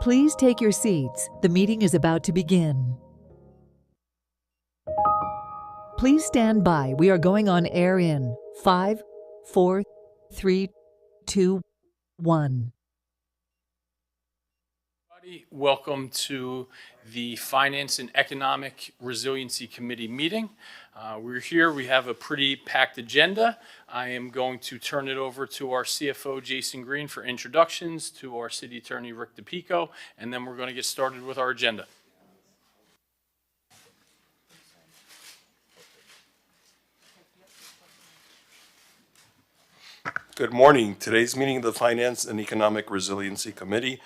Please take your seats. The meeting is about to begin. Please stand by. We are going on air in 5, 4, 3, 2, 1. Welcome to the Finance and Economic Resiliency Committee meeting. We're here. We have a pretty packed agenda. I am going to turn it over to our CFO, Jason Green, for introductions, to our City Attorney, Rick DePico, and then we're going to get started with our agenda. Good morning. Today's meeting of the Finance and Economic Resiliency Committee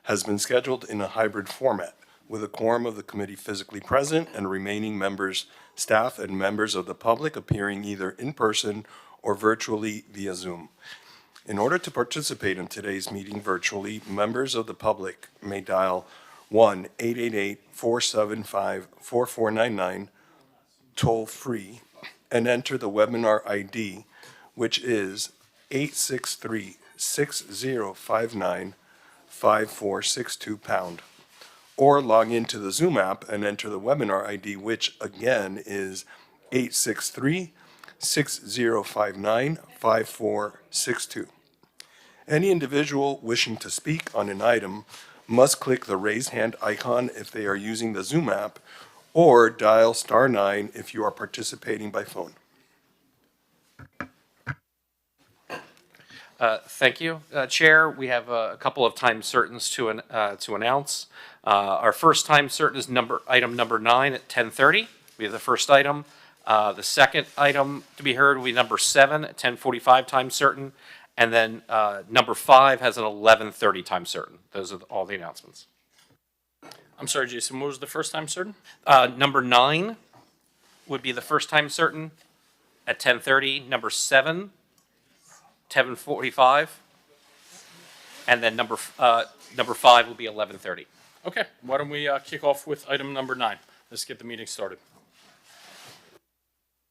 has been scheduled in a hybrid format, with a quorum of the committee physically present and remaining members, staff, and members of the public appearing either in person or virtually via Zoom. In order to participate in today's meeting virtually, members of the public may dial 1-888-475-4499 toll-free and enter the webinar ID which is 863-6059-5462 #, or log into the Zoom app and enter the webinar ID, which again is 863-6059-5462. Any individual wishing to speak on an item must click the raise hand icon if they are using the Zoom app, or dial *9 if you are participating by phone. Thank you, Chair. We have a couple of time certains to announce. Our first time certain is item number 9 at 10:30. We have the first item. The second item to be heard will be number 7 at 10:45 time certain, and then number 5 has an 11:30 time certain. Those are all the announcements. I'm sorry, Jason, what was the first time certain? Number 9 would be the first time certain at 10:30. Number 7. 10:45, and then number 5 will be 11:30. Okay, why don't we kick off with item number 9? Let's get the meeting started.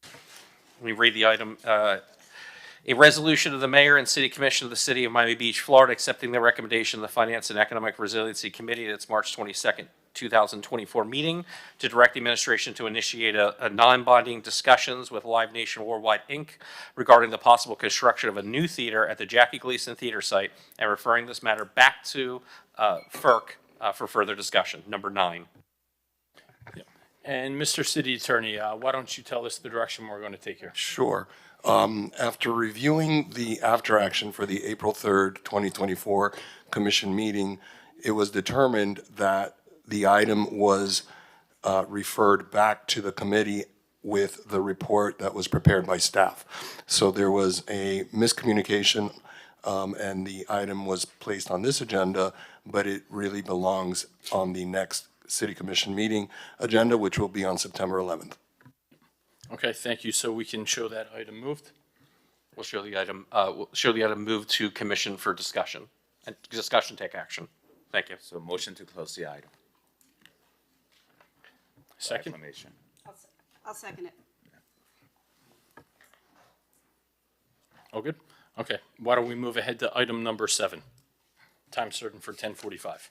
Let me read the item. A resolution of the Mayor and City Commission of the City of Miami Beach, Florida, accepting the recommendation of the Finance and Economic Resiliency Committee at its March 22nd, 2024 meeting to direct the administration to initiate a non-binding discussions with Live Nation Worldwide, Inc. regarding the possible construction of a new theater at the Jackie Gleason Theater site, and referring this matter back to FERC for further discussion. Number 9. And Mr. City Attorney, why don't you tell us the direction we're going to take here? Sure. After reviewing the after action for the April 3rd, 2024 commission meeting, it was determined that the item was referred back to the committee with the report that was prepared by staff. So there was a miscommunication, and the item was placed on this agenda, but it really belongs on the next City Commission meeting agenda, which will be on September 11th. Okay, thank you. So we can show that item moved? We'll show the item. Moved to commission for discussion, and discussion take action. Thank you. So motion to close the item. Second? Explanation. I'll second it. Oh, good. Okay, why don't we move ahead to item number 7? Time certain for 10:45.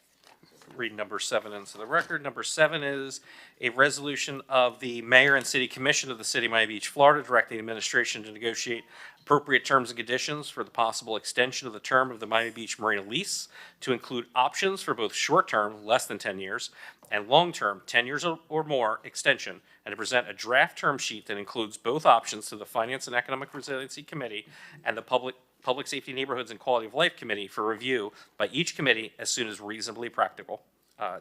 Read number 7 into the record. Number 7 is a resolution of the Mayor and City Commission of the City of Miami Beach, Florida, directing the administration to negotiate appropriate terms and conditions for the possible extension of the term of the Miami Beach Marina lease to include options for both short-term, less than 10 years, and long-term, 10 years or more extension, and to present a draft term sheet that includes both options to the Finance and Economic Resiliency Committee and the Public Safety, Neighborhoods, and Quality of Life Committee for review by each committee as soon as reasonably practical.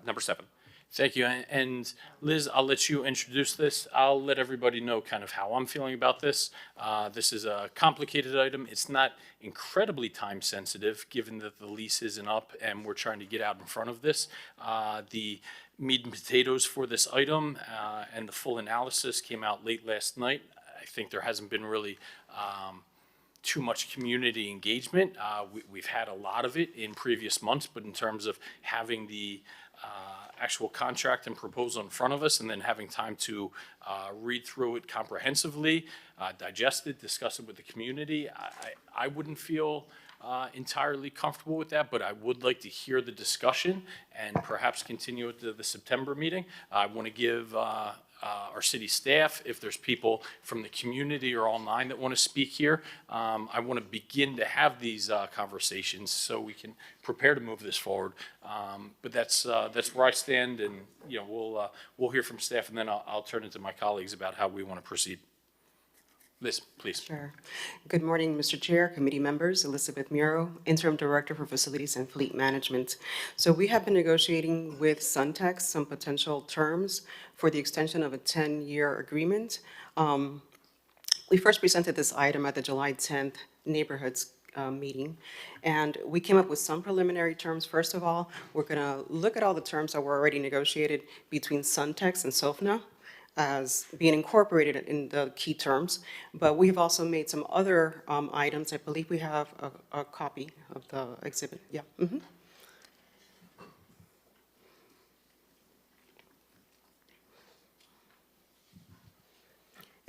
Number 7. Thank you. And Liz, I'll let you introduce this. I'll let everybody know kind of how I'm feeling about this. This is a complicated item. It's not incredibly time sensitive, given that the lease isn't up and we're trying to get out in front of this. The meat and potatoes for this item and the full analysis came out late last night. I think there hasn't been really too much community engagement. We've had a lot of it in previous months, but in terms of having the actual contract and proposal in front of us and then having time to read through it comprehensively, digest it, discuss it with the community, I wouldn't feel entirely comfortable with that, but I would like to hear the discussion and perhaps continue it to the September meeting. I want to give our city staff, if there's people from the community or online that want to speak here, I want to begin to have these conversations so we can prepare to move this forward. But that's where I stand, and we'll hear from staff, and then I'll turn it to my colleagues about how we want to proceed. Liz, please. Sure. Good morning, Mr. Chair, committee members. Elizabeth Muro, Interim Director for Facilities and Fleet Management. So we have been negotiating with Suntex some potential terms for the extension of a 10-year agreement. We first presented this item at the July 10th Neighborhoods meeting, and we came up with some preliminary terms. First of all, we're going to look at all the terms that were already negotiated between Suntex and SOFNA as being incorporated in the key terms, but we've also made some other items. I believe we have a copy of the exhibit. Yeah. Mm-hmm.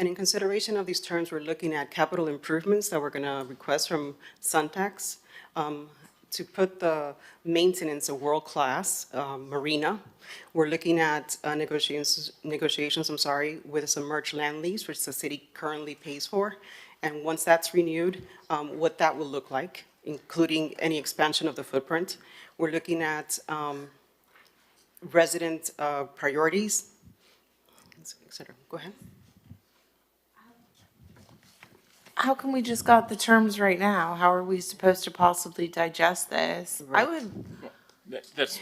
And in consideration of these terms, we're looking at capital improvements that we're going to request from Suntax to put the maintenance of world-class marina. We're looking at negotiations, with a submerged land lease, which the city currently pays for. And once that's renewed, what that will look like, including any expansion of the footprint. We're looking at resident priorities, et cetera. Go ahead. How come we just got the terms right now? How are we supposed to possibly digest this? I Right. would, No, That's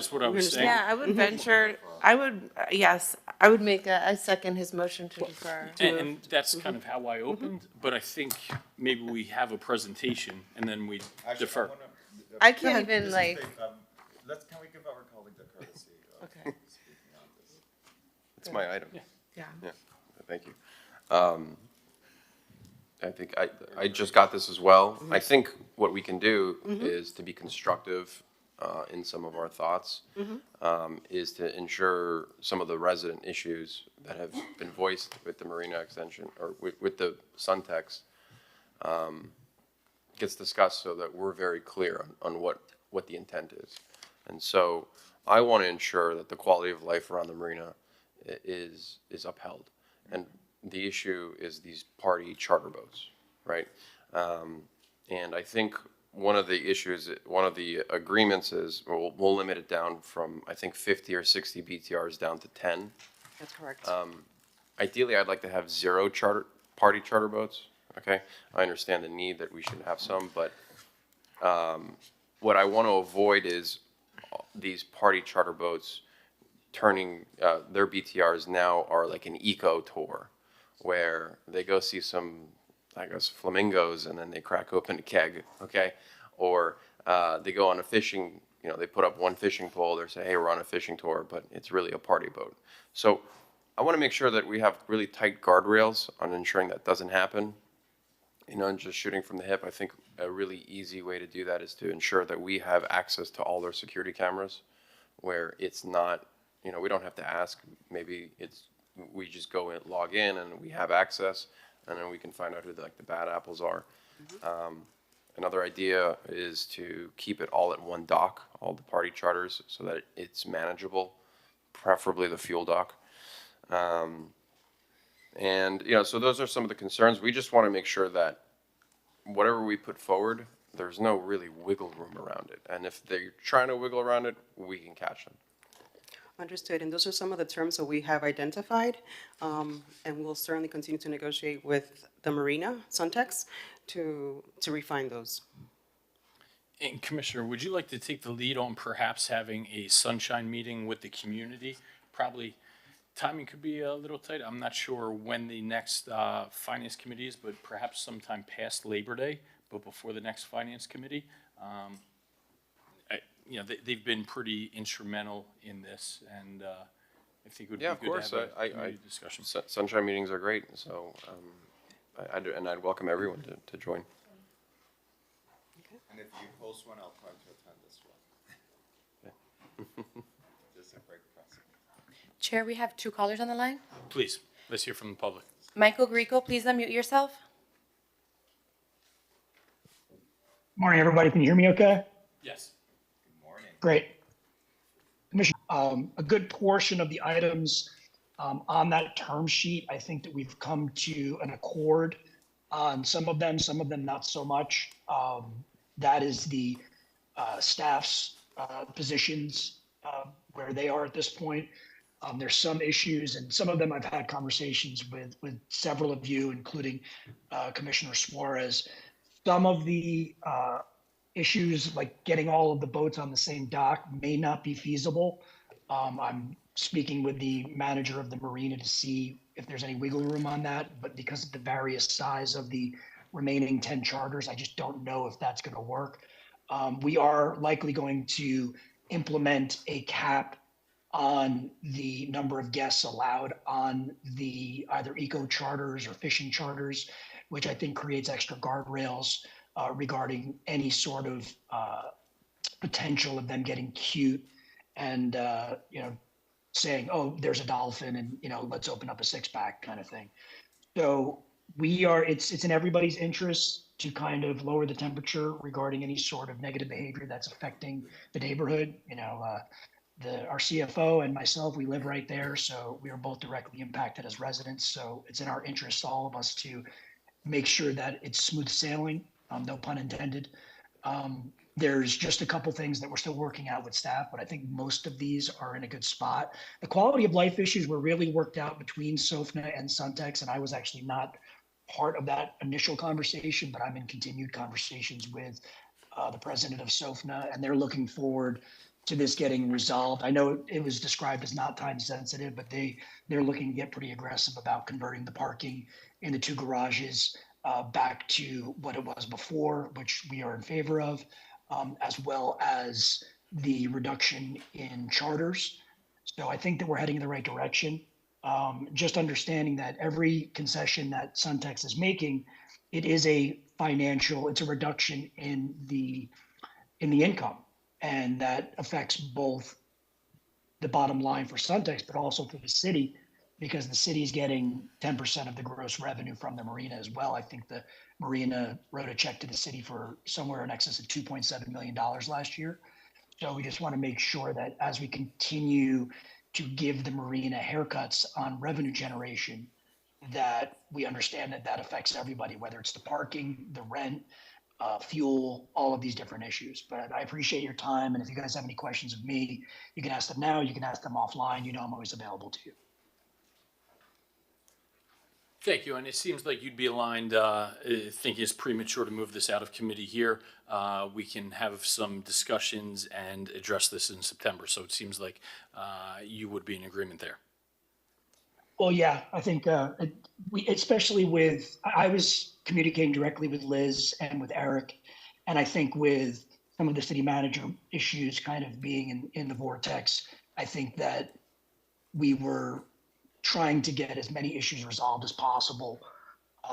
what I we was saying. yeah, I would venture, I would, yes, I would make I second his motion to defer. And that's kind of how I opened, but I think maybe we have a presentation and then we defer. I can't even Can we give our colleague the courtesy of Okay, speaking on this? It's my item. yeah. Yeah, thank you. I think I just got this as well. I think what we can do is to be constructive in some of our thoughts, is to ensure some of the resident issues that have been voiced with the marina extension or with the Suntex gets discussed so that we're very clear on what the intent is. And so I want to ensure that the quality of life around the marina is upheld. And the issue is these party charter boats, right? And I think one of the issues, one of the agreements is we'll limit it down from, I think, 50 or 60 BTRs down to 10. That's correct. Ideally, I'd like to have 0 party charter boats, okay? I understand the need that we should have some, but what I want to avoid is these party charter boats turning, their BTRs now are like an eco tour, where they go see some, I guess, flamingos, and then they crack open a keg, okay? Or they go on a fishing, they put up one fishing pole, they say, hey, we're on a fishing tour, but it's really a party boat. So I want to make sure that we have really tight guardrails on ensuring that doesn't happen. And just shooting from the hip, I think a really easy way to do that is to ensure that we have access to all their security cameras, where it's not, we don't have to ask. Maybe we just go in, log in, and we have access, and then we can find out who the bad apples are. Another idea is to keep it all at one dock, all the party charters, so that it's manageable, preferably the fuel dock. And, so those are some of the concerns. We just want to make sure that whatever we put forward, there's no really wiggle room around it. And if they're trying to wiggle around it, we can catch them. Understood, and those are some of the terms that we have identified, and we'll certainly continue to negotiate with the marina, Suntex, to refine those. And Commissioner, would you like to take the lead on perhaps having a sunshine meeting with the community? Probably timing could be a little tight. I'm not sure when the next Finance Committee is, but perhaps sometime past Labor Day, but before the next Finance Committee. They've been pretty instrumental in this, and I think it would be good to have a community discussion. Sunshine meetings are great, so I'd welcome everyone to join. And if you host one, I'll try to attend this one. Just a great process. Chair, we have 2 callers on the line. Please, let's hear from the public. Michael Grieco, please unmute yourself. Morning, everybody. Can you hear me okay? Yes. Great. Commissioner, a good portion of the items on that term sheet, I think that we've come to an accord on some of them not so much. That is the staff's positions where they are at this point. There's some issues, and some of them I've had conversations with several of you, including Commissioner Suarez. Some of the issues like getting all of the boats on the same dock may not be feasible. I'm speaking with the manager of the marina to see if there's any wiggle room on that, but because of the various size of the remaining 10 charters, I just don't know if that's going to work. We are likely going to implement a cap on the number of guests allowed on the either eco charters or fishing charters, which I think creates extra guardrails regarding any sort of potential of them getting cute and saying, oh, there's a dolphin and let's open up a 6-pack kind of thing. So it's in everybody's interest to kind of lower the temperature regarding any sort of negative behavior that's affecting the neighborhood. Our CFO and myself, we live right there, so we are both directly impacted as residents. So it's in our interest, all of us, to make sure that it's smooth sailing, no pun intended. There's just a couple things that we're still working out with staff, but I think most of these are in a good spot. The quality of life issues were really worked out between SOFNA and Suntex, and I was actually not part of that initial conversation, but I'm in continued conversations with the president of SOFNA, and they're looking forward to this getting resolved. I know it was described as not time sensitive, but they're looking to get pretty aggressive about converting the parking in the two garages back to what it was before, which we are in favor of, as well as the reduction in charters. So I think that we're heading in the right direction. Just understanding that every concession that Suntex is making, it's a reduction in the income, and that affects both the bottom line for Suntex, but also for the city, because the city is getting 10% of the gross revenue from the marina as well. I think the marina wrote a check to the city for somewhere in excess of $2.7 million last year. So we just want to make sure that as we continue to give the marina haircuts on revenue generation, that we understand that that affects everybody, whether it's the parking, the rent, fuel, all of these different issues. But I appreciate your time. And if you guys have any questions of me, you can ask them now, you can ask them offline. I'm always available to you. Thank you, and it seems like you'd be aligned, thinking it's premature to move this out of committee here. We can have some discussions and address this in September, so it seems like you would be in agreement there. Well, yeah, I think especially I was communicating directly with Liz and with Eric, and I think with some of the city manager issues kind of being in the vortex, I think that we were trying to get as many issues resolved as possible.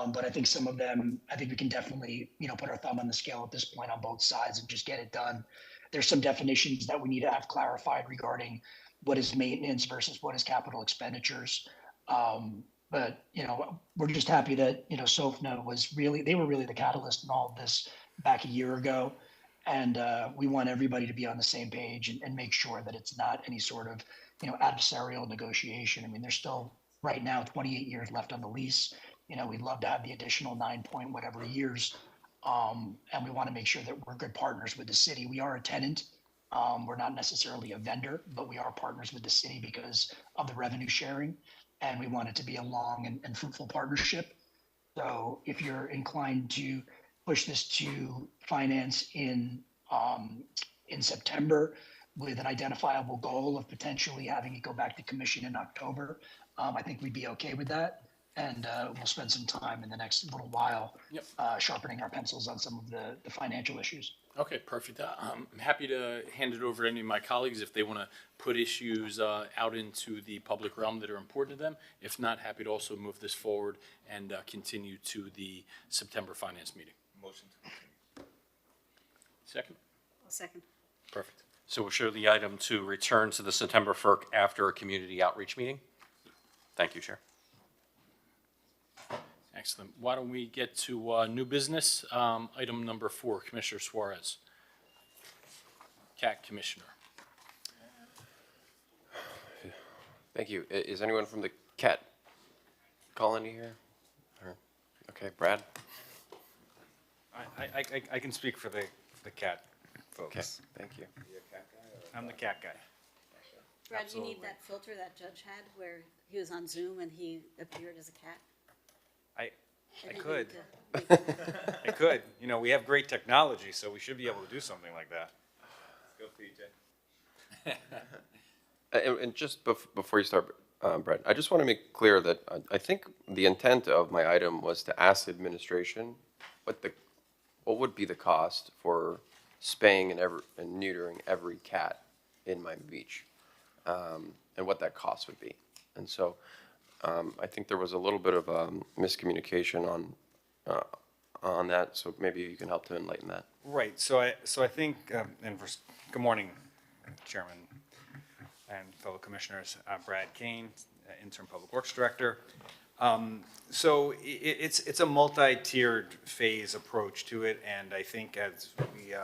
But I think some of them, I think we can definitely, put our thumb on the scale at this point on both sides and just get it done. There's some definitions that we need to have clarified regarding what is maintenance versus what is capital expenditures. But we're just happy that SOFNA they were really the catalyst in all of this back a year ago, and we want everybody to be on the same page and make sure that it's not any sort of adversarial negotiation. I mean, there's still right now 28 years left on the lease. We'd love to have the additional 9 point whatever years, and we want to make sure that we're good partners with the city. We are a tenant. We're not necessarily a vendor, but we are partners with the city because of the revenue sharing, and we want it to be a long and fruitful partnership. So if you're inclined to push this to finance in September with an identifiable goal of potentially having it go back to commission in October, I think we'd be okay with that. And we'll spend some time in the next little while sharpening our pencils on some of the financial issues. Okay, perfect. I'm happy to hand it over to any of my colleagues if they want to put issues out into the public realm that are important to them. If not, happy to also move this forward and continue to the September finance meeting. Motion to continue. Second? I'll second. Perfect. So we'll show the item to return to the September FERC after a community outreach meeting. Thank you, Chair. Excellent. Why don't we get to new business? Item number 4, Commissioner Suarez. CAT Commissioner. Thank you. Is anyone from the CAT colony here? Okay, Brad? I can speak for the cat folks. Okay, thank you. I'm the cat guy. Brad, Absolutely. you need that filter that judge had where he was on Zoom and he appeared as a cat? I think could. we need to- I could. We have great technology, so we should be able to do something like that. Let's go, PJ. And just before you start, Brett, I just want to make clear that I think the intent of my item was to ask administration what would be the cost for spaying and neutering every cat in Miami Beach, and what that cost would be. And so I think there was a little bit of miscommunication on that, so maybe you can help to enlighten that. Right. So I think, and first, good morning, Chairman and fellow commissioners. Brad Kane, Interim Public Works Director. So it's a multi-tiered phase approach to it, and I think as we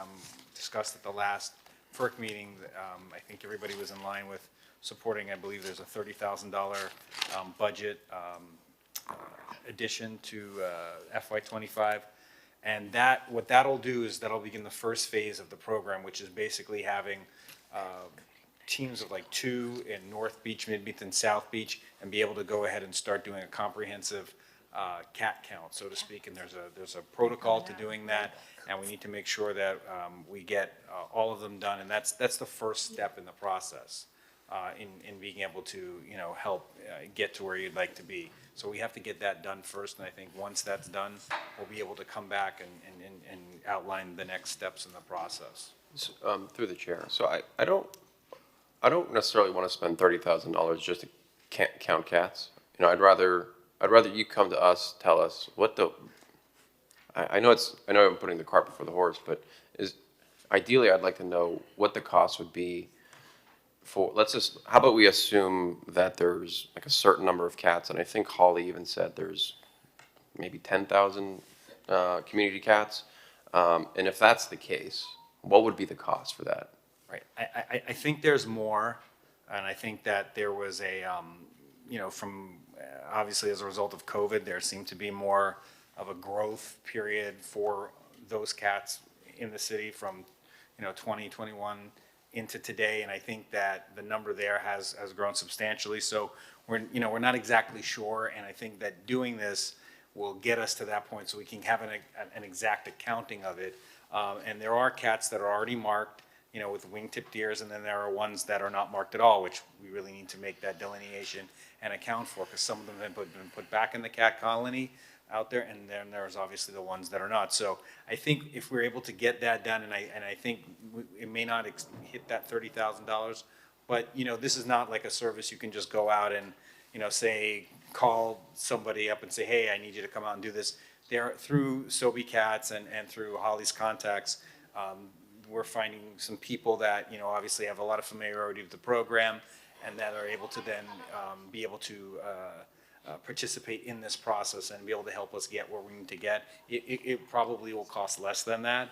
discussed at the last FERC meeting, I think everybody was in line with supporting, I believe there's a $30,000 budget addition to FY '25. And what that'll do is that'll begin the first phase of the program, which is basically having teams of like 2 in North Beach, Mid Beach, and South Beach, and be able to go ahead and start doing a comprehensive cat count, so to speak. And there's a protocol to doing that, and we need to make sure that we get all of them done. And that's the first step in the process in being able to, help get to where you'd like to be. So we have to get that done first, and I think once that's done, we'll be able to come back and outline the next steps in the process. Through the chair. So I don't necessarily want to spend $30,000 just to count cats. I'd rather you come to us, tell us what I know I'm putting the cart before the horse, but ideally I'd like to know what the cost would be for, how about we assume that there's like a certain number of cats, and I think Holly even said there's maybe 10,000 community cats. And if that's the case, what would be the cost for that? Right. I think there's more, and I think that there was a, from obviously as a result of COVID, there seemed to be more of a growth period for those cats in the city from, 2021 into today. And I think that the number there has grown substantially. So we're not exactly sure. And I think that doing this will get us to that point so we can have an exact accounting of it. And there are cats that are already marked, with wing-tipped ears, and then there are ones that are not marked at all, which we really need to make that delineation and account for, because some of them have been put back in the cat colony out there, and then there's obviously the ones that are not. So I think if we're able to get that done, and I think it may not hit that $30,000, but this is not like a service you can just go out and say, call somebody up and say, hey, I need you to come out and do this. There, through Sobe Cats and through Holly's contacts, we're finding some people that obviously have a lot of familiarity with the program, and that are able to then be able to participate in this process and be able to help us get where we need to get. It probably will cost less than that,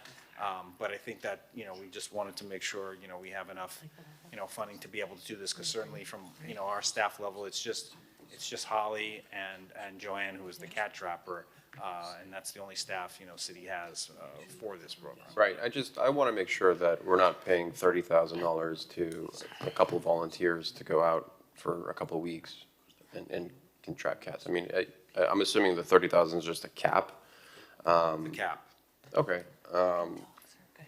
but I think that we just wanted to make sure we have enough funding to be able to do this, because certainly from our staff level, it's just Holly and Joanne, who is the cat trapper, and that's the only staff city has for this program. Right. I want to make sure that we're not paying $30,000 to a couple of volunteers to go out for a couple of weeks and can trap cats. I mean, I'm assuming the 30,000 is just a cap. The cap. Okay.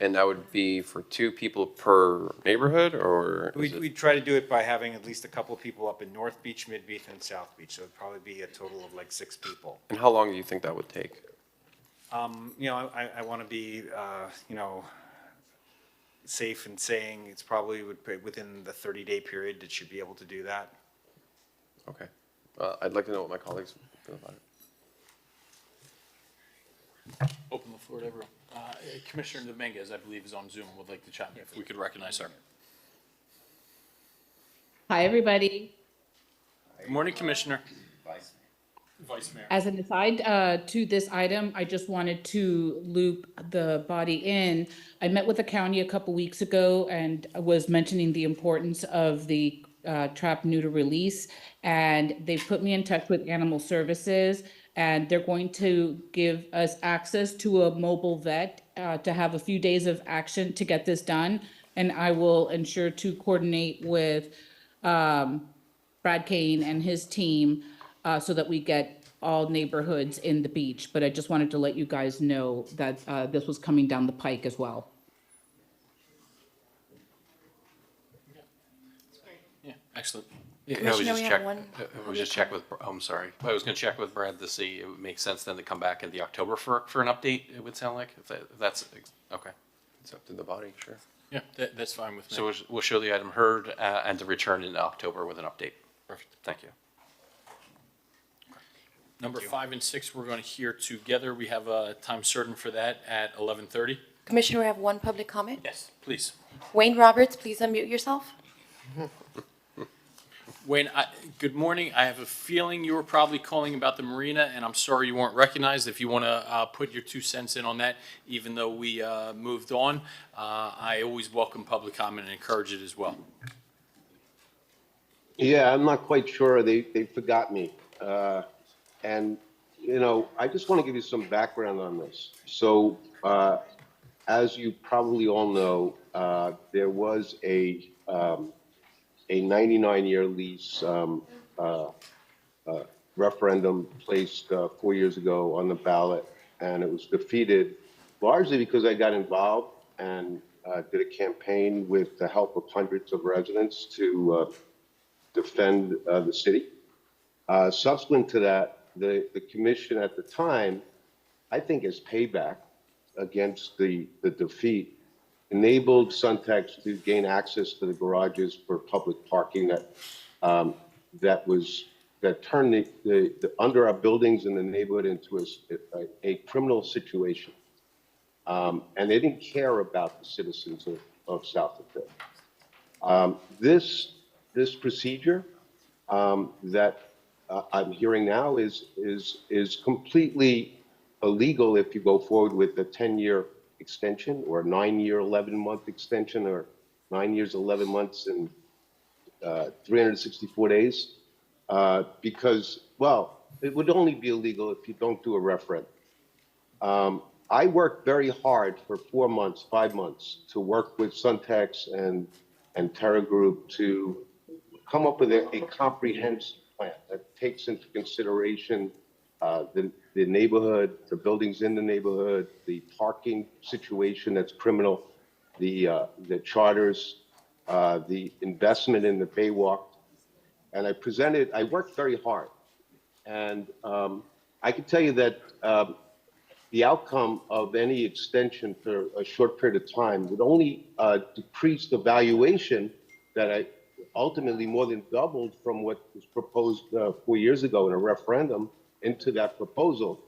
And that would be for 2 people per neighborhood, or? We try to do it by having at least a couple of people up in North Beach, Mid Beach, and South Beach. So it'd probably be a total of like 6 people. And how long do you think that would take? I want to be, safe in saying it's probably within the 30-day period that should be able to do that. Okay. I'd like to know what my colleagues feel about it. Open the floor to everyone. Commissioner Dominguez, I believe, is on Zoom, would like to chime in, if we could recognize her. Hi, everybody. Good morning, Commissioner. Vice Mayor. As an aside to this item, I just wanted to loop the body in. I met with the county a couple weeks ago and was mentioning the importance of the trap neuter release, and they put me in touch with Animal Services, and they're going to give us access to a mobile vet to have a few days of action to get this done. And I will ensure to coordinate with Brad Kane and his team so that we get all neighborhoods in the beach. But I just wanted to let you guys know that this was coming down the pike as well. Yeah, excellent. Yeah, Commissioner, we have one. I was just check with, I'm sorry. I was going to check with Brad to see it would make sense then to come back in the October for an update, it would sound like, if that's, okay. It's up to the body, sure. Yeah, that's fine with me. So we'll show the item heard and to return in October with an update. Perfect. Thank you. Number 5 and 6, we're going to hear together. We have a time certain for that at 11:30. Commissioner, we have one public comment. Yes, please. Wayne Roberts, please unmute yourself. Wayne, good morning. I have a feeling you were probably calling about the marina, and I'm sorry you weren't recognized. If you want to put your 2 cents in on that, even though we moved on, I always welcome public comment and encourage it as well. Yeah, I'm not quite sure. They forgot me. And, you know, I just want to give you some background on this. So, as you probably all know, there was a 99-year lease referendum placed 4 years ago on the ballot, and it was defeated largely because I got involved and did a campaign with the help of hundreds of residents to defend the city. Subsequent to that, the commission at the time, I think as payback against the defeat, enabled Suntex to gain access to the garages for public parking that turned the under our buildings in the neighborhood into a criminal situation. And they didn't care about the citizens of South Dakota. This procedure that I'm hearing now is completely illegal if you go forward with a 10-year extension or a 9-year, 11-month extension, or 9 years, 11 months, and 364 days, because, well, it would only be illegal if you don't do a referendum. I worked very hard for 4 months, 5 months to work with Suntex and Terra Group to come up with a comprehensive plan that takes into consideration the neighborhood, the buildings in the neighborhood, the parking situation that's criminal, the charters, the investment in the Baywalk. And I worked very hard. And I can tell you that the outcome of any extension for a short period of time would only decrease the valuation that I ultimately more than doubled from what was proposed 4 years ago in a referendum into that proposal,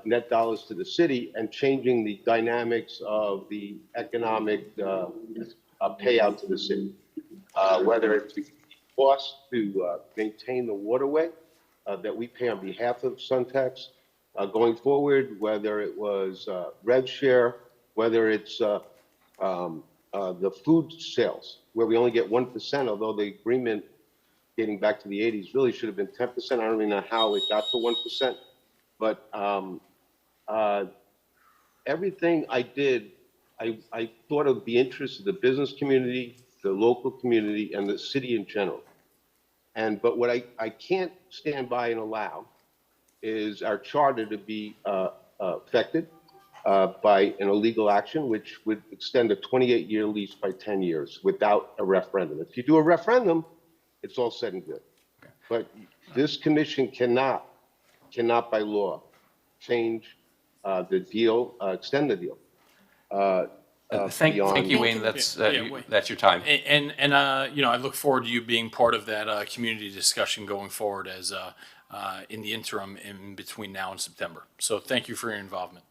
net dollars to the city, and changing the dynamics of the economic payout to the city, whether it's the cost to maintain the waterway that we pay on behalf of Suntex going forward, whether it was rev share, whether it's the food sales, where we only get 1%, although the agreement dating back to the 80s really should have been 10%. I don't even know how it got to 1%. But everything I did, I thought of the interests of the business community, the local community, and the city in general. But what I can't stand by and allow is our charter to be affected by an illegal action, which would extend a 28-year lease by 10 years without a referendum. If you do a referendum, it's all said and good. But this commission cannot by law change the deal, extend the deal. Thank you, Wayne. That's your time. And you know, I look forward to you being part of that community discussion going forward as in the interim in between now and September. So thank you for your involvement.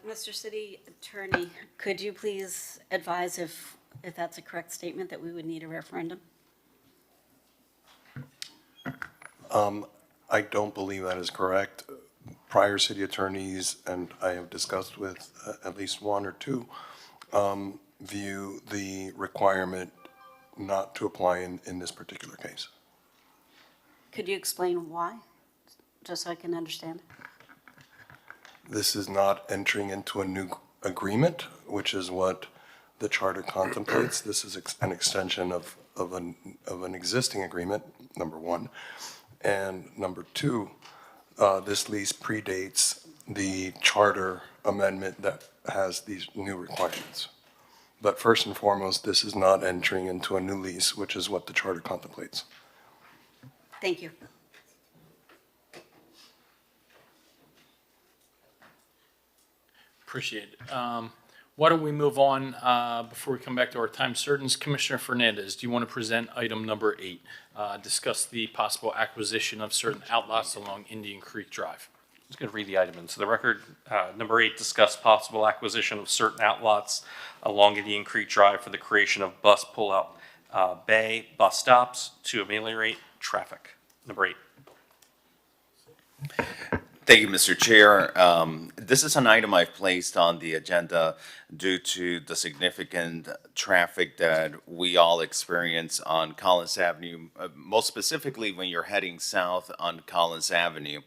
Mr. City Attorney, could you please advise if that's a correct statement that we would need a referendum? I don't believe that is correct. Prior city attorneys, and I have discussed with at least one or two, view the requirement not to apply in this particular case. Could you explain why, just so I can understand? This is not entering into a new agreement, which is what the charter contemplates. This is an extension of an existing agreement, number one. And number two, this lease predates the charter amendment that has these new requirements. But first and foremost, this is not entering into a new lease, which is what the charter contemplates. Thank you. Appreciate it. Why don't we move on before we come back to our time certains? Commissioner Fernandez, do you want to present item number 8, discuss the possible acquisition of certain outlots along Indian Creek Drive? I'm just going to read the item into the record. Number 8, discuss possible acquisition of certain outlots along Indian Creek Drive for the creation of bus pullout bay bus stops to ameliorate traffic. Number 8. Thank you, Mr. Chair. This is an item I've placed on the agenda due to the significant traffic that we all experience on Collins Avenue, most specifically when you're heading south on Collins Avenue.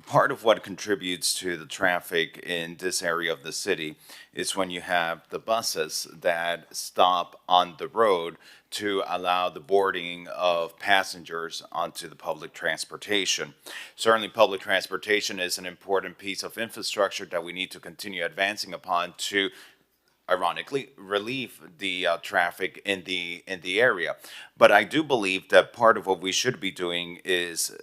Part of what contributes to the traffic in this area of the city is when you have the buses that stop on the road to allow the boarding of passengers onto the public transportation. Certainly, public transportation is an important piece of infrastructure that we need to continue advancing upon to, ironically, relieve the traffic in the area. But I do believe that part of what we should be doing is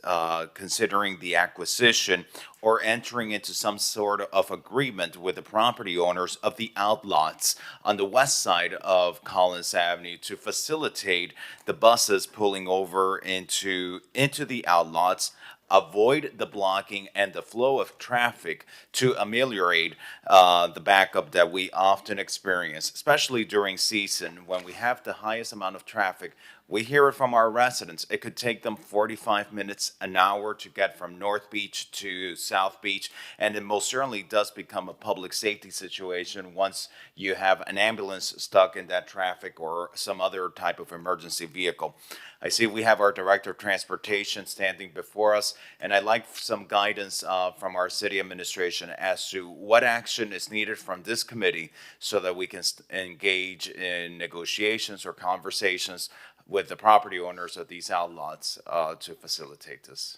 considering the acquisition or entering into some sort of agreement with the property owners of the outlots on the west side of Collins Avenue to facilitate the buses pulling over into the outlots, avoid the blocking and the flow of traffic to ameliorate the backup that we often experience, especially during season when we have the highest amount of traffic. We hear it from our residents. It could take them 45 minutes, an hour to get from North Beach to South Beach, and it most certainly does become a public safety situation once you have an ambulance stuck in that traffic or some other type of emergency vehicle. I see we have our Director of Transportation standing before us, and I'd like some guidance from our city administration as to what action is needed from this committee so that we can engage in negotiations or conversations with the property owners of these outlots to facilitate this.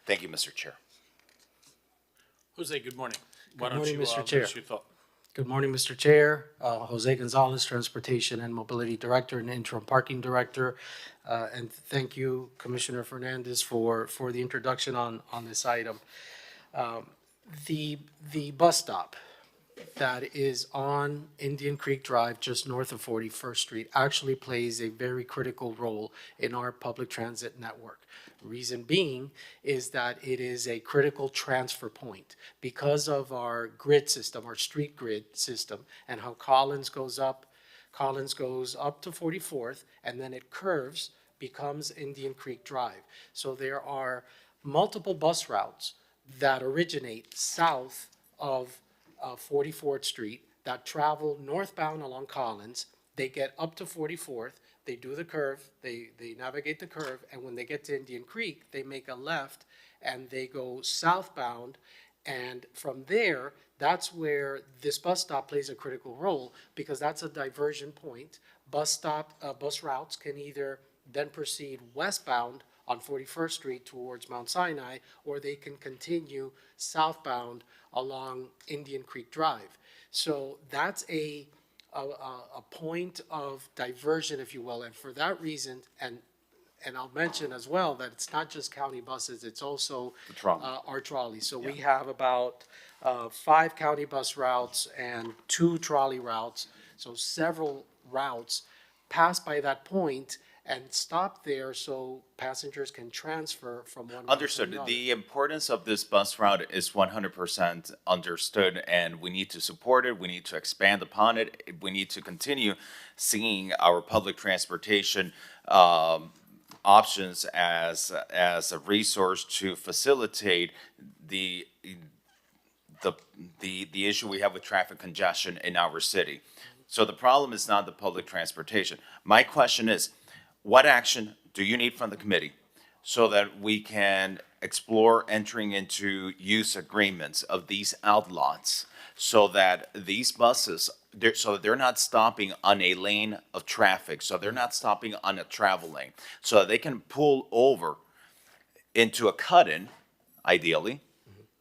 Thank you, Mr. Chair. Jose, good morning. Good morning, Mr. Chair. Give us your thought. Good morning, Mr. Chair. Jose Gonzalez, Transportation and Mobility Director and Interim Parking Director. And thank you, Commissioner Fernandez, for the introduction on this item. The bus stop that is on Indian Creek Drive, just north of 41st Street, actually plays a very critical role in our public transit network. Reason being is that it is a critical transfer point because of our grid system, our street grid system, and how Collins goes up to 44th, and then it curves, becomes Indian Creek Drive. So there are multiple bus routes that originate south of 44th Street that travel northbound along Collins. They get up to 44th, they do the curve, they navigate the curve, and when they get to Indian Creek, they make a left and they go southbound. And from there, that's where this bus stop plays a critical role because that's a diversion point. Bus routes can either then proceed westbound on 41st Street towards Mount Sinai, or they can continue southbound along Indian Creek Drive. So that's a point of diversion, if you will, and for that reason, and I'll mention as well that it's not just county buses, it's also our trolleys. So we have about 5 county bus routes and 2 trolley routes, so several routes pass by that point and stop there so passengers can transfer from one route to Understood. another. The importance of this bus route is 100% understood, and we need to support it. We need to expand upon it. We need to continue seeing our public transportation options as a resource to facilitate the issue we have with traffic congestion in our city. So the problem is not the public transportation. My question is, what action do you need from the committee so that we can explore entering into use agreements of these outlots so that these buses, they're not stopping on a lane of traffic, so they're not stopping on a travel lane, so that they can pull over into a cut-in, ideally,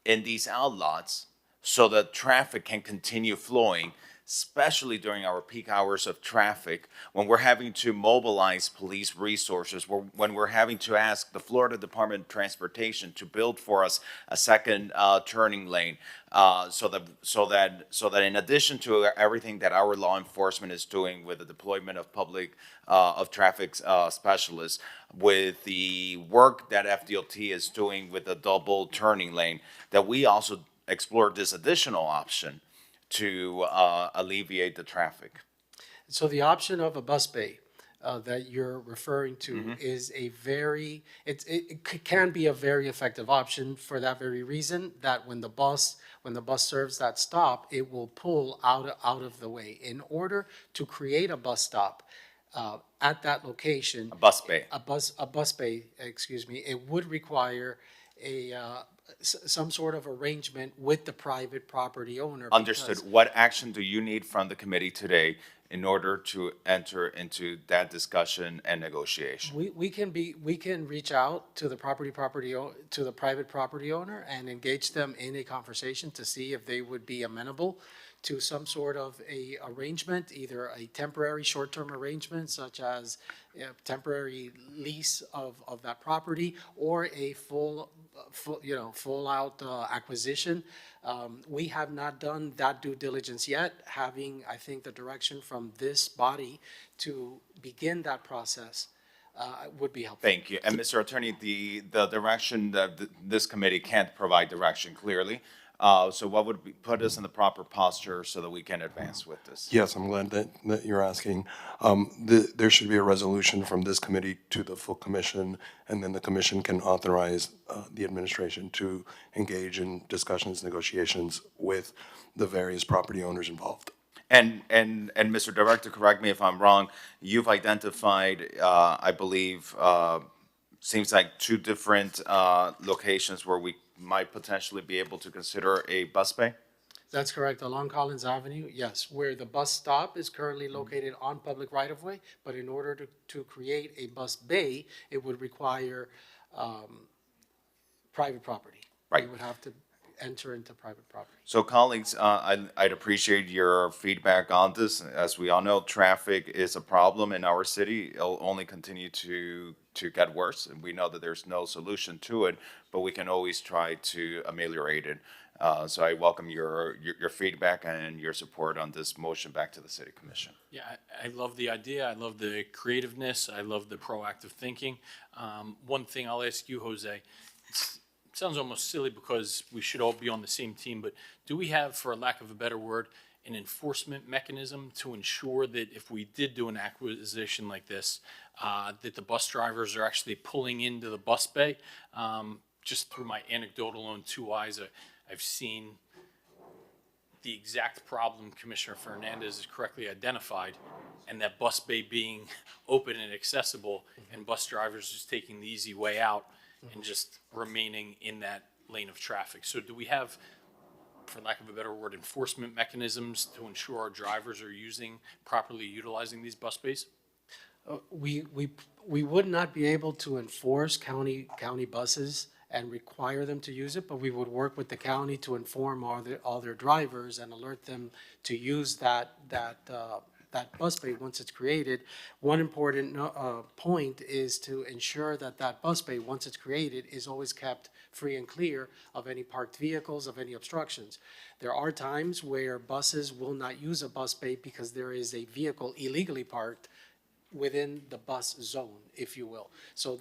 in these outlots so that traffic can continue flowing, especially during our peak hours of traffic, when we're having to mobilize police resources, when we're having to ask the Florida Department of Transportation to build for us a second turning lane, so that in addition to everything that our law enforcement is doing with the deployment of traffic specialists, with the work that FDOT is doing with the double turning lane, that we also explore this additional option to alleviate the traffic. So the option of a bus bay that you're referring to is a very, can be a very effective option for that very reason, that when the bus serves that stop, it will pull out of the way. In order to create a bus stop at that location. A bus bay. A bus bay, excuse me, it would require some sort of arrangement with the private property owner. Understood. What action do you need from the committee today in order to enter into that discussion and negotiation? We can reach out to the to the private property owner and engage them in a conversation to see if they would be amenable to some sort of a arrangement, either a temporary short-term arrangement such as a temporary lease of that property, or a full out acquisition. We have not done that due diligence yet, having, I think, the direction from this body to begin that process would be helpful. Thank you. And Mr. Attorney, the direction that this committee can't provide direction clearly. So what would put us in the proper posture so that we can advance with this? Yes, I'm glad that you're asking. There should be a resolution from this committee to the full commission, and then the commission can authorize the administration to engage in discussions, negotiations with the various property owners involved. And Mr. Director, correct me if I'm wrong, you've identified, I believe, seems like two different locations where we might potentially be able to consider a bus bay? That's correct. Along Collins Avenue, yes, where the bus stop is currently located on public right-of-way, but in order to create a bus bay, it would require private property. Right. You would have to enter into private property. So colleagues, I'd appreciate your feedback on this. As we all know, traffic is a problem in our city. It'll only continue to get worse, and we know that there's no solution to it, but we can always try to ameliorate it. So I welcome your feedback and your support on this motion back to the City Commission. Yeah, I love the idea. I love the creativeness. I love the proactive thinking. One thing I'll ask you, Jose, it sounds almost silly because we should all be on the same team, but do we have, for lack of a better word, an enforcement mechanism to ensure that if we did do an acquisition like this, that the bus drivers are actually pulling into the bus bay? Just through my anecdotal own two eyes, I've seen the exact problem Commissioner Fernandez has correctly identified, and that bus bay being open and accessible, and bus drivers just taking the easy way out and just remaining in that lane of traffic. So do we have, for lack of a better word, enforcement mechanisms to ensure our drivers are properly utilizing these bus bays? We would not be able to enforce county buses and require them to use it, but we would work with the county to inform all their drivers and alert them to use that bus bay once it's created. One important point is to ensure that bus bay, once it's created, is always kept free and clear of any parked vehicles, of any obstructions. There are times where buses will not use a bus bay because there is a vehicle illegally parked within the bus zone, if you will. So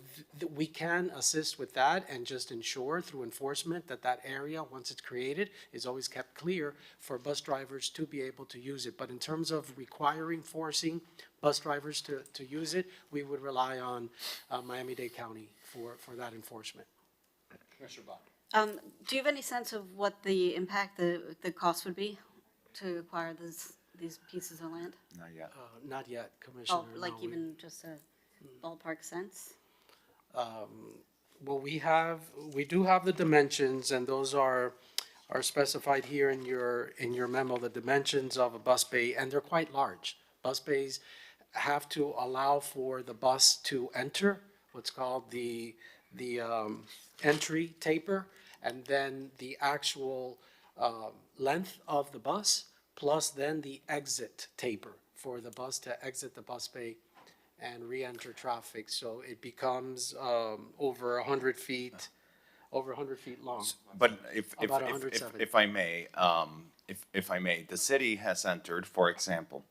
we can assist with that and just ensure through enforcement that area, once it's created, is always kept clear for bus drivers to be able to use it. But in terms of forcing bus drivers to use it, we would rely on Miami-Dade County for that enforcement. Commissioner Bach. Do you have any sense of what the impact, the cost would be to acquire these pieces of land? Not yet. Not yet, Commissioner. Oh, like no, even just a ballpark sense? Well, we do have the dimensions, and those are specified here in your memo, the dimensions of a bus bay, and they're quite large. Bus bays have to allow for the bus to enter, what's called the entry taper, and then the actual length of the bus, plus then the exit taper for the bus to exit the bus bay and re-enter traffic. So it becomes over 100 feet long. But About 170. if I may, if I may, the city has entered, for example,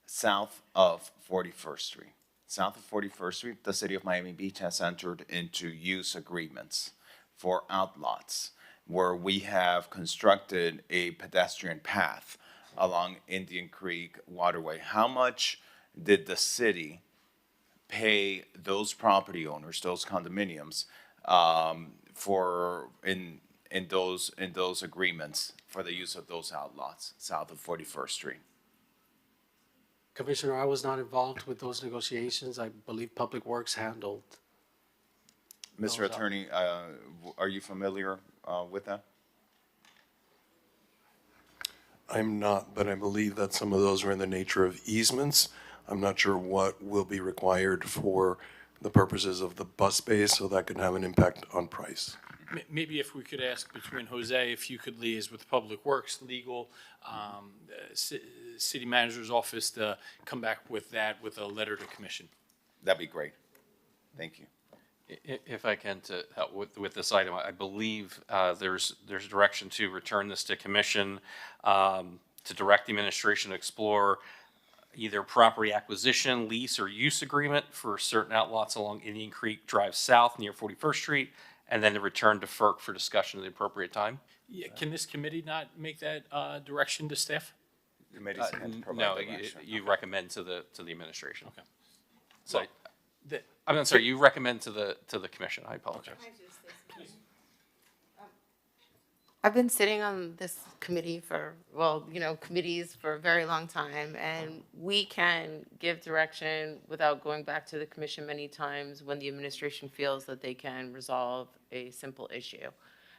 south of 41st Street. South of 41st Street, the city of Miami Beach has entered into use agreements for outlots where we have constructed a pedestrian path along Indian Creek waterway. How much did the city pay those property owners, those condominiums, in those agreements for the use of those outlots south of 41st Street. Commissioner, I was not involved with those negotiations. I believe Public Works handled. Mr. Attorney, are you familiar with that? I'm not, but I believe that some of those are in the nature of easements. I'm not sure what will be required for the purposes of the bus space, so that could have an impact on price. Maybe if we could ask between Jose, if you could liaise with Public Works, legal, city manager's office to come back with that with a letter to commission. That'd be great. Thank you. If I can, to help with this item, I believe there's direction to return this to commission, to direct the administration to explore either property acquisition, lease, or use agreement for certain outlots along Indian Creek Drive South near 41st Street, and then to return to FERC for discussion at the appropriate time. Yeah, can this committee not make that direction to staff? No, you recommend to the administration. Okay. So, Well, I'm sorry, you recommend to the commission. I apologize. I've been sitting on this committee for, committees for a very long time, and we can give direction without going back to the commission many times when the administration feels that they can resolve a simple issue.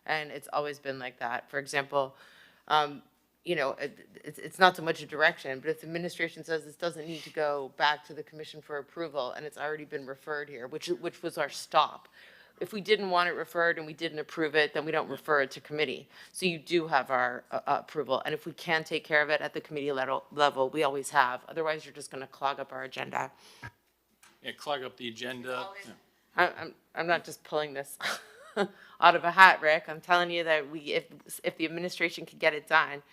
And it's always been like that. For example, it's not so much a direction, but if the administration says this doesn't need to go back to the commission for approval and it's already been referred here, which was our stop. If we didn't want it referred and we didn't approve it, then we don't refer it to committee. So you do have our approval. And if we can take care of it at the committee level, we always have. Otherwise, you're just going to clog up our agenda. Yeah, clog up the agenda. I'm not just pulling this out of a hat, Rick. I'm telling you that if the administration could get it done,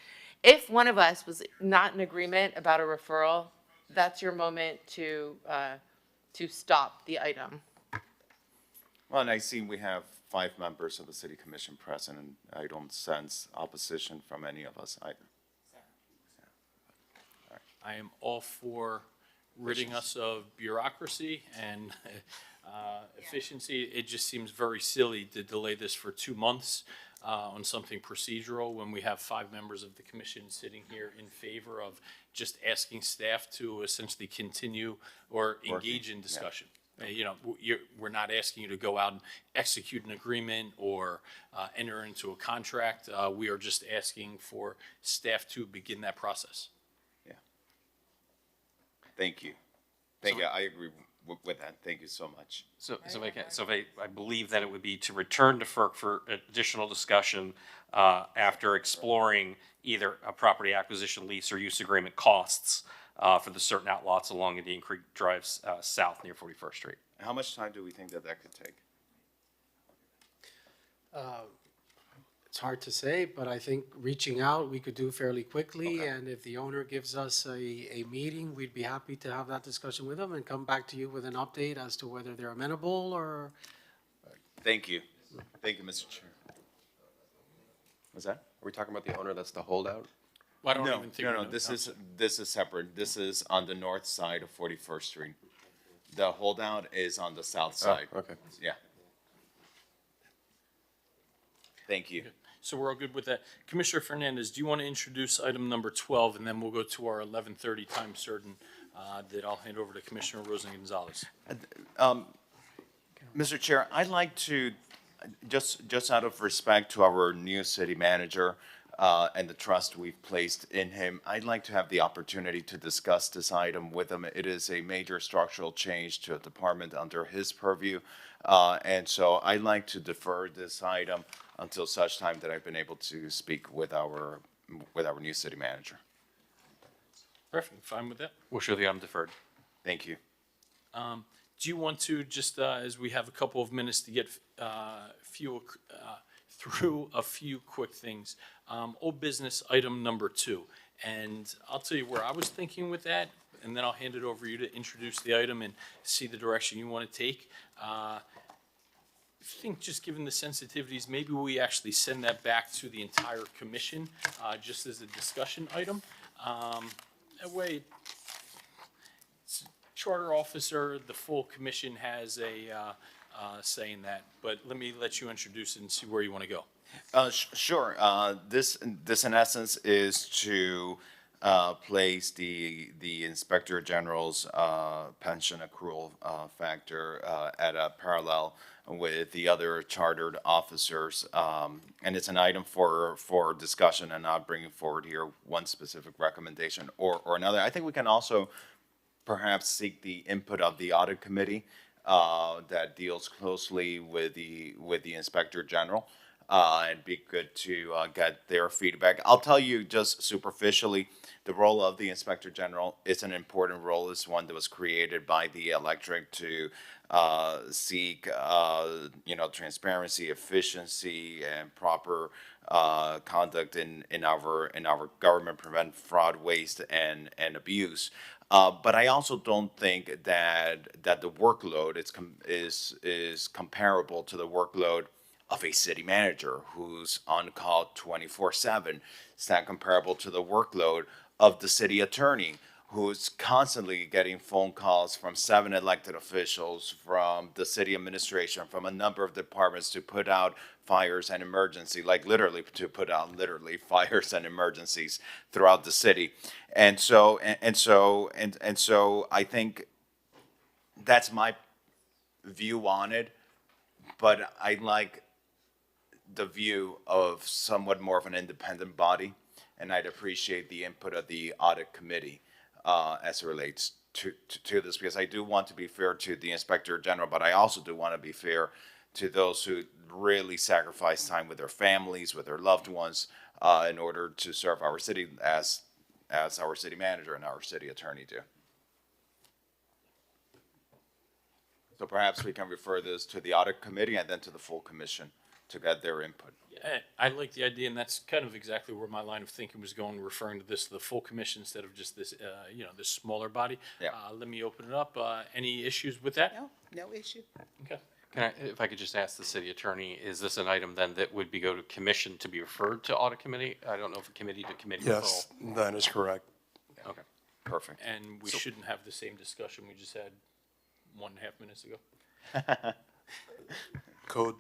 if one of us was not in agreement about a referral, that's your moment to stop the item. Well, and I see we have 5 members of the city commission present, and I don't sense opposition from any of us either. I am all for ridding us of bureaucracy and efficiency. It just seems very silly to delay this for 2 months on something procedural when we have 5 members of the commission sitting here in favor of just asking staff to essentially continue or engage in discussion. We're not asking you to go out and execute an agreement or enter into a contract. We are just asking for staff to begin that process. Yeah. Thank you. Thank you. I agree with that. Thank you so much. So I believe that it would be to return to FERC for additional discussion after exploring either a property acquisition, lease, or use agreement costs for the certain outlots along Indian Creek Drive South near 41st Street. How much time do we think that could take? It's hard to say, but I think reaching out, we could do fairly quickly. Okay. And if the owner gives us a meeting, we'd be happy to have that discussion with them and come back to you with an update as to whether they're amenable or. Thank you. Thank you, Mr. Chair. What's that? Are we talking about the owner that's the holdout? Well, I don't even think No. This is separate. This is on the north side of 41st Street. The holdout is on the south side. Oh, okay. Yeah. Thank you. Okay. So we're all good with that. Commissioner Fernandez, do you want to introduce item number 12, and then we'll go to our 11:30 time certain that I'll hand over to Commissioner Rosa Gonzalez. Mr. Chair, I'd like to, just out of respect to our new city manager and the trust we've placed in him, I'd like to have the opportunity to discuss this item with him. It is a major structural change to a department under his purview. And so I'd like to defer this item until such time that I've been able to speak with our new city manager. Perfect, fine with that. We'll show the item deferred. Thank you. Do you want to just, as we have a couple of minutes to get through a few quick things, old business item number 2, and I'll tell you where I was thinking with that, and then I'll hand it over to you to introduce the item and see the direction you want to take. I think just given the sensitivities, maybe we actually send that back to the entire commission just as a discussion item. That way, charter officer, the full commission has a say in that. But let you introduce it and see where you want to go. Sure. This in essence is to place the Inspector General's pension accrual factor at a parallel with the other chartered officers. And it's an item for discussion and not bringing forward here one specific recommendation or another. I think we can also perhaps seek the input of the audit committee that deals closely with the Inspector General. It'd be good to get their feedback. I'll tell you just superficially, the role of the Inspector General is an important role. It's one that was created by the electorate to seek, transparency, efficiency, and proper conduct in our government, prevent fraud, waste, and abuse. But I also don't think that the workload is comparable to the workload of a city manager who's on call 24/7. It's not comparable to the workload of the city attorney who's constantly getting phone calls from 7 elected officials, from the city administration, from a number of departments to put out fires and emergency, like literally to put out fires and emergencies throughout the city. And so I think that's my view on it, but I like the view of somewhat more of an independent body, and I'd appreciate the input of the audit committee as it relates to this, because I do want to be fair to the Inspector General, but I also do want to be fair to those who really sacrifice time with their families, with their loved ones, in order to serve our city as our city manager and our city attorney do. So perhaps we can refer this to the audit committee and then to the full commission to get their input. Yeah, I like the idea, and that's kind of exactly where my line of thinking was going, referring to this, the full commission instead of just this, this smaller body. Yeah. Let me open it up. Any issues with that? No issue. Okay. If I could just ask the city attorney, is this an item then that would go to commission to be referred to audit committee? I don't know if a committee to committee Yes, that is correct. referral. Okay. Perfect. And we shouldn't have the same discussion we just had 1.5 minutes ago. Code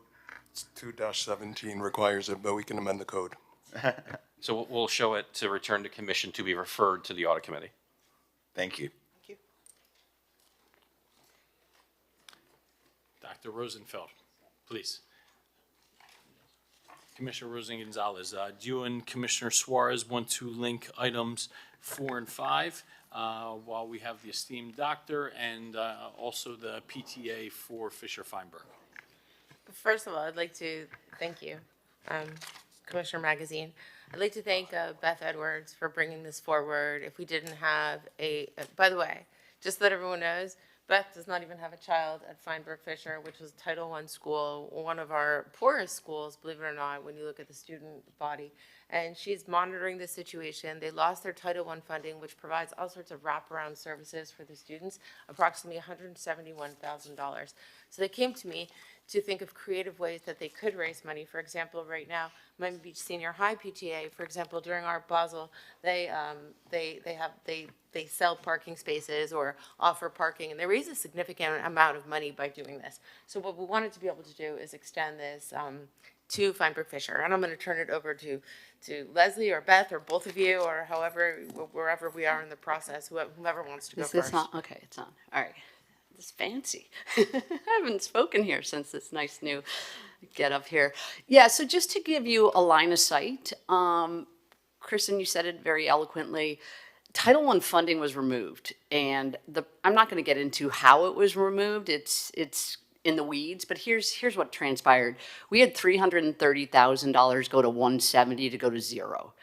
2-17 requires it, but we can amend the code. So we'll show it to return to commission to be referred to the audit committee. Thank you. Dr. Rosenfeld, please. Commissioner Rosen-Gonzalez, do you and Commissioner Suarez want to link items 4 and 5 while we have the esteemed doctor and also the PTA for Fisher-Feinberg? First of all, I'd like to thank you, Commissioner Magazine. I'd like to thank Beth Edwards for bringing this forward. If we didn't have by the way, just so that everyone knows, Beth does not even have a child at Feinberg Fisher, which was Title I school, one of our poorest schools, believe it or not, when you look at the student body. And she's monitoring the situation. They lost their Title I funding, which provides all sorts of wraparound services for the students, approximately $171,000. So they came to me to think of creative ways that they could raise money. For example, right now, Miami Beach Senior High PTA, for example, during Art Basel, they sell parking spaces or offer parking, and they raise a significant amount of money by doing this. So what we wanted to be able to do is extend this to Feinberg Fisher, and I'm going to turn it over to Leslie or Beth or both of you or however, wherever we are in the process, whomever wants to go Is this first. on? Okay, it's on. All right. This is fancy. I haven't spoken here since this nice new get up here. Yeah, so just to give you a line of sight, Kristen, you said it very eloquently. Title I funding was removed, and I'm not going to get into how it was removed. It's in the weeds, but here's what transpired. We had $330,000 go to 170 to go to zero.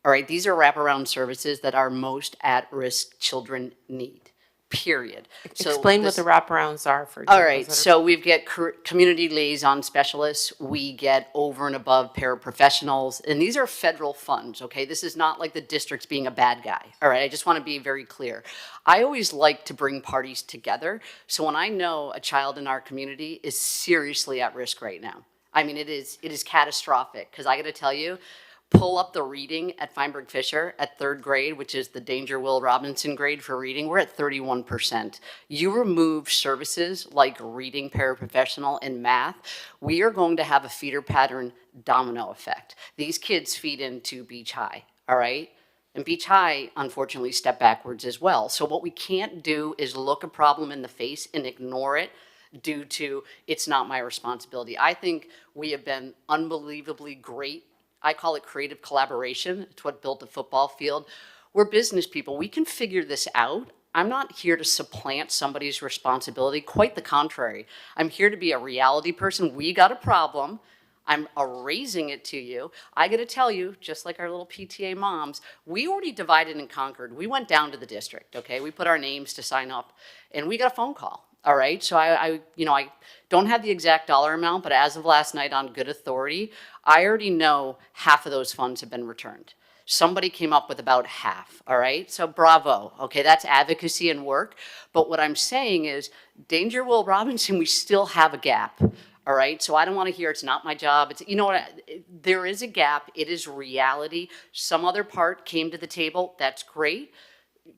All right, these are wraparound services that our most at-risk children need. Period. So Explain what the wraparounds are for all right, so we get community liaison specialists, we get over and above paraprofessionals, and these are federal funds, okay? This is not like the district's being a bad guy, all right? I just want to be very clear. I always like to bring parties together, so when I know a child in our community is seriously at risk right now, I mean, it is catastrophic, because I got to tell you, Pull up the reading at Feinberg Fisher at 3rd grade, which is the Danger Will Robinson grade for reading. We're at 31%. You remove services like reading paraprofessional and math, we are going to have a feeder pattern domino effect. These kids feed into Beach High, all right? And Beach High, unfortunately, step backwards as well. So what we can't do is look a problem in the face and ignore it due to it's not my responsibility. I think we have been unbelievably great. I call it creative collaboration. It's what built the football field. We're business people. We can figure this out. I'm not here to supplant somebody's responsibility. Quite the contrary. I'm here to be a reality person. We got a problem. I'm raising it to you. I got to tell you, just like our little PTA moms, we already divided and conquered. We went down to the district, okay? We put our names to sign up, and we got a phone call. All right, so I don't have the exact dollar amount, but as of last night on good authority, I already know half of those funds have been returned. Somebody came up with about half, all right? So bravo, okay, that's advocacy and work. But what I'm saying is, Danger Will Robinson, we still have a gap, all right? So I don't wanna hear it's not my job. It's, you know what, there is a gap, it is reality. Some other part came to the table, that's great.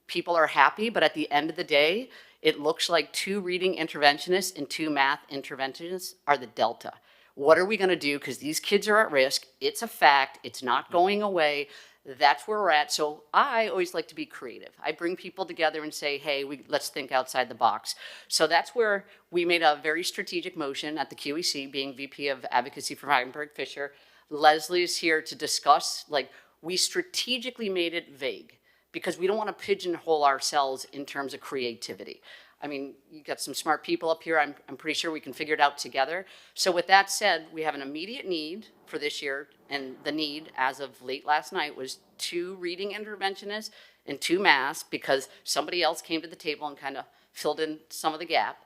People are happy, but at the end of the day, it looks like 2 reading interventionists and 2 math interventionists are the delta. What are we gonna do? Because these kids are at risk. It's a fact. It's not going away. That's where we're at. So I always like to be creative. I bring people together and say, hey, let's think outside the box. So that's where we made a very strategic motion at the QEC, being VP of Advocacy for Feinberg Fisher. Leslie is here to discuss, like, we strategically made it vague, because we don't want to pigeonhole ourselves in terms of creativity. I mean, you got some smart people up here. I'm pretty sure we can figure it out together. So with that said, we have an immediate need for this year, and the need as of late last night was 2 reading interventionists and 2 maths, because somebody else came to the table and kind of filled in some of the gap.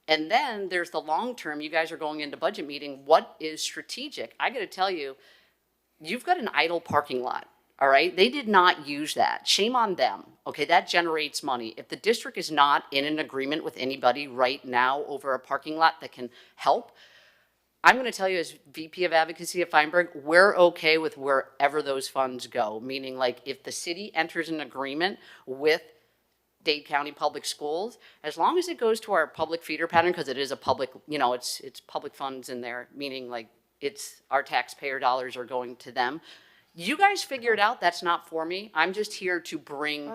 And then there's the long term. You guys are going into budget meeting. What is strategic? I got to tell you, you've got an idle parking lot. All right, they did not use that. Shame on them. Okay, that generates money. If the district is not in an agreement with anybody right now over a parking lot that can help, I'm going to tell you as VP of Advocacy at Feinberg, we're okay with wherever those funds go. Meaning, like, if the city enters an agreement with Dade County Public Schools, as long as it goes to our public feeder pattern, because it is a public, it's public funds in there, meaning like it's our taxpayer dollars are going to them. You guys figure it out. That's not for me. I'm just here to bring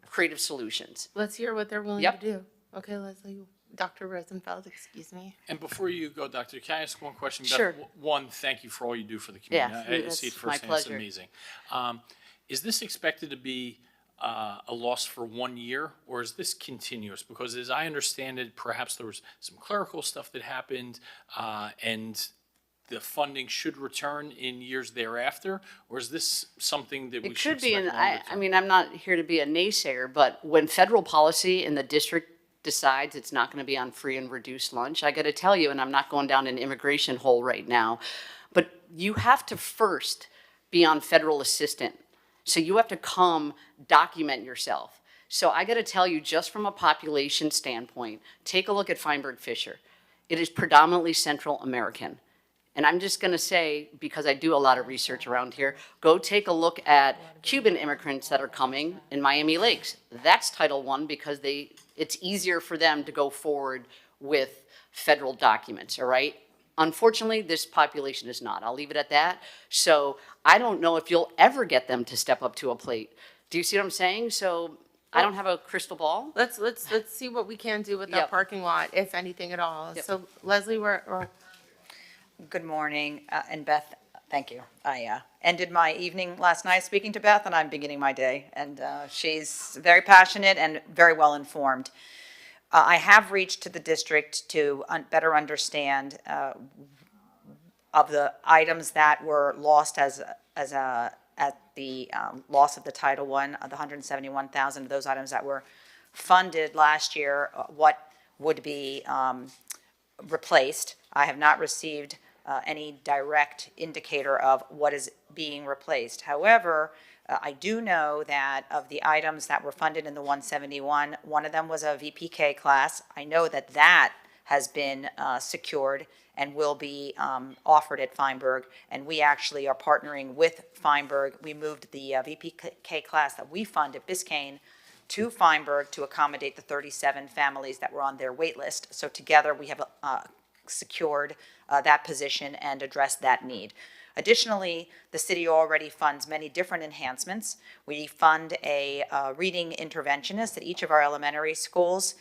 creative solutions. Let's hear what they're willing to do. Okay, Leslie, Dr. Rosenfeld, excuse me. And before you go, Doctor, can I ask one question? Sure. Beth, one, thank you for all you do for the community. I see it firsthand. It's amazing. Is this expected to be a loss for 1 year, or is this continuous? Because as I understand it, perhaps there was some clerical stuff that happened, and the funding should return in years thereafter, or is this something that we should expect longer term? I mean, I'm not here to be a naysayer, but when federal policy in the district decides it's not going to be on free and reduced lunch, I got to tell you, and I'm not going down an immigration hole right now, but you have to first be on federal assistance. So you have to come document yourself. So I got to tell you, just from a population standpoint, take a look at Feinberg Fisher. It is predominantly Central American. And I'm just going to say, because I do a lot of research around here, go take a look at Cuban immigrants that are coming in Miami Lakes. That's Title I, because it's easier for them to go forward with federal documents, all right? Unfortunately, this population is not. I'll leave it at that. So I don't know if you'll ever get them to step up to a plate. Do you see what I'm saying? So I don't have a crystal ball. Let's see what we can do with that parking lot, if anything at all. So Leslie, Good morning, and Beth, thank you. I ended my evening last night speaking to Beth, and I'm beginning my day. And she's very passionate and very well informed. I have reached to the district to better understand of the items that were lost at the loss of the Title I, the 171,000 of those items that were funded last year, what would be replaced. I have not received any direct indicator of what is being replaced. However, I do know that of the items that were funded in the 171, one of them was a VPK class. I know that has been secured and will be offered at Feinberg. And we actually are partnering with Feinberg. We moved the VPK class that we fund at Biscayne to Feinberg to accommodate the 37 families that were on their wait list. So together we have secured that position and addressed that need. Additionally, the city already funds many different enhancements. We fund a reading interventionist at each of our elementary schools.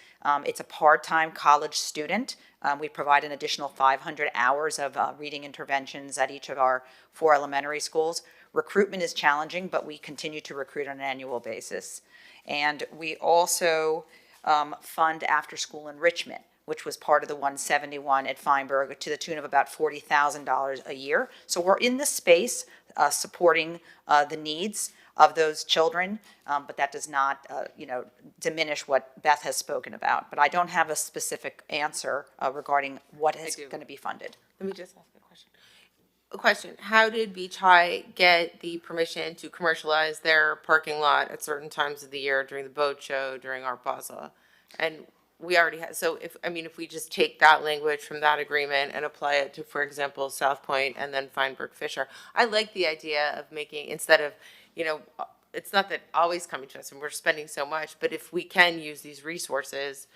It's a part-time college student. We provide an additional 500 hours of reading interventions at each of our 4 elementary schools. Recruitment is challenging, but we continue to recruit on an annual basis. And we also fund after-school enrichment, which was part of the 171 at Feinberg, to the tune of about $40,000 a year. So we're in the space supporting the needs of those children, but that does not, diminish what Beth has spoken about. But I don't have a specific answer regarding what is going to be funded. Let me just ask a question. How did Beach High get the permission to commercialize their parking lot at certain times of the year during the boat show, during Art Basel? And we already have, so if we just take that language from that agreement and apply it to, for example, South Point and then Feinberg Fisher, I like the idea of making, instead of, it's not that always coming to us and we're spending so much, but if we can use these resources,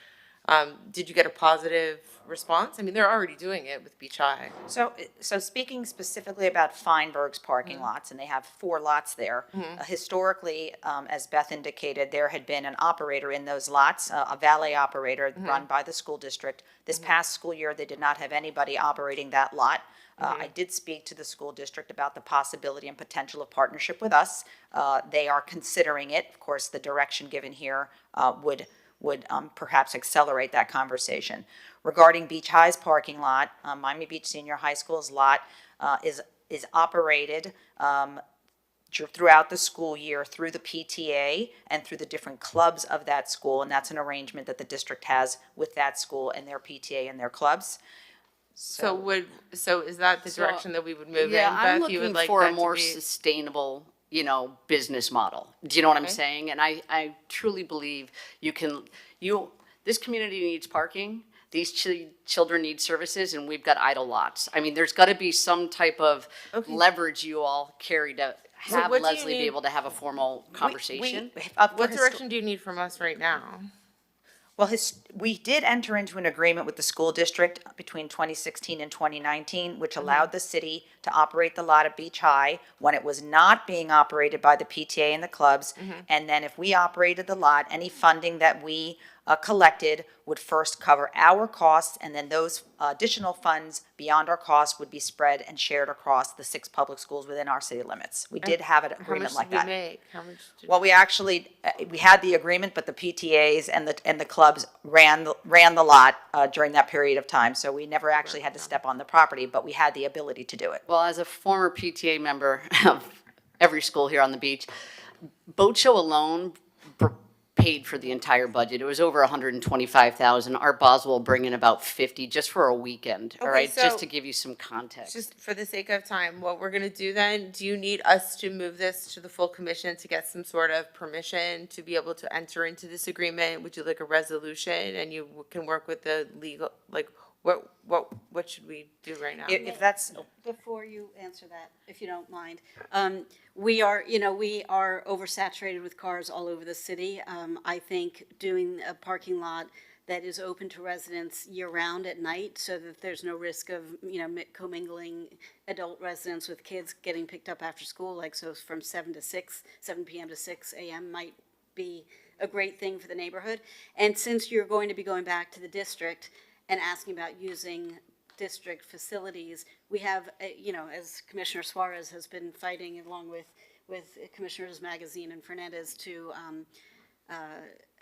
did you get a positive response? They're already doing it with Beach High. So speaking specifically about Feinberg's parking lots, and they have 4 lots there. Historically, as Beth indicated, there had been an operator in those lots, a valet operator run by the school district. This past school year, they did not have anybody operating that lot. I did speak to the school district about the possibility and potential of partnership with us. They are considering it. Of course, the direction given here would perhaps accelerate that conversation. Regarding Beach High's parking lot, Miami Beach Senior High School's lot is operated throughout the school year through the PTA and through the different clubs of that school, and that's an arrangement that the district has with that school and their PTA and their clubs. So is that the direction that we would move in? I'm Beth, you would looking like for that a more to be... sustainable, business model. Do you know what I'm Okay. saying? And I truly believe this community needs parking. These children need services, and we've got idle lots. There's got to be some type of leverage you all carry to have what do you Leslie be need- able to have a formal conversation. What direction do you need from us right now? Well, we did enter into an agreement with the school district between 2016 and 2019, which allowed the city to operate the lot at Beach High when it was not being operated by the PTA and the clubs. And then if we operated the lot, any funding that we collected would first cover our costs, and then those additional funds beyond our costs would be spread and shared across the 6 public schools within our city limits. We did have an agreement like that. How much did we make? How much did Well, we actually, we had the agreement, but the PTAs and the clubs ran the lot during that period of time. So we never actually had to step on the property, but we had the ability to do it. Well, as a former PTA member of every school here on the beach, boat show alone paid for the entire budget. It was over 125,000. Art Basel will bring in about 50 just for a weekend. All Okay, right, so- just to give you some context. Just for the sake of time, what we're gonna do then, do you need us to move this to the full commission to get some sort of permission to be able to enter into this agreement? Would you like a resolution, and you can work with the legal, what should we do right now? If that's, Before you answer that, if you don't mind, we are oversaturated with cars all over the city. I think doing a parking lot that is open to residents year-round at night, so that there's no risk of, commingling adult residents with kids getting picked up after school, so from 7 p.m. to 6 a.m. might be a great thing for the neighborhood. And since you're going to be going back to the district and asking about using district facilities, we have, as Commissioner Suarez has been fighting along with Commissioners Magazine and Fernandez to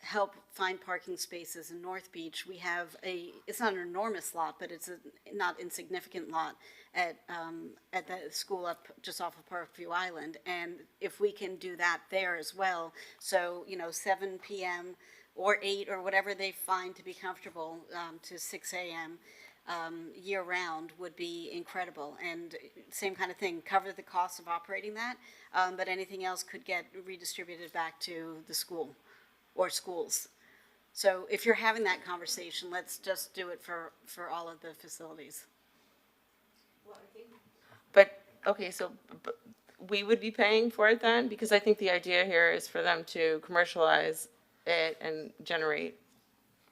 help find parking spaces in North Beach. We have it's not an enormous lot, but it's a not insignificant lot at the school up just off of Parkview Island. And if we can do that there as well, so, 7 p.m. or 8 or whatever they find to be comfortable, to 6 a.m. Year-round would be incredible. And same kind of thing, cover the cost of operating that, but anything else could get redistributed back to the school or schools. So if you're having that conversation, let's just do it for all of the facilities. But, okay, so we would be paying for it then? Because I think the idea here is for them to commercialize it and generate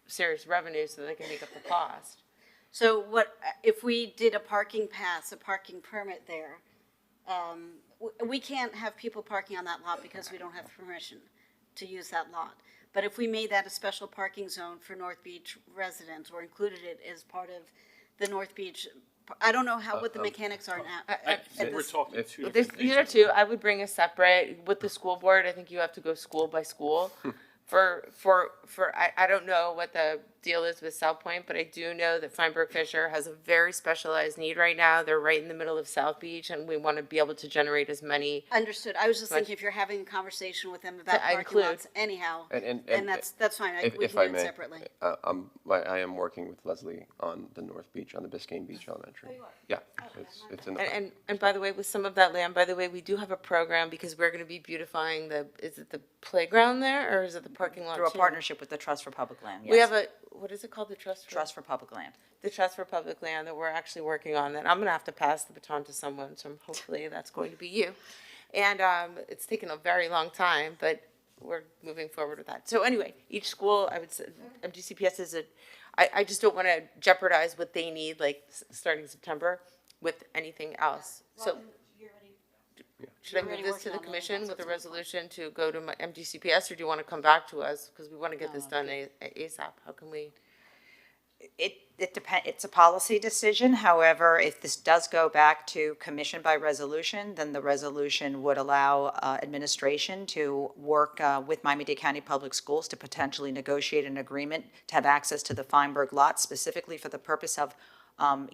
serious revenue so they can make up the cost. So what, if we did a parking pass, a parking permit there, we can't have people parking on that lot because we don't have permission to use that lot. But if we made that a special parking zone for North Beach residents or included it as part of the North Beach, I don't know what the mechanics are now. I think we're talking two different There's, things. these are two, I would bring a separate, with the school board, I think you have to go school by school. I don't know what the deal is with South Point, but I do know that Feinberg Fisher has a very specialized need right now. They're right in the middle of South Beach, and we want to be able to generate as many. Understood. I was just thinking if you're having a conversation with them about parking lots anyhow, and that's fine. We can do it separately. I am working with Leslie on the North Beach, on the Biscayne Beach Elementary. Yeah, it's in the. And by the way, with some of that land, by the way, we do have a program because we're going to be beautifying is it the playground there or is it the parking lot? Through a too? partnership with the Trust for Public Land, yes. We have what is it called? The Trust for Public Land. The Trust for Public Land that we're actually working on, that I'm going to have to pass the baton to someone, so hopefully that's going to be you. And it's taken a very long time, but we're moving forward with that. So anyway, each school, I would say, MDCPS is I just don't want to jeopardize what they need, like starting September, with anything else. So should I move this to the commission with a resolution to go to my MDCPS, or do you want to come back to us? Because we want to get this done ASAP. How can we? It depends, it's a policy decision. However, if this does go back to commission by resolution, then the resolution would allow administration to work with Miami-Dade County Public Schools to potentially negotiate an agreement to have access to the Feinberg lot, specifically for the purpose of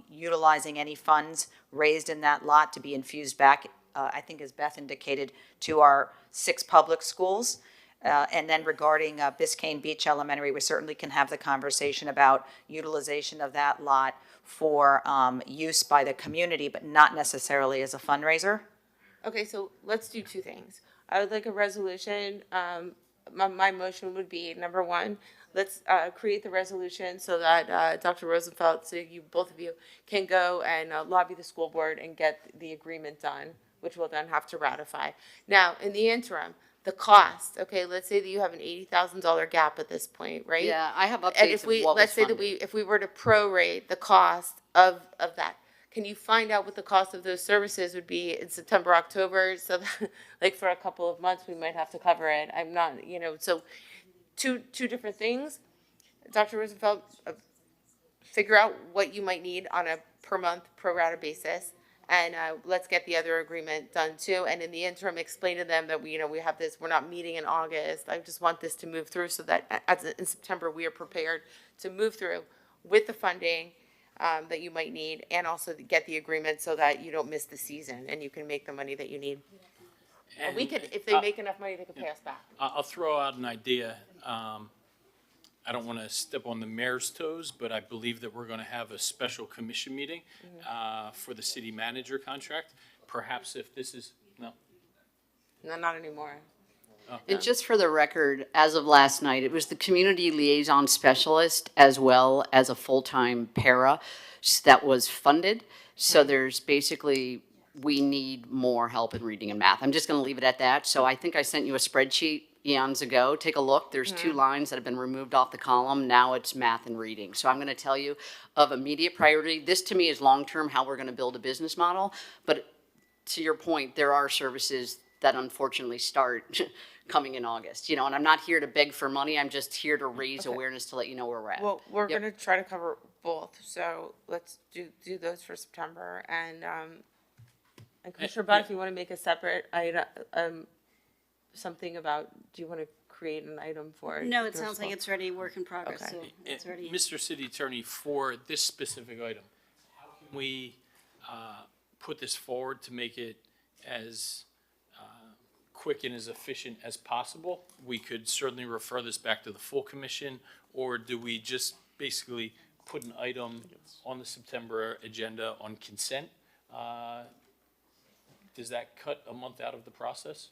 utilizing any funds raised in that lot to be infused back, I think as Beth indicated, to our 6 public schools. And then regarding Biscayne Beach Elementary, we certainly can have the conversation about utilization of that lot for use by the community, but not necessarily as a fundraiser. Okay, so let's do 2 things. I would like a resolution. My motion would be, number 1, let's create the resolution so that Dr. Rosenfeld, so both of you can go and lobby the school board and get the agreement done, which we'll then have to ratify. Now, in the interim, the cost, okay, let's say that you have an $80,000 gap at this point, right? Yeah, I have updates And if of we, what was let's say that funded. if we were to prorate the cost of that, can you find out what the cost of those services would be in September, October? So that, like for a couple of months, we might have to cover it. I'm not, so two different things. Dr. Rosenfeld, figure out what you might need on a per month, pro rata basis. And let's get the other agreement done too. And in the interim, explain to them that we have this, we're not meeting in August. I just want this to move through so that in September, we are prepared to move through with the funding that you might need, and also to get the agreement so that you don't miss the season and you can make the money that you need. And we could, if they make enough money, they could pay us back. I'll throw out an idea. I don't want to step on the mayor's toes, but I believe that we're going to have a special commission meeting for the city manager contract. Perhaps if this is, no, not anymore. And just for the record, as of last night, it was the community liaison specialist as well as a full-time para that was funded. So there's basically, we need more help in reading and math. I'm just going to leave it at that. So I think I sent you a spreadsheet eons ago. Take a look. There's 2 lines that have been removed off the column. Now it's math and reading. So I'm going to tell you of immediate priority. This to me is long-term, how we're going to build a business model. But to your point, there are services that unfortunately start coming in August, and I'm not here to beg for money. I'm just here to raise awareness to let you know where we're at. Well, we're going to try to cover both. So let's do those for September. And Commissioner Bott, if you want to make a separate item, something about, do you want to create an item for it? No, it sounds like it's already work in progress. Okay. So it's already. Mr. City Attorney, for this specific item, how can we put this forward to make it as quick and as efficient as possible? We could certainly refer this back to the full commission, or do we just basically put an item on the September agenda on consent? Does that cut a month out of the process?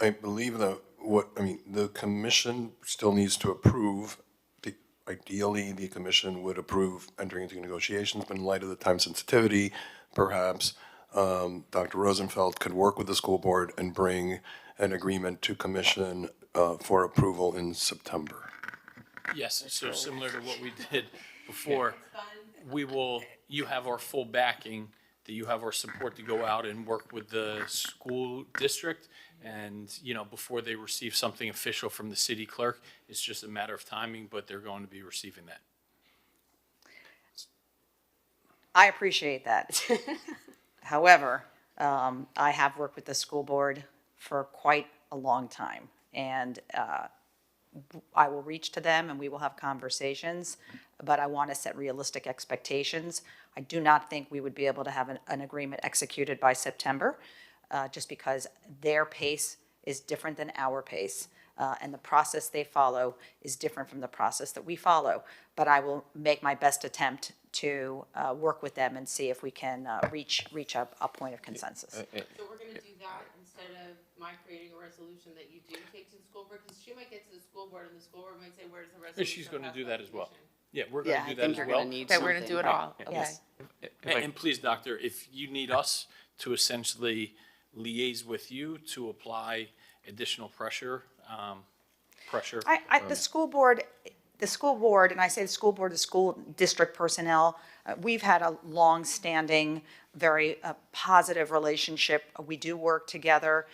I believe that the commission still needs to approve. Ideally, the commission would approve entering into negotiations, but in light of the time sensitivity, perhaps Dr. Rosenfeld could work with the school board and bring an agreement to commission for approval in September. Yes, so similar to what we did before, you have our full backing, that you have our support to go out and work with the school district. And, before they receive something official from the city clerk, it's just a matter of timing, but they're going to be receiving that. I appreciate that. However, I have worked with the school board for quite a long time, and I will reach to them and we will have conversations, but I want to set realistic expectations. I do not think we would be able to have an agreement executed by September, just because their pace is different than our pace. And the process they follow is different from the process that we follow. But I will make my best attempt to work with them and see if we can reach a point of consensus. So we're going to do that instead of my creating a resolution that you do take to the school board, because she might get to the school board and the school board might say, where's the resolution? She's going to do that as well. Yeah, we're going to do that as well. Okay, we're going to do it all, okay. Yes. And please, doctor, if you need us to essentially liaise with you to apply additional pressure. The school board, and I say the school board, the school district personnel, we've had a long-standing, very positive relationship. We do work together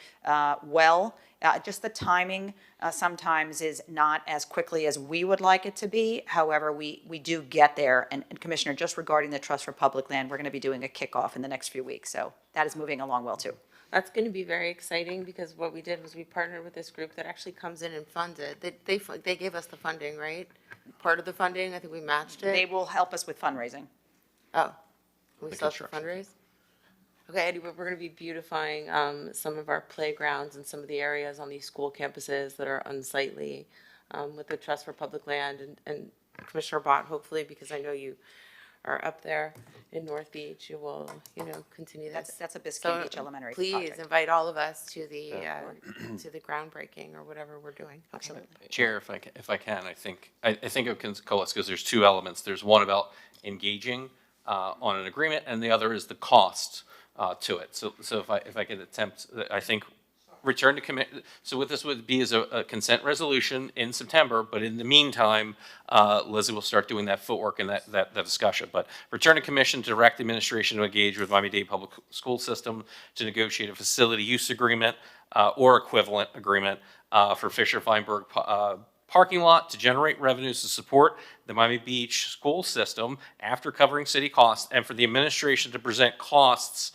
well. Just the timing sometimes is not as quickly as we would like it to be. However, we do get there. And Commissioner, just regarding the Trust for Public Land, we're going to be doing a kickoff in the next few weeks. So that is moving along well, too. That's going to be very exciting, because what we did was we partnered with this group that actually comes in and funds it. They gave us the funding, right? Part of the funding, I think we matched it. They will help us with fundraising. Oh, we still have to fundraise? Okay, anyway, we're going to be beautifying some of our playgrounds and some of the areas on these school campuses that are unsightly with the Trust for Public Land and Commissioner Bott, hopefully, because I know you are up there in North Beach, you will, continue that. That's a Biscayne Beach Elementary Please project. invite all of us to the groundbreaking or whatever we're doing. Absolutely. Chair, if I can, I think it can coalesce, because there's two elements. There's one about engaging on an agreement, and the other is the cost to it. So if I could attempt, I think return to commit. So what this would be is a consent resolution in September, but in the meantime, Leslie will start doing that footwork and that discussion. But return to commission to direct the administration to engage with Miami-Dade Public School System to negotiate a facility use agreement or equivalent agreement for Fisher-Feinberg parking lot to generate revenues to support the Miami Beach school system after covering city costs, and for the administration to present costs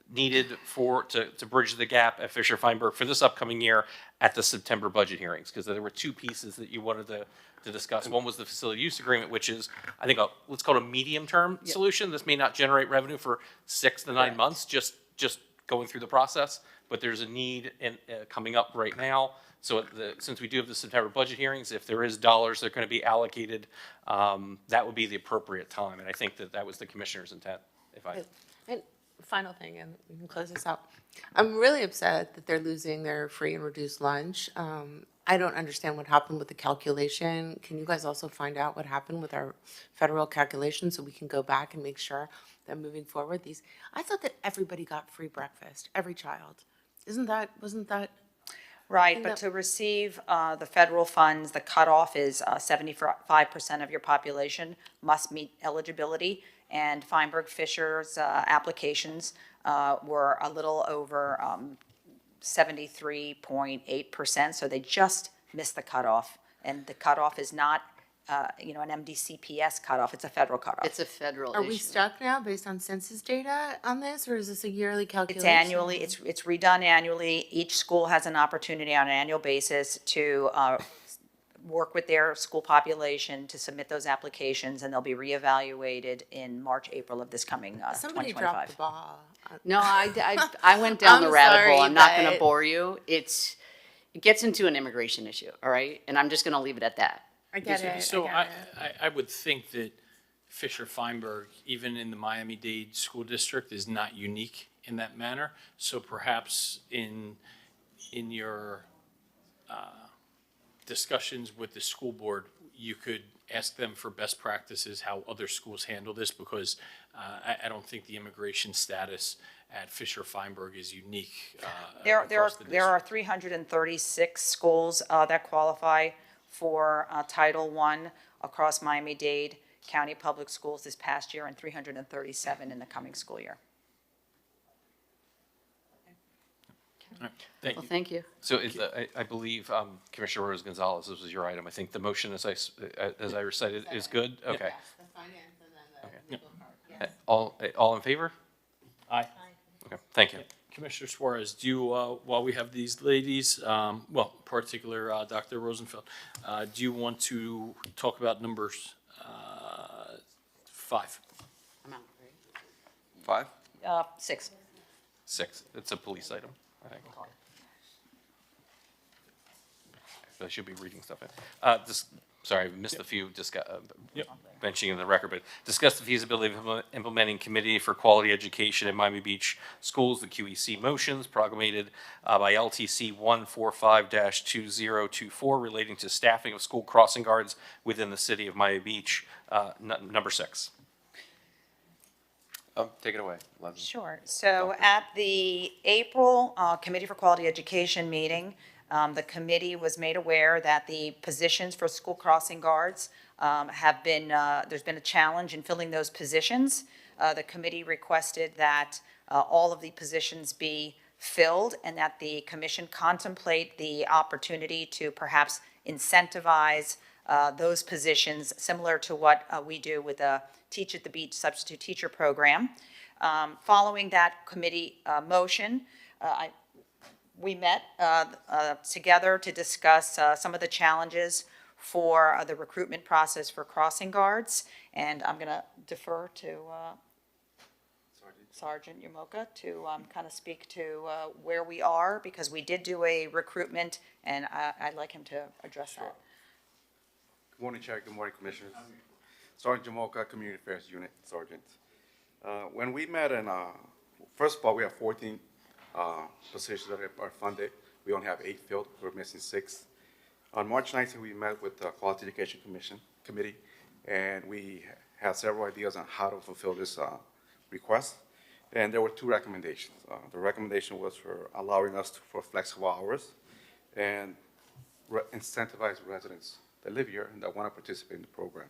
needed to bridge the gap at Fisher-Feinberg for this upcoming year at the September budget hearings, because there were two pieces that you wanted to discuss. One was the facility use agreement, which is, I think, let's call it a medium-term solution. This may not generate revenue for 6 to 9 months, just going through the process, but there's a need coming up right now. So since we do have the September budget hearings, if there is dollars that are going to be allocated, that would be the appropriate time. And I think that was the commissioner's intent. And final thing, and we can close this out. I'm really upset that they're losing their free and reduced lunch. I don't understand what happened with the calculation. Can you guys also find out what happened with our federal calculation so we can go back and make sure that moving forward I thought that everybody got free breakfast, every child. Wasn't that? Right, but to receive the federal funds, the cutoff is 75% of your population must meet eligibility. And Feinberg Fisher's applications were a little over 73.8%, so they just missed the cutoff. And the cutoff is not, an MDCPS cutoff, it's a federal cutoff. It's a federal Are issue. we stuck now based on census data on this, or is this a yearly It's calculation? annually, it's redone annually. Each school has an opportunity on an annual basis to work with their school population to submit those applications, and they'll be reevaluated in March, April of this coming 2025. Somebody dropped the ball. No, I went down the rabbit hole. I'm not going to bore you. It gets into an immigration issue, all right? And I'm just going to leave it at that. I get it. So I would think that Fisher-Feinberg, even in the Miami-Dade School District, is not unique in that manner. So perhaps in your discussions with the school board, you could ask them for best practices, how other schools handle this, because I don't think the immigration status at Fisher-Feinberg is unique across the district. There are 336 schools that qualify for Title I across Miami-Dade County Public Schools this past year, and 337 in the coming school year. All right, thank you. Well, thank you. So I believe, Commissioner Rose Gonzalez, this was your item. I think the motion, as I recited, is good? Okay. The finance and then the legal part, yes. All in favor? Aye. Okay, thank you. Commissioner Suarez, do you, while we have these ladies, well, particular Dr. Rosenfeld, do you want to talk about numbers 5? I'm out, right? 5? 6. 6, it's a police item, I think. I should be reading stuff in. Sorry, I missed a few, mentioning in the record, but discuss the feasibility of implementing Committee for Quality Education in Miami Beach Schools, the QEC motions promulgated by LTC 145-2024 relating to staffing of school crossing guards within the city of Miami Beach, number 6. Take it away, Leslie. Sure. So at the April Committee for Quality Education meeting, the committee was made aware that the positions for school crossing guards have been, there's been a challenge in filling those positions. The committee requested that all of the positions be filled and that the commission contemplate the opportunity to perhaps incentivize those positions, similar to what we do with the Teach at the Beach substitute teacher program. Following that committee motion, we met together to discuss some of the challenges for the recruitment process for crossing guards. And I'm going to defer to Sergeant Yamoka to kind of speak to where we are, because we did do a recruitment, and I'd like him to address that. Good morning, Chair. Good morning, Commissioners. Sergeant Jamoka, Community Affairs Unit, Sergeant. When we met in, first of all, we have 14 positions that are funded. We only have 8 filled. We're missing 6. On March 19th, we met with the Quality Education Committee, and we had several ideas on how to fulfill this request. And there were 2 recommendations. The recommendation was for allowing us for flexible hours and incentivize residents that live here and that want to participate in the program.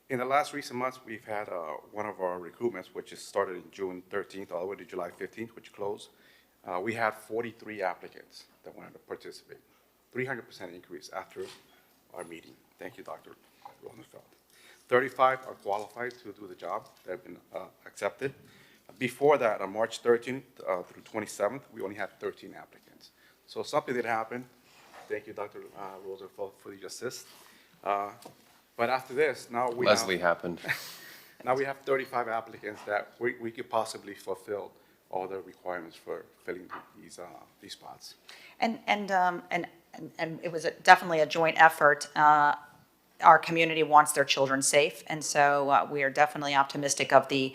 In the last recent months, we've had one of our recruitments, which is started in June 13th all the way to July 15th, which closed. We had 43 applicants that wanted to participate, 300% increase after our meeting. Thank you, Dr. Rosenfeld. 35 are qualified to do the job. They've been accepted. Before that, on March 13th through 27th, we only had 13 applicants. So something did happen. Thank you, Dr. Rosenfeld, for the assist. But after this, now we happened. Now we have 35 applicants that we could possibly fulfill all the requirements for filling these spots. And it was definitely a joint effort. Our community wants their children safe, and so we are definitely optimistic of the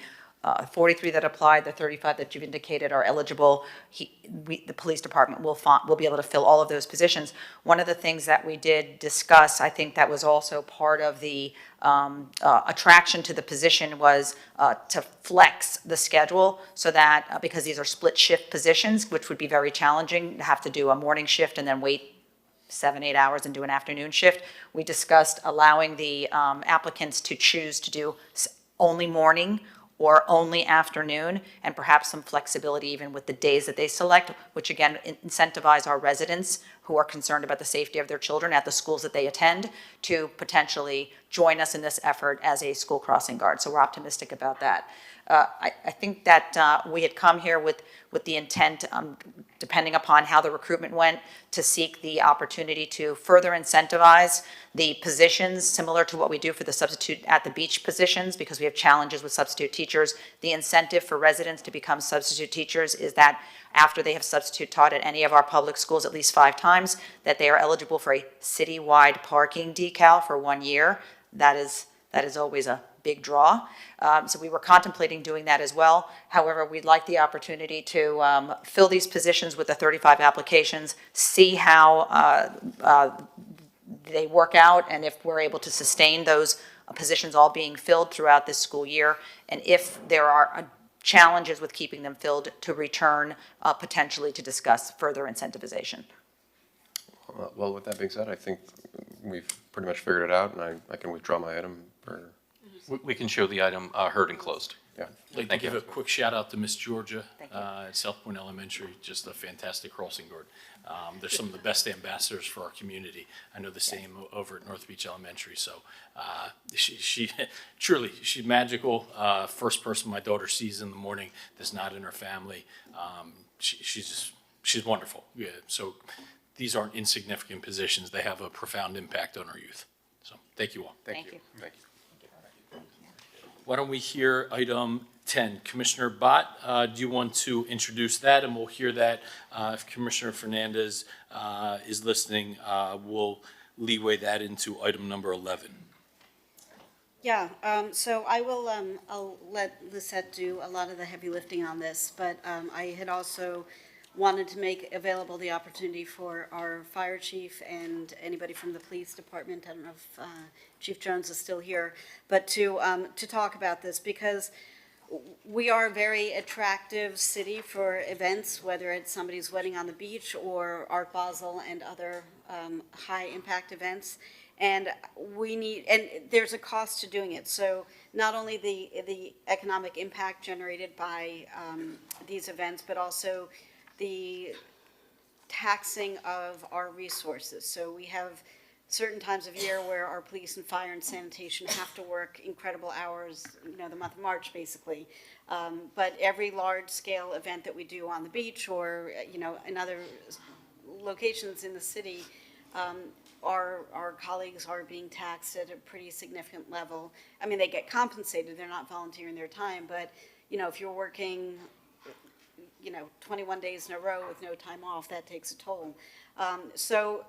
43 that applied, the 35 that you've indicated are eligible. The police department will be able to fill all of those positions. One of the things that we did discuss, I think that was also part of the attraction to the position, was to flex the schedule so that, because these are split shift positions, which would be very challenging to have to do a morning shift and then wait 7-8 hours and do an afternoon shift. We discussed allowing the applicants to choose to do only morning or only afternoon, and perhaps some flexibility even with the days that they select, which again incentivize our residents who are concerned about the safety of their children at the schools that they attend to potentially join us in this effort as a school crossing guard. So we're optimistic about that. I think that we had come here with the intent, depending upon how the recruitment went, to seek the opportunity to further incentivize the positions, similar to what we do for the substitute at the beach positions, because we have challenges with substitute teachers. The incentive for residents to become substitute teachers is that after they have substitute taught at any of our public schools at least 5 times, that they are eligible for a citywide parking decal for 1 year. That is always a big draw. So we were contemplating doing that as well. However, we'd like the opportunity to fill these positions with the 35 applications, see how they work out, and if we're able to sustain those positions all being filled throughout this school year, and if there are challenges with keeping them filled, to return potentially to discuss further incentivization. Well, with that being said, I think we've pretty much figured it out, and I can withdraw my item for. We can show the item heard and closed. Yeah. I'd like to give a quick shout out to Miss Georgia at South Point Elementary, just a fantastic crossing guard. They're some of the best ambassadors for our community. I know the same over at North Beach Elementary. So she truly, she's magical. First person my daughter sees in the morning that's not in her family. She's wonderful. Yeah. So these aren't insignificant positions. They have a profound impact on our youth. So thank you all. Thank you. Thank you. Why don't we hear item 10? Commissioner Bott, do you want to introduce that? And we'll hear that. If Commissioner Fernandez is listening, we'll leeway that into item number 11. Yeah, so I will, I'll let Lisette do a lot of the heavy lifting on this, but I had also wanted to make available the opportunity for our fire chief and anybody from the police department, I don't know if Chief Jones is still here, but to talk about this, because we are a very attractive city for events, whether it's somebody's wedding on the beach or Art Basel and other high-impact events. And we need, and there's a cost to doing it. So not only the economic impact generated by these events, but also the taxing of our resources. So we have certain times of year where our police and fire and sanitation have to work incredible hours, you know, the month of March basically. But every large scale event that we do on the beach or, you know, in other locations in the city, our colleagues are being taxed at a pretty significant level. I mean, they get compensated, they're not volunteering their time, but, you know, if you're working, you know, 21 days in a row with no time off, that takes a toll. So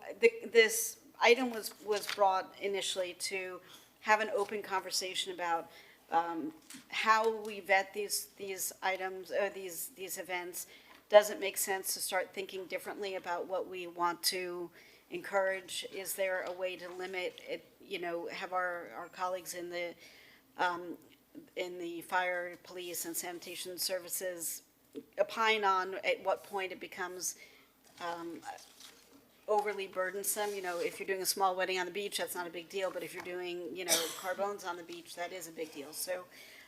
this item was brought initially to have an open conversation about how we vet these items, or these events. Does it make sense to start thinking differently about what we want to encourage? Is there a way to limit it, you know, have our colleagues in the fire, police, and sanitation services opine on at what point it becomes overly burdensome? You know, if you're doing a small wedding on the beach, that's not a big deal, but if you're doing, you know, carbones on the beach, that is a big deal. So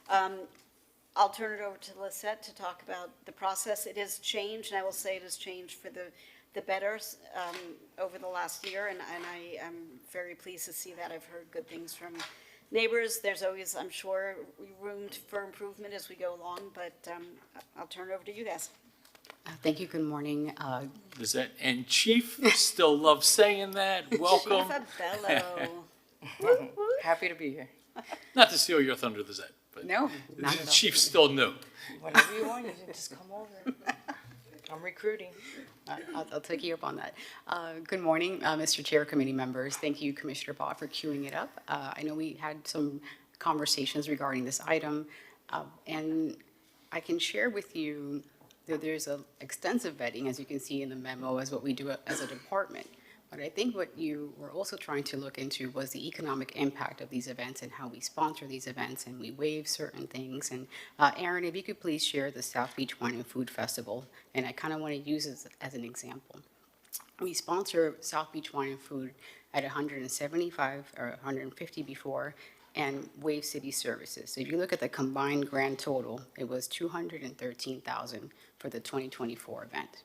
I'll turn it over to Lisette to talk about the process. It has changed, and I will say it has changed for the better over the last year, and I am very pleased to see that. I've heard good things from neighbors. There's always, I'm sure, room for improvement as we go along, but I'll turn it over to you guys. Thank you. Good morning. Is that, and Chief still loves saying that. Welcome. Chief Abello. Happy to be here. Not to steal your thunder, Lizette, but No, not the at all. Chief still new. Whenever you want, you can just come over. I'm recruiting. I'll take you up on that. Good morning, Mr. Chair, committee members. Thank you, Commissioner Bott, for queuing it up. I know we had some conversations regarding this item, and I can share with you that there's an extensive vetting, as you can see in the memo, as what we do as a department. But I think what you were also trying to look into was the economic impact of these events and how we sponsor these events and we waive certain things. And Aaron, if you could please share the South Beach Wine and Food Festival, and I kind of want to use this as an example. We sponsor South Beach Wine and Food at 175 or 150 before, and waive city services. So if you look at the combined grand total, it was $213,000 for the 2024 event.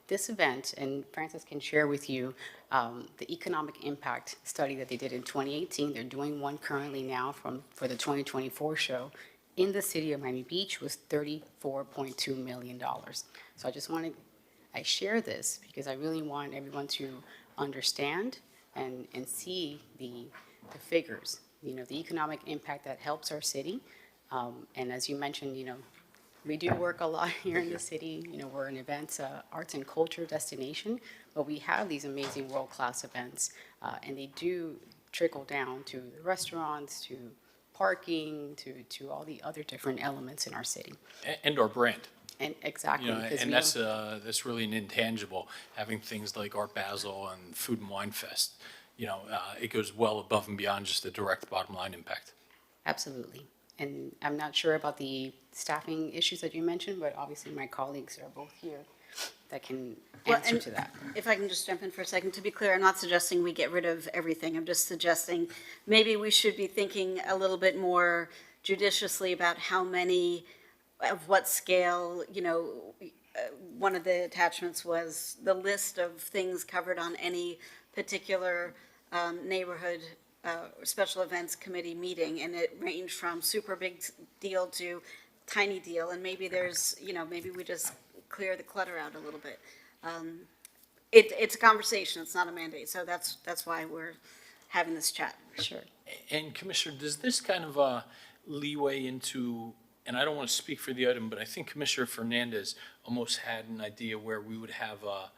This event, and Francis can share with you the economic impact study that they did in 2018. They're doing one currently now for the 2024 show. In the city of Miami Beach was $34.2 million. So I just wanted, I share this because I really want everyone to understand and see the figures, you know, the economic impact that helps our city. And as you mentioned, you know, we do work a lot here in the city. You know, we're an events, arts and culture destination, but we have these amazing world-class events, and they do trickle down to the restaurants, to parking to all the other different elements in our city. And our brand. And exactly. You know, because and we that's really an intangible, having things like Art Basel and Food and Wine Fest. You know, it goes well above and beyond just the direct bottom line impact. Absolutely. And I'm not sure about the staffing issues that you mentioned, but obviously my colleagues are both here that can answer to that. If I can just jump in for a second, to be clear, I'm not suggesting we get rid of everything. I'm just suggesting maybe we should be thinking a little bit more judiciously about how many, of what scale, you know, one of the attachments was the list of things covered on any particular neighborhood special events committee meeting, and it ranged from super big deal to tiny deal, and maybe there's, you know, maybe we just clear the clutter out a little bit. It's a conversation, it's not a mandate, so that's why we're having this chat. Sure. And Commissioner, does this kind of leeway into, and I don't want to speak for the item, but I think Commissioner Fernandez almost had an idea where we would have a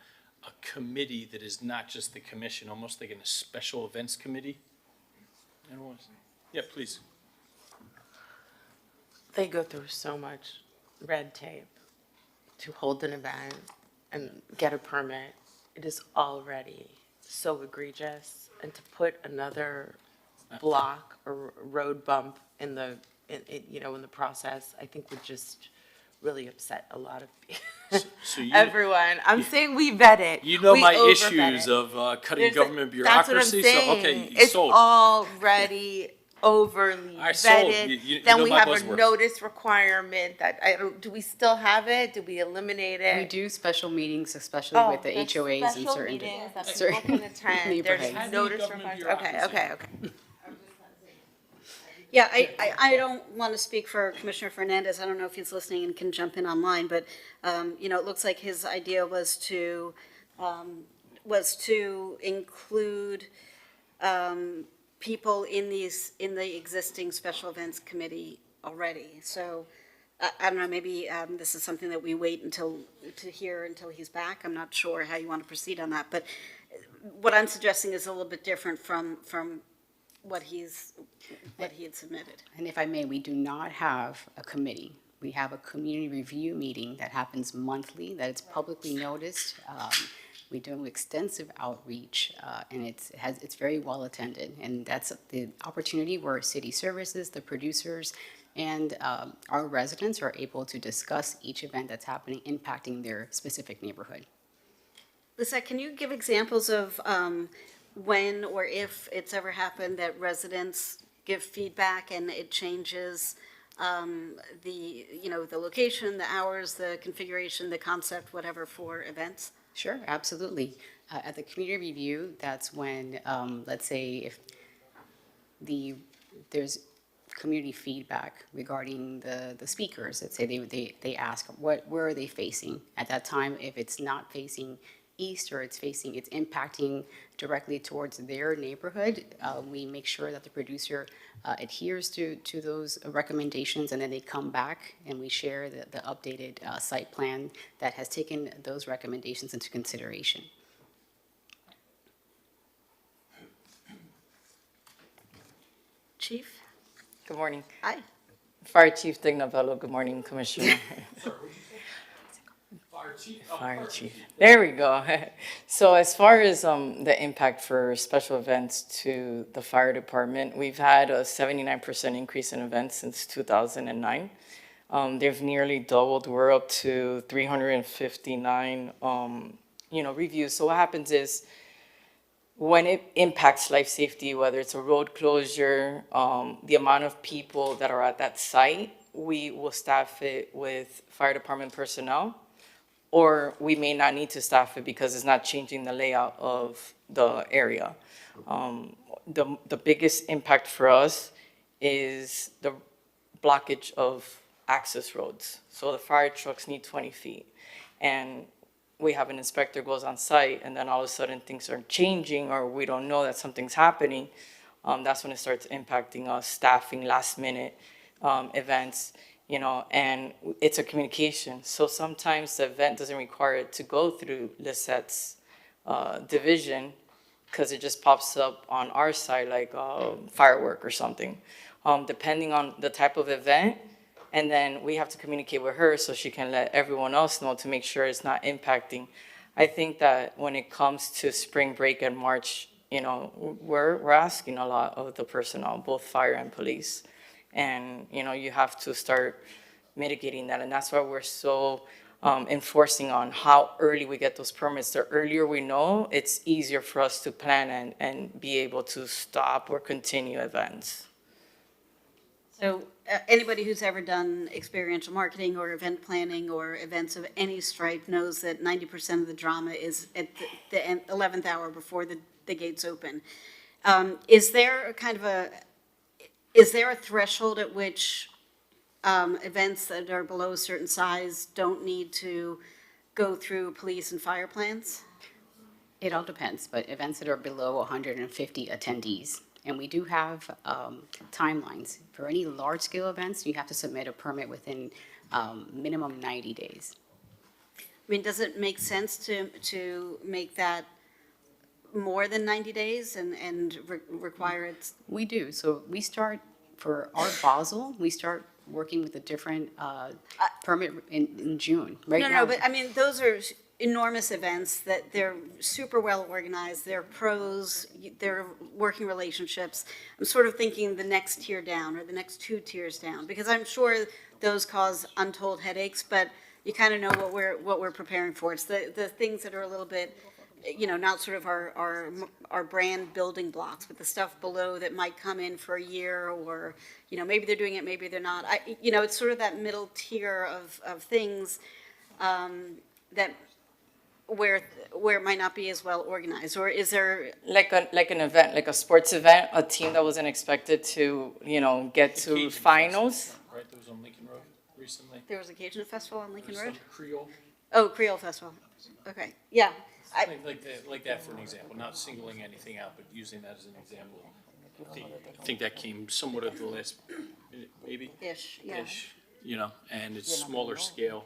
committee that is not just the commission, almost like in a special events committee? Yeah, please. They go through so much red tape to hold an event and get a permit. It is already so egregious, and to put another block or road bump in the, in the process, I think would just really upset a lot of people. So you, Everyone. I'm saying we vet it. You know We my over-vet issues it. of cutting That's government what I'm bureaucracy. saying. So okay, It's sold. already overly I sold. vetted. You Then know we my have a buzzwords. notice requirement that do we still have it? Do we eliminate it? We do special meetings, especially with the there's HOAs and special certain meetings that certain people can attend. There's neighborhoods. notice Government requirements. Okay, bureaucracy. okay. Yeah, I don't want to speak for Commissioner Fernandez. I don't know if he's listening and can jump in online, but, you know, it looks like his idea was to include people in the existing special events committee already. So, I don't know, maybe this is something that we wait to hear until he's back. I'm not sure how you want to proceed on that, but what I'm suggesting is a little bit different from what he had submitted. And if I may, we do not have a committee. We have a community review meeting that happens monthly, that is publicly noticed. We do extensive outreach, and it's very well attended. And that's the opportunity where city services, the producers, and our residents are able to discuss each event that's happening, impacting their specific neighborhood. Lisa, can you give examples of when or if it's ever happened that residents give feedback and it changes the location, the hours, the configuration, the concept, whatever for events? Sure, absolutely. At the community review, that's when, let's say, if there's community feedback regarding the speakers. Let's say they ask, where are they facing? At that time, if it's not facing east or it's impacting directly towards their neighborhood, we make sure that the producer adheres to those recommendations, and then they come back and we share the updated site plan that has taken those recommendations into consideration. Chief? Good morning. Hi. Fire Chief Dignavello, good morning, Commissioner. Fire Chief. There we go. So as far as the impact for special events to the fire department, we've had a 79% increase in events since 2009. They've nearly doubled. We're up to 359, reviews. So what happens is, when it impacts life safety, whether it's a road closure, the amount of people that are at that site, we will staff it with fire department personnel, or we may not need to staff it because it's not changing the layout of the area. The biggest impact for us is the blockage of access roads. So the fire trucks need 20 feet. And we have an inspector goes on site, and then all of a sudden things are changing, or we don't know that something's happening. That's when it starts impacting us, staffing last minute events, and it's a communication. So sometimes the event doesn't require it to go through Lisette's division, because it just pops up on our side like firework or something, depending on the type of event. And then we have to communicate with her so she can let everyone else know to make sure it's not impacting. I think that when it comes to spring break and March, you know, we're asking a lot of the personnel, both fire and police. And, you know, you have to start mitigating that. And that's why we're so enforcing on how early we get those permits. The earlier we know, it's easier for us to plan and be able to stop or continue events. So anybody who's ever done experiential marketing or event planning or events of any stripe knows that 90% of the drama is at the 11th hour before the gates open. Is there a threshold at which events that are below a certain size don't need to go through police and fire plans? It all depends, but events that are below 150 attendees, and we do have timelines. For any large-scale events, you have to submit a permit within minimum 90 days. I mean, does it make sense to make that more than 90 days and require it? We do. So we start, for our Basel, we start working with a different permit in June. Right now. No, but I mean, those are enormous events that they're super well organized, they're pros, they're working relationships. I'm sort of thinking the next tier down or the next 2 tiers down, because I'm sure those cause untold headaches, but you kind of know what we're preparing for. It's the things that are a little bit, you know, not sort of our brand building blocks, but the stuff below that might come in for a year, or, you know, maybe they're doing it, maybe they're not. You know, it's sort of that middle tier of things that where it might not be as well organized, or is there like an event, like a sports event, a team that wasn't expected to, you know, get to finals. Right, there was on Lincoln Road recently. There was a Cajun festival on Lincoln Road? Creole. Oh, Creole Festival. Okay, yeah. Like that for an example, not singling anything out, but using that as an example. I think that came somewhat at the last minute, maybe? Ish, yeah. Ish, you know, and it's smaller scale.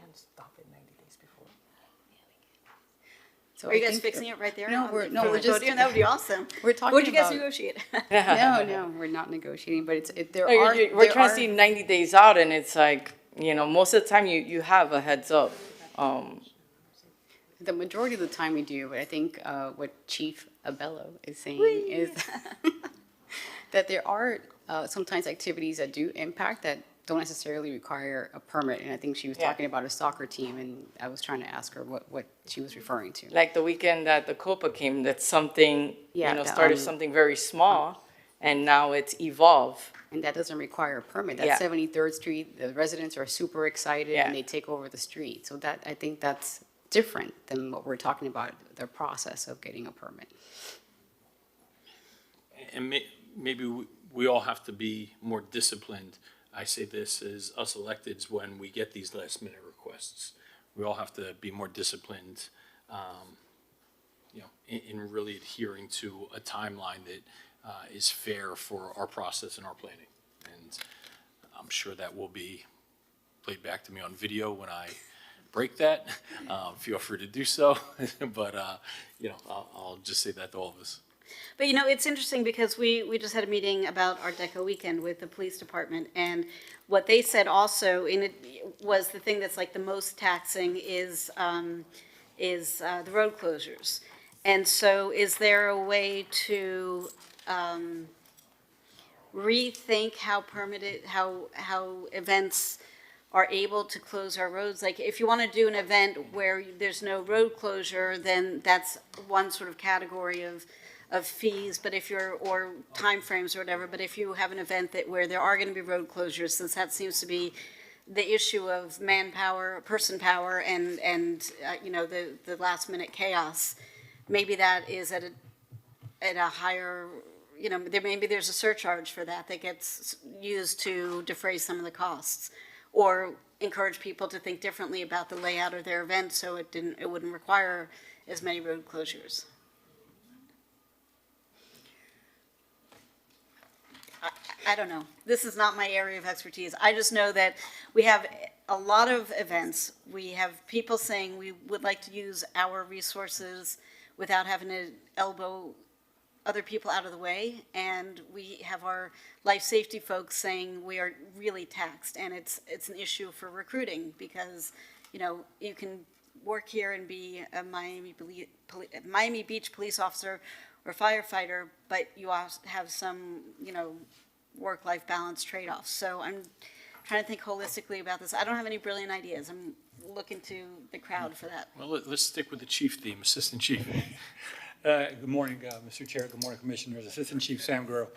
So Are you guys fixing it right there? No, we're just. That would be awesome. We're talking What'd you guys about- negotiate? No, we're not negotiating, but We're trying to see 90 days out, and it's like, you know, most of the time you have a heads up. The majority of the time we do, but I think what Chief Abello is saying is that there are sometimes activities that do impact that don't necessarily require a permit. And I think she was talking about a soccer team, and I was trying to ask her what she was referring to. Like the weekend that the Copa came, that's something, started something very small, and now it's evolved. And that doesn't require a permit. That's 73rd Street. The residents are super excited, and they take over the street. So that, I think that's different than what we're talking about, the process of getting a permit. And maybe we all have to be more disciplined. I say this as us electeds when we get these last minute requests. We all have to be more disciplined, in really adhering to a timeline that is fair for our process and our planning. And I'm sure that will be played back to me on video when I break that. Feel free to do so, but I'll just say that to all of us. But, you know, it's interesting because we just had a meeting about Art Deco weekend with the police department, and what they said also in it was the thing that's like the most taxing is the road closures. And so is there a way to rethink how events are able to close our roads? Like, if you want to do an event where there's no road closure, then that's one sort of category of fees, but if you're, or timeframes or whatever, but if you have an event where there are going to be road closures, since that seems to be the issue of manpower, person power, and the last minute chaos, maybe that is at a higher, maybe there's a surcharge for that gets used to defray some of the costs, or encourage people to think differently about the layout of their event so it wouldn't require as many road closures. I don't know. This is not my area of expertise. I just know that we have a lot of events. We have people saying we would like to use our resources without having to elbow other people out of the way, and we have our life safety folks saying we are really taxed, and it's an issue for recruiting, because, you know, you can work here and be a Miami Beach police officer or firefighter, but you also have some, you know, work-life balance trade-offs. So I'm trying to think holistically about this. I don't have any brilliant ideas. I'm looking to the crowd for that. Well, let's stick with the chief theme, Assistant Chief. Good morning, Mr. Chair. Good morning, Commissioners. Assistant Chief Sam Guerrero.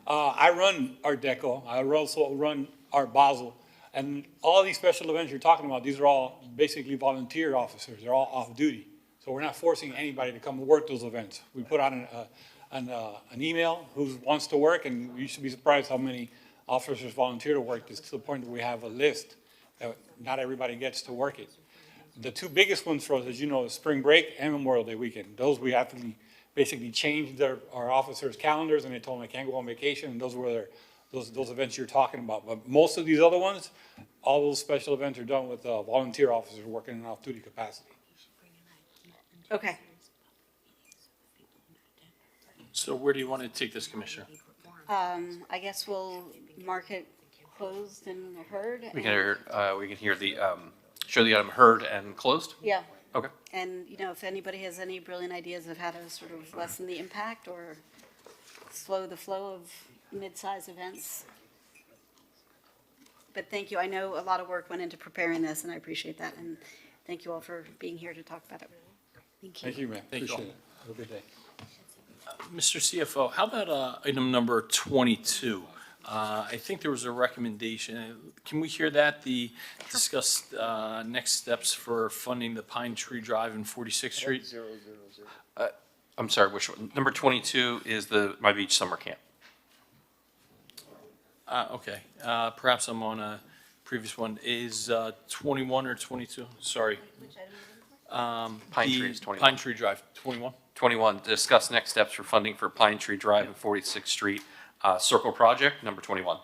I run Art Deco. I also run Art Basel. And all these special events you're talking about, these are all basically volunteer officers. They're all off duty. So we're not forcing anybody to come and work those events. We put out an email who wants to work, and you should be surprised how many officers volunteer to work this, to the point that we have a list that not everybody gets to work it. The two biggest ones for us, as you know, is spring break and Memorial Day weekend. Those we have to basically change our officers' calendars, and they told them they can't go on vacation, and those were those events you're talking about. But most of these other ones, all those special events are done with volunteer officers working in off-duty capacity. Okay. So where do you want to take this, Commissioner? I guess we'll mark it closed and heard. We can hear the, show the item heard and closed? Yeah. Okay. And, you know, if anybody has any brilliant ideas of how to sort of lessen the impact or slow the flow of mid-size events. But thank you. I know a lot of work went into preparing this, and I appreciate that. And thank you all for being here to talk about it. Thank you. Thank you, ma'am. Thank you all. Appreciate it. Have a good day. Mr. CFO, how about item number 22? I think there was a recommendation. Can we hear that? Discuss next steps for funding the Pine Tree Drive and 46th Street? I'm sorry, which one? Number 22 is the My Beach Summer Camp. Okay. Perhaps I'm on a previous one. Is 21 or 22? Sorry. Pine Tree is 21. Pine Tree Drive, 21? 21, discuss next steps for funding for Pine Tree Drive and 46th Street Circle Project, number 21.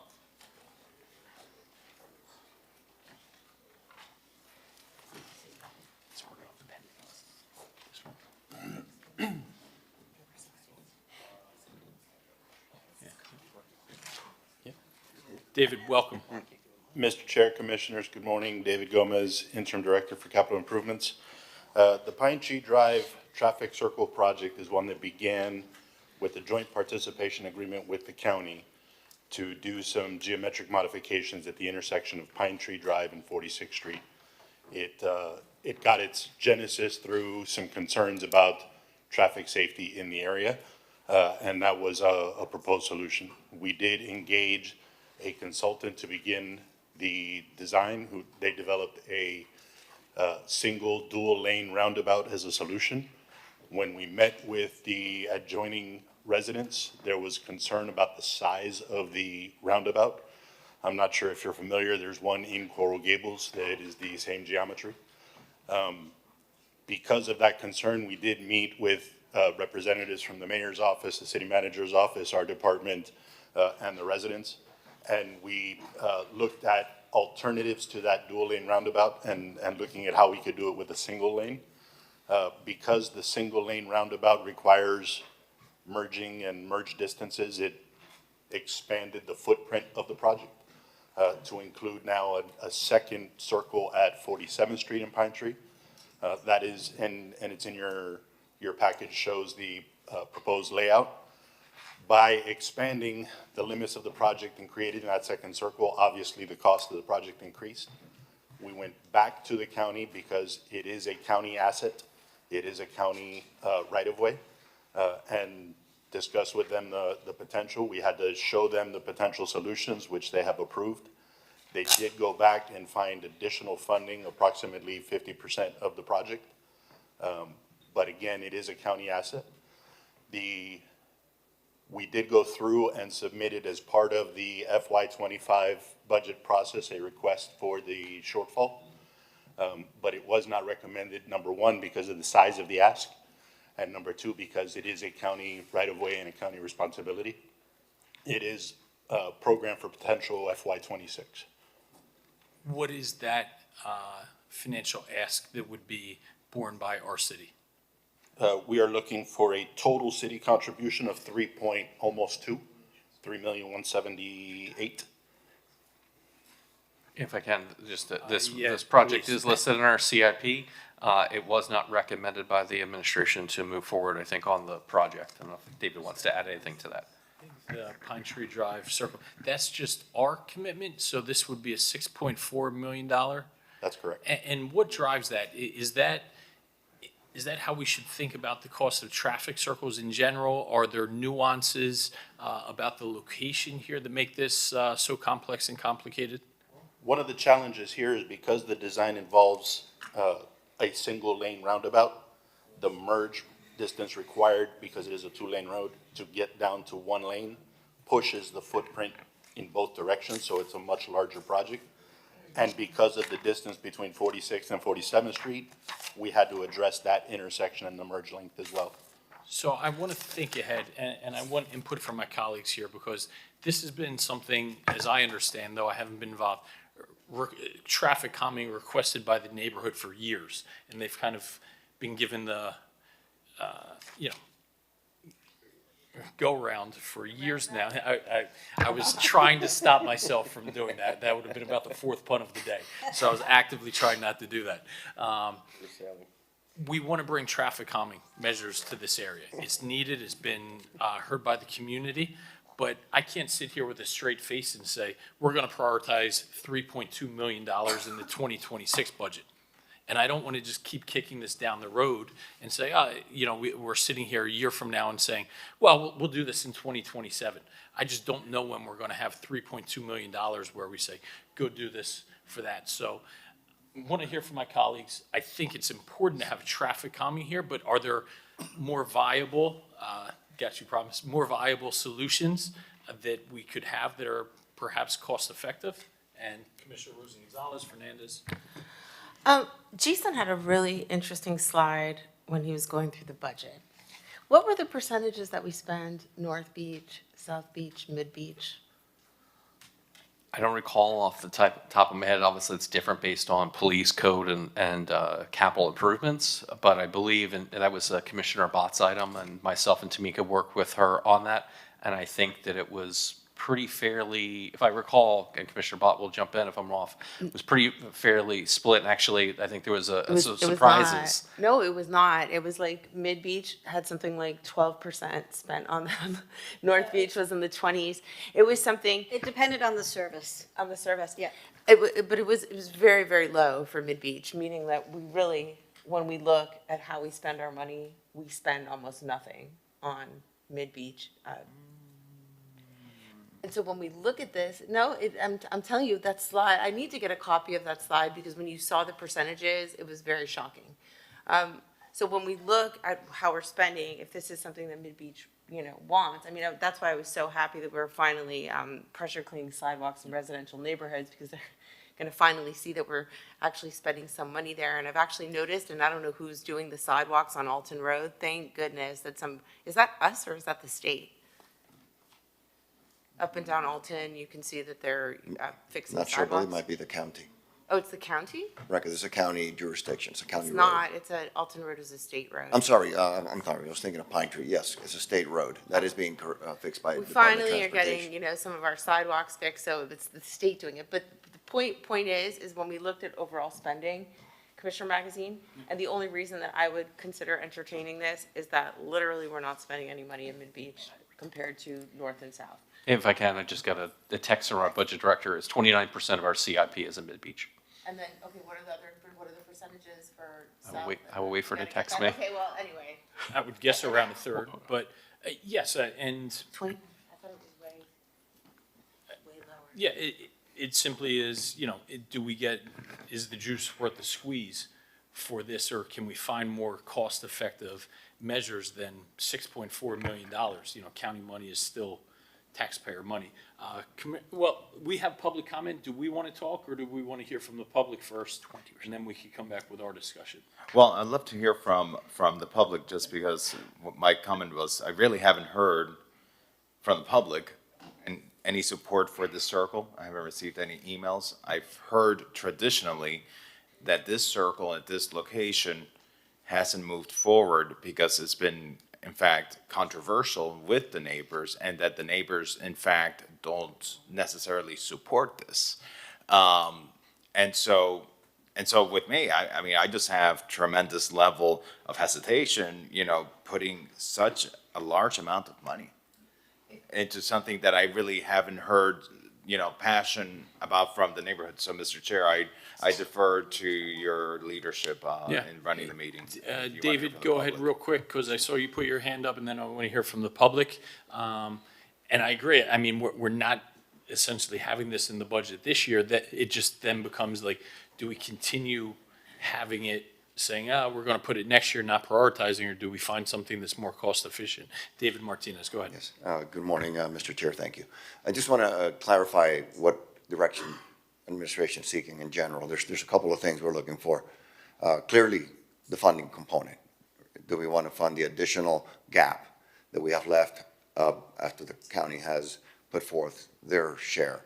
David, welcome. Mr. Chair, Commissioners, good morning. David Gomez, Interim Director for Capital Improvements. The Pine Tree Drive Traffic Circle Project is one that began with a joint participation agreement with the county to do some geometric modifications at the intersection of Pine Tree Drive and 46th Street. It got its genesis through some concerns about traffic safety in the area, and that was a proposed solution. We did engage a consultant to begin the design. They developed a single dual lane roundabout as a solution. When we met with the adjoining residents, there was concern about the size of the roundabout. I'm not sure if you're familiar, there's one in Coral Gables that is the same geometry. Because of that concern, we did meet with representatives from the mayor's office, the city manager's office, our department, and the residents. And we looked at alternatives to that dual lane roundabout and looking at how we could do it with a single lane. Because the single lane roundabout requires merging and merge distances, it expanded the footprint of the project to include now a second circle at 47th Street and Pine Tree. That is, and it's in your package, shows the proposed layout. By expanding the limits of the project and creating that second circle, obviously the cost of the project increased. We went back to the county because it is a county asset. It is a county right-of-way, and discussed with them the potential. We had to show them the potential solutions, which they have approved. They did go back and find additional funding, approximately 50% of the project. But again, it is a county asset. We did go through and submitted as part of the FY25 budget process a request for the shortfall. But it was not recommended, number one, because of the size of the ask, and number two, because it is a county right-of-way and a county responsibility. It is programmed for potential FY26. What is that financial ask that would be borne by our city? We are looking for a total city contribution of almost 3,178,000. If I can, just, this Yeah, project please. is listed in our CIP. It was not recommended by the administration to move forward, I think, on the project. I don't know if David wants to add anything to that. The Pine Tree Drive Circle, that's just our commitment, so this would be a $6.4 million? That's correct. And what drives that? Is that how we should think about the cost of traffic circles in general? Are there nuances about the location here that make this so complex and complicated? One of the challenges here is because the design involves a single lane roundabout, the merge distance required, because it is a 2-lane road, to get down to 1 lane pushes the footprint in both directions, so it's a much larger project. And because of the distance between 46th and 47th Street, we had to address that intersection and the merge length as well. So I want to think ahead, and I want input from my colleagues here, because this has been something, as I understand, though I haven't been involved, traffic calming requested by the neighborhood for years, and they've kind of been given the, go-around for years now. I was trying to stop myself from doing that. That would have been about the 4th pun of the day. So I was actively trying not to do that. We want to bring traffic calming measures to this area. It's needed, it's been heard by the community, but I can't sit here with a straight face and say, we're going to prioritize $3.2 million in the 2026 budget. And I don't want to just keep kicking this down the road and say, we're sitting here a year from now and saying, well, we'll do this in 2027. I just don't know when we're going to have $3.2 million where we say, go do this for that. So I want to hear from my colleagues. I think it's important to have traffic calming here, but are there more viable, more viable solutions that we could have that are perhaps cost effective? And Commissioner Rosen-Gonzalez, Fernandez. Jason had a really interesting slide when he was going through the budget. What were the percentages that we spend North Beach, South Beach, Mid Beach? I don't recall off the top of my head. Obviously, it's different based on police code and capital improvements. But I believe, and that was Commissioner Bott's item, and myself and Tamika worked with her on that. And I think that it was pretty fairly, if I recall, and Commissioner Bott will jump in if I'm off, it was pretty fairly split. And actually, I think there was some surprises. No, it was not. It was like Mid Beach had something like 12% spent on them. North Beach was in the 20s. It was something. It depended on the service. On the service. Yeah. But it was very, very low for Mid Beach, meaning that we really, when we look at how we spend our money, we spend almost nothing on Mid Beach. And so when we look at this, I'm telling you, that slide, I need to get a copy of that slide, because when you saw the percentages, it was very shocking. So when we look at how we're spending, if this is something that Mid Beach, wants, that's why I was so happy that we're finally pressure cleaning sidewalks in residential neighborhoods, because they're going to finally see that we're actually spending some money there. And I've actually noticed, and I don't know who's doing the sidewalks on Alton Road, thank goodness that is that us or is that the state? Up and down Alton, you can see that they're fixing Not sure, but sidewalks. it might be the county. Oh, it's the county? Right, 'cause it's a county jurisdiction, it's a county It's road. not, Alton Road is a state road. I'm sorry, I was thinking of Pine Tree, yes, it's a state road, that is being fixed by We the Department of finally are Transportation. getting, some of our sidewalks fixed, so it's the state doing it. But the point is when we looked at overall spending, Commissioner Magazine, and the only reason that I would consider entertaining this is that literally we're not spending any money in Mid Beach compared to North and South. If I can, I just got a text from our budget director. It's 29% of our CIP is in Mid Beach. And then, okay, what are the percentages for South? I will wait for her to text me. Okay, well, anyway. I would guess around a third, but yes, and 20, I thought it was way lower. yeah, it simply is, is the juice worth the squeeze for this, or can we find more cost-effective measures than $6.4 million? County money is still taxpayer money. Well, we have public comment. Do we want to talk, or do we want to hear from the public first? And then we can come back with our discussion. Well, I'd love to hear from the public, just because what my comment was, I really haven't heard from the public any support for this circle. I haven't received any emails. I've heard traditionally that this circle at this location hasn't moved forward because it's been, in fact, controversial with the neighbors, and that the neighbors, in fact, don't necessarily support this. And so with me, I mean, I just have tremendous level of hesitation, you know, putting such a large amount of money into something that I really haven't heard, you know, passion about from the neighborhood. So, Mr. Chair, I defer to your leadership Yeah. in running the meeting. If you wanna hear David, from the go ahead public. real quick, because I saw you put your hand up, and then I want to hear from the public. And I agree. I mean, we're not essentially having this in the budget this year, that it just then becomes like, do we continue having it saying, we're going to put it next year, not prioritizing, or do we find something that's more cost efficient? David Martinez, go ahead. Yes. Good morning, Mr. Chair. Thank you. I just want to clarify what direction administration is seeking in general. There's a couple of things we're looking for. Clearly, the funding component. Do we want to fund the additional gap that we have left after the county has put forth their share?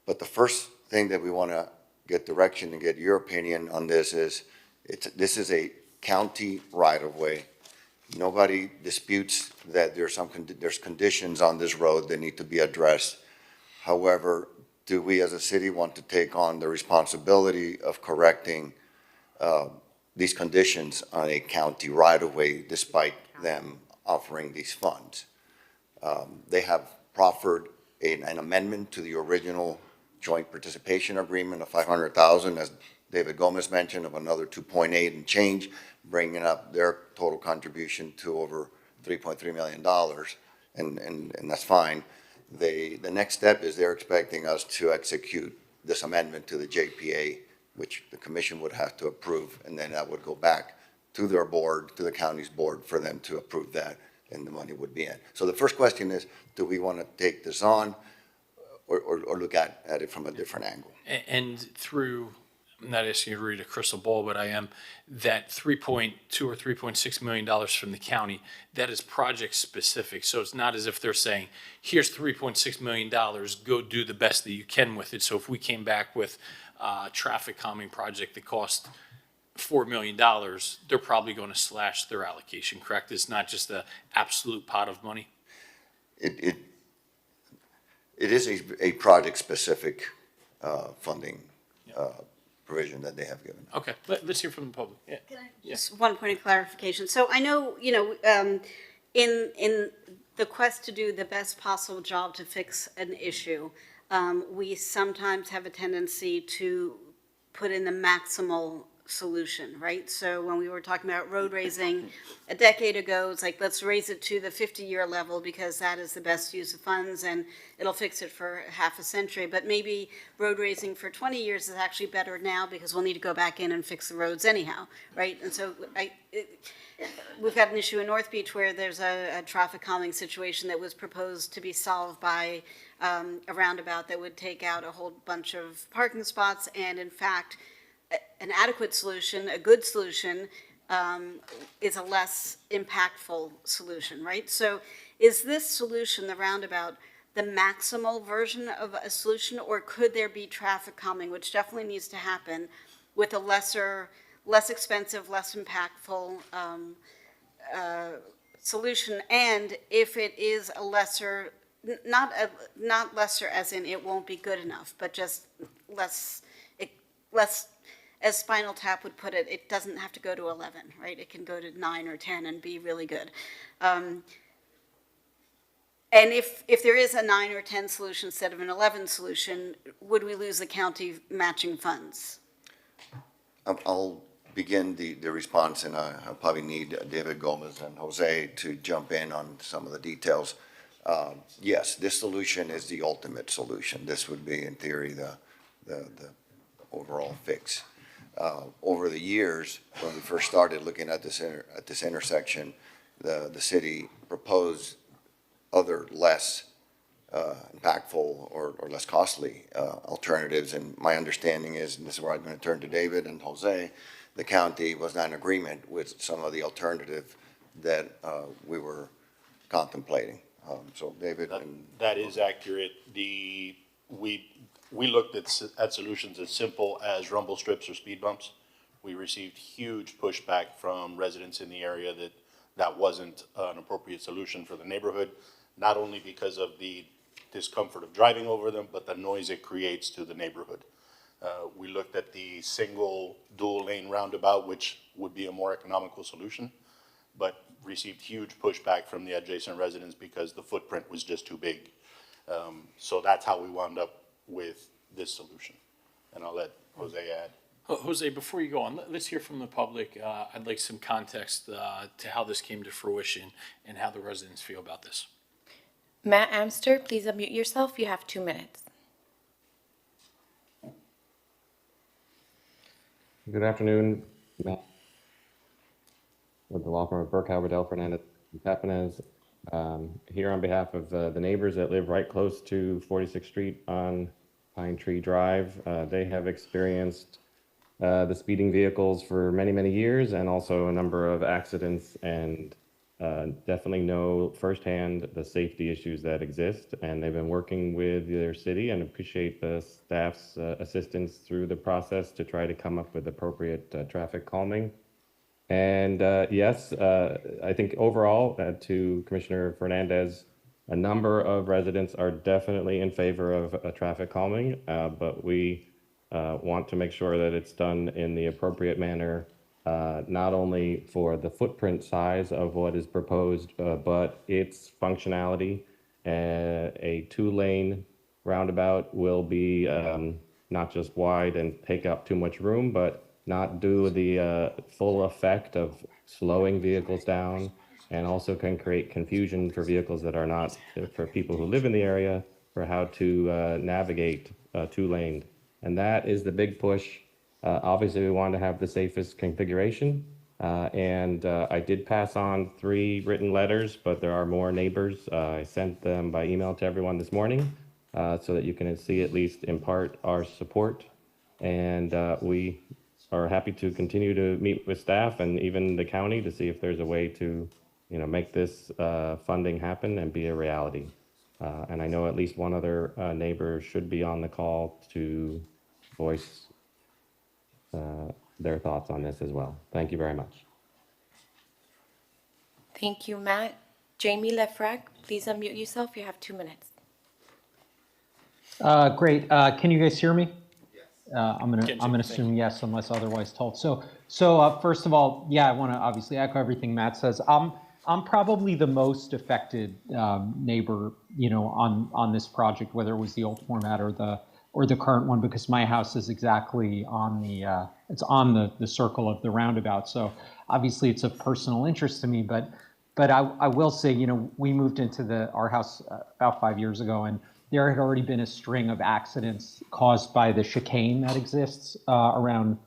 But the first thing that we want to get direction and get your opinion on this is, this is a county right-of-way. Nobody disputes that there's conditions on this road that need to be addressed. However, do we as a city want to take on the responsibility of correcting these conditions on a county right-of-way despite them offering these funds? They have proffered an amendment to the original joint participation agreement of 500,000, as David Gomez mentioned, of another 2.8 and change, bringing up their total contribution to over $3.3 million, and that's fine. The next step is they're expecting us to execute this amendment to the JPA, which the commission would have to approve, and then that would go back to their board, to the county's board, for them to approve that, and the money would be in. So the first question is, do we want to take this on or look at it from a different angle? And through, I'm not asking you to read a crystal ball, but I am, that 3.2 or $3.6 million from the county, that is project specific. So it's not as if they're saying, here's $3.6 million, go do the best that you can with it. So if we came back with a traffic calming project that cost $4 million, they're probably going to slash their allocation, correct? It's not just an absolute pot of money? It is a project-specific funding provision that they have given. Okay, let's hear from the public. Yeah. Can I just one point of clarification? So I know, you know, in the quest to do the best possible job to fix an issue, we sometimes have a tendency to put in the maximal solution, right? So when we were talking about road raising a decade ago, it's like, let's raise it to the 50-year level because that is the best use of funds and it'll fix it for half a century. But maybe road raising for 20 years is actually better now because we'll need to go back in and fix the roads anyhow, right? And so we've got an issue in North Beach where there's a traffic calming situation that was proposed to be solved by a roundabout that would take out a whole bunch of parking spots, and in fact, an adequate solution, a good solution, is a less impactful solution, right? So is this solution, the roundabout, the maximal version of a solution, or could there be traffic calming, which definitely needs to happen, with a less expensive, less impactful solution? And if it is a lesser, not lesser as in it won't be good enough, but just less, as Spinal Tap would put it, it doesn't have to go to 11, right? It can go to 9 or 10 and be really good. And if there is a 9 or 10 solution instead of an 11 solution, would we lose the county matching funds? I'll begin the response, and I'll probably need David Gomez and Jose to jump in on some of the details. Yes, this solution is the ultimate solution. This would be, in theory, the overall fix. Over the years, when we first started looking at this intersection, the city proposed other less impactful or less costly alternatives. And my understanding is, and this is where I'm going to turn to David and Jose, the county was not in agreement with some of the alternative that we were contemplating. So David. That is accurate. We looked at solutions as simple as rumble strips or speed bumps, we received huge pushback from residents in the area that that wasn't an appropriate solution for the neighborhood, not only because of the discomfort of driving over them, but the noise it creates to the neighborhood. We looked at the single dual lane roundabout, which would be a more economical solution, but received huge pushback from the adjacent residents because the footprint was just too big. So that's how we wound up with this solution. And I'll let Jose add. Jose, before you go on, let's hear from the public. I'd like some context to how this came to fruition and how the residents feel about this. Matt Amster, please unmute yourself. You have 2 minutes. Good afternoon, Matt. With the law firm of Burke, Howard, Fernandez, and Papanez. Here on behalf of the neighbors that live right close to 46th Street on Pine Tree Drive. They have experienced the speeding vehicles for many, many years, and also a number of accidents, and definitely know firsthand the safety issues that exist. And they've been working with their city and appreciate the staff's assistance through the process to try to come up with appropriate traffic calming. And yes, I think overall, to Commissioner Fernandez, a number of residents are definitely in favor of traffic calming, but we want to make sure that it's done in the appropriate manner, not only for the footprint size of what is proposed, but its functionality. A 2-lane roundabout will be not just wide and take up too much room, but not do the full effect of slowing vehicles down, and also can create confusion for vehicles that are not, for people who live in the area, for how to navigate 2-lane. And that is the big push. Obviously, we want to have the safest configuration. And I did pass on 3 written letters, but there are more neighbors. I sent them by email to everyone this morning so that you can see at least in part our support. And we are happy to continue to meet with staff and even the county to see if there's a way to, make this funding happen and be a reality. And I know at least one other neighbor should be on the call to voice their thoughts on this as well. Thank you very much. Thank you, Matt. Jamie Lefrak, please unmute yourself. You have 2 minutes. Great. Can you guys hear me? I'm gonna assume yes unless otherwise told. So first of all, yeah, I want to obviously echo everything Matt says. I'm probably the most affected neighbor, on this project, whether it was the old format or the current one, because my house is exactly on it's on the circle of the roundabout. So obviously it's of personal interest to me, but I will say, we moved into our house about 5 years ago, and there had already been a string of accidents caused by the chicane that exists around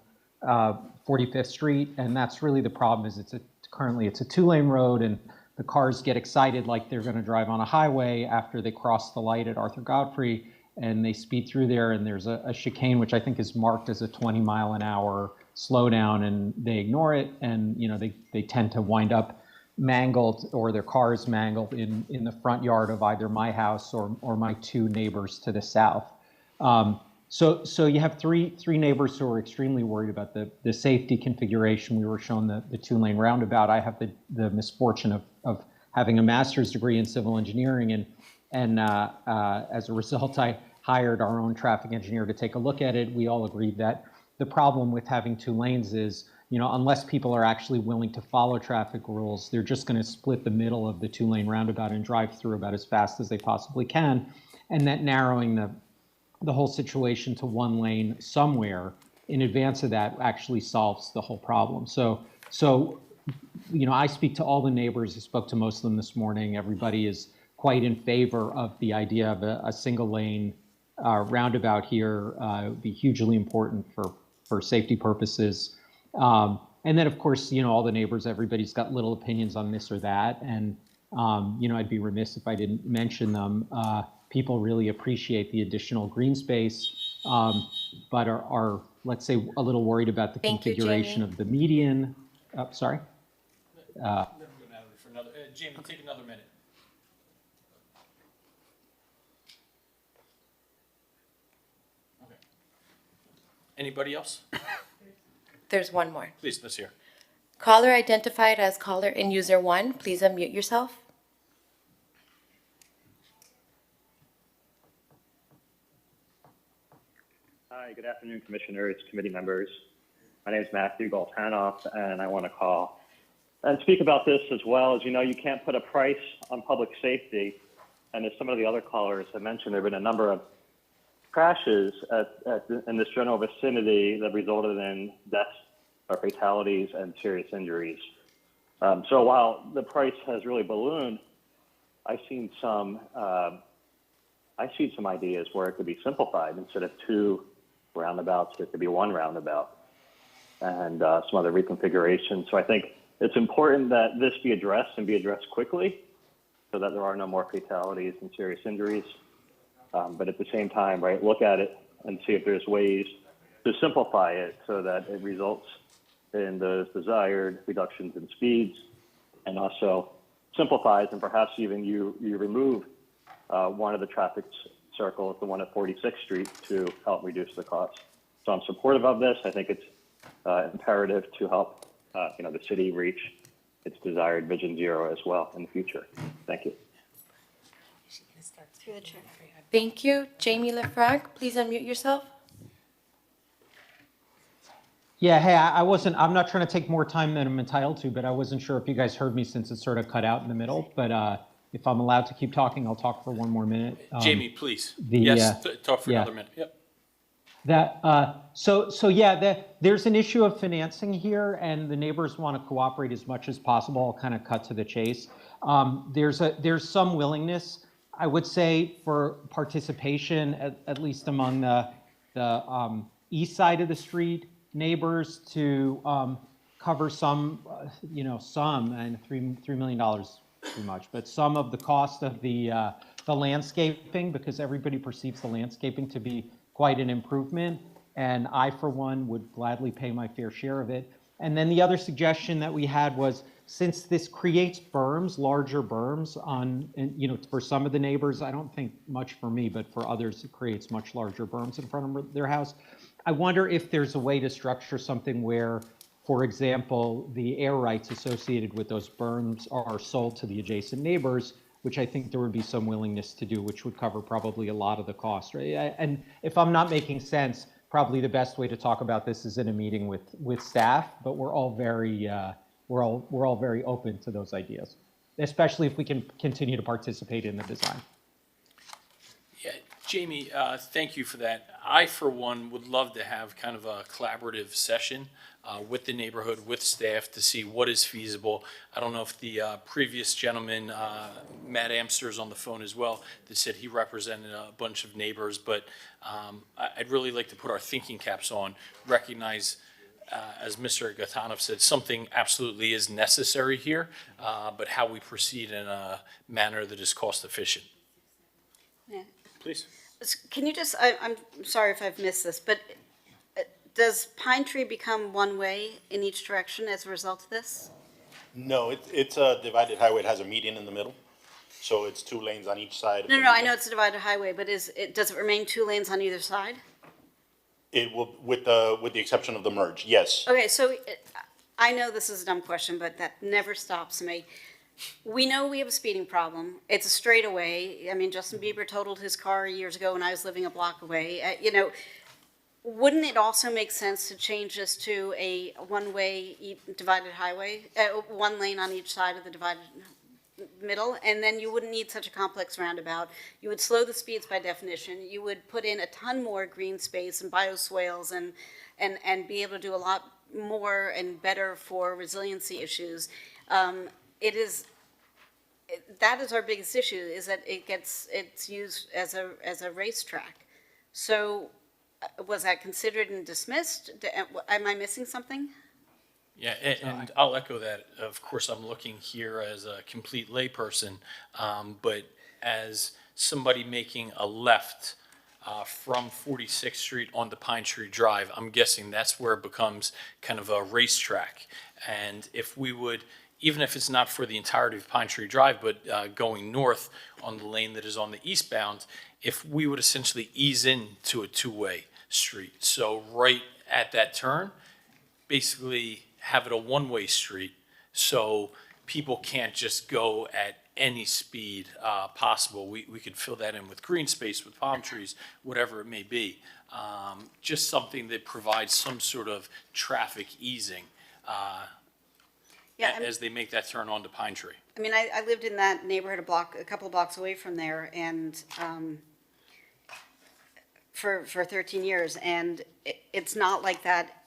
45th Street. And that's really the problem, is currently it's a 2-lane road, and the cars get excited like they're gonna drive on a highway after they cross the light at Arthur Godfrey, and they speed through there, and there's a chicane, which I think is marked as a 20-mile-an-hour slowdown, and they ignore it, and they tend to wind up mangled, or their cars mangled in the front yard of either my house or my 2 neighbors to the south. So you have three neighbors who are extremely worried about the safety configuration. We were shown the 2-lane roundabout. I have the misfortune of having a master's degree in civil engineering, and as a result, I hired our own traffic engineer to take a look at it. We all agreed that the problem with having 2 lanes is, unless people are actually willing to follow traffic rules, they're just going to split the middle of the 2-lane roundabout and drive through about as fast as they possibly can. And that narrowing the whole situation to 1 lane somewhere in advance of that actually solves the whole problem. So I speak to all the neighbors. I spoke to most of them this morning. Everybody is quite in favor of the idea of a single lane roundabout here. It would be hugely important for safety purposes. And then, of course, all the neighbors, everybody's got little opinions on this or that. And, I'd be remiss if I didn't mention them. People really appreciate the additional green space, but are, let's say, a little worried about the configuration of the median. Sorry? Jamie, take another minute. Okay. Anybody else? There's one more. Please, let's hear. Caller identified as caller in user 1, please unmute yourself. Hi, good afternoon, commissioners, committee members. My name is Matthew Galtanoff, and I want to call and speak about this as well. As you know, you can't put a price on public safety, and as some of the other callers have mentioned, there have been a number of crashes in this general vicinity that resulted in deaths or fatalities and serious injuries. So while the price has really ballooned, I've seen some ideas where it could be simplified. Instead of 2 roundabouts, there could be 1 roundabout, and some other reconfiguration. So I think it's important that this be addressed and be addressed quickly so that there are no more fatalities and serious injuries. But at the same time, right, look at it and see if there's ways to simplify it so that it results in those desired reductions in speeds, and also simplifies and perhaps even you remove one of the traffic circles, the one at 46th Street, to help reduce the cost. So I'm supportive of this. I think it's imperative to help the city reach its desired Vision Zero as well in the future. Thank you. Through the chair. Thank you. Jamie Lefranc, please unmute yourself. Yeah, hey, I'm not trying to take more time than I'm entitled to, but I wasn't sure if you guys heard me since it sort of cut out in the middle. But if I'm allowed to keep talking, I'll talk for 1 more minute. Jamie, please. Yes, talk for another minute. Yep. There's an issue of financing here, and the neighbors want to cooperate as much as possible. I'll kind of cut to the chase. There's some willingness, I would say, for participation, at least among the east side of the street neighbors, to cover some, and $3 million too much, but some of the cost of the landscaping, because everybody perceives the landscaping to be quite an improvement, and I, for one, would gladly pay my fair share of it. And then the other suggestion that we had was, since this creates berms, larger berms for some of the neighbors, I don't think much for me, but for others, it creates much larger berms in front of their house. I wonder if there's a way to structure something where, for example, the air rights associated with those berms are sold to the adjacent neighbors, which I think there would be some willingness to do, which would cover probably a lot of the cost, right? And if I'm not making sense, probably the best way to talk about this is in a meeting with staff, but we're all very open to those ideas, especially if we can continue to participate in the design. Yeah, Jamie, thank you for that. I, for one, would love to have kind of a collaborative session with the neighborhood, with staff, to see what is feasible. I don't know if the previous gentleman, Matt Amster, is on the phone as well, that said he represented a bunch of neighbors, but I'd really like to put our thinking caps on, recognize, as Mr. Gatanov said, something absolutely is necessary here, but how we proceed in a manner that is cost efficient. Yeah. Please. Can you just, I'm sorry if I've missed this, but does Pine Tree become one way in each direction as a result of this? No, it's a divided highway. It has a median in the middle. So it's 2 lanes on each side. No, I know it's a divided highway, but does it remain 2 lanes on either side? It will, with the exception of the merge, yes. Okay, so I know this is a dumb question, but that never stops me. We know we have a speeding problem. It's a straightaway. I mean, Justin Bieber totaled his car years ago when I was living a block away. Wouldn't it also make sense to change this to a one-way divided highway, 1 lane on each side of the divided middle, and then you wouldn't need such a complex roundabout. You would slow the speeds by definition. You would put in a ton more green space and bioswales and be able to do a lot more and better for resiliency issues. That is our biggest issue, is that it's used as a racetrack. So was that considered and dismissed? Am I missing something? Yeah, and I'll echo that. Of course, I'm looking here as a complete layperson, but as somebody making a left from 46th Street onto Pine Tree Drive, I'm guessing that's where it becomes kind of a racetrack. And if we would, even if it's not for the entirety of Pine Tree Drive, but going north on the lane that is on the eastbound, if we would essentially ease into a 2-way street. So right at that turn, basically have it a one-way street, so people can't just go at any speed possible. We could fill that in with green space, with palm trees, whatever it may be. Just something that provides some sort of traffic easing as they make that turn onto Pine Tree. I mean, I lived in that neighborhood a couple of blocks away from there, and for 13 years, and it's not like that.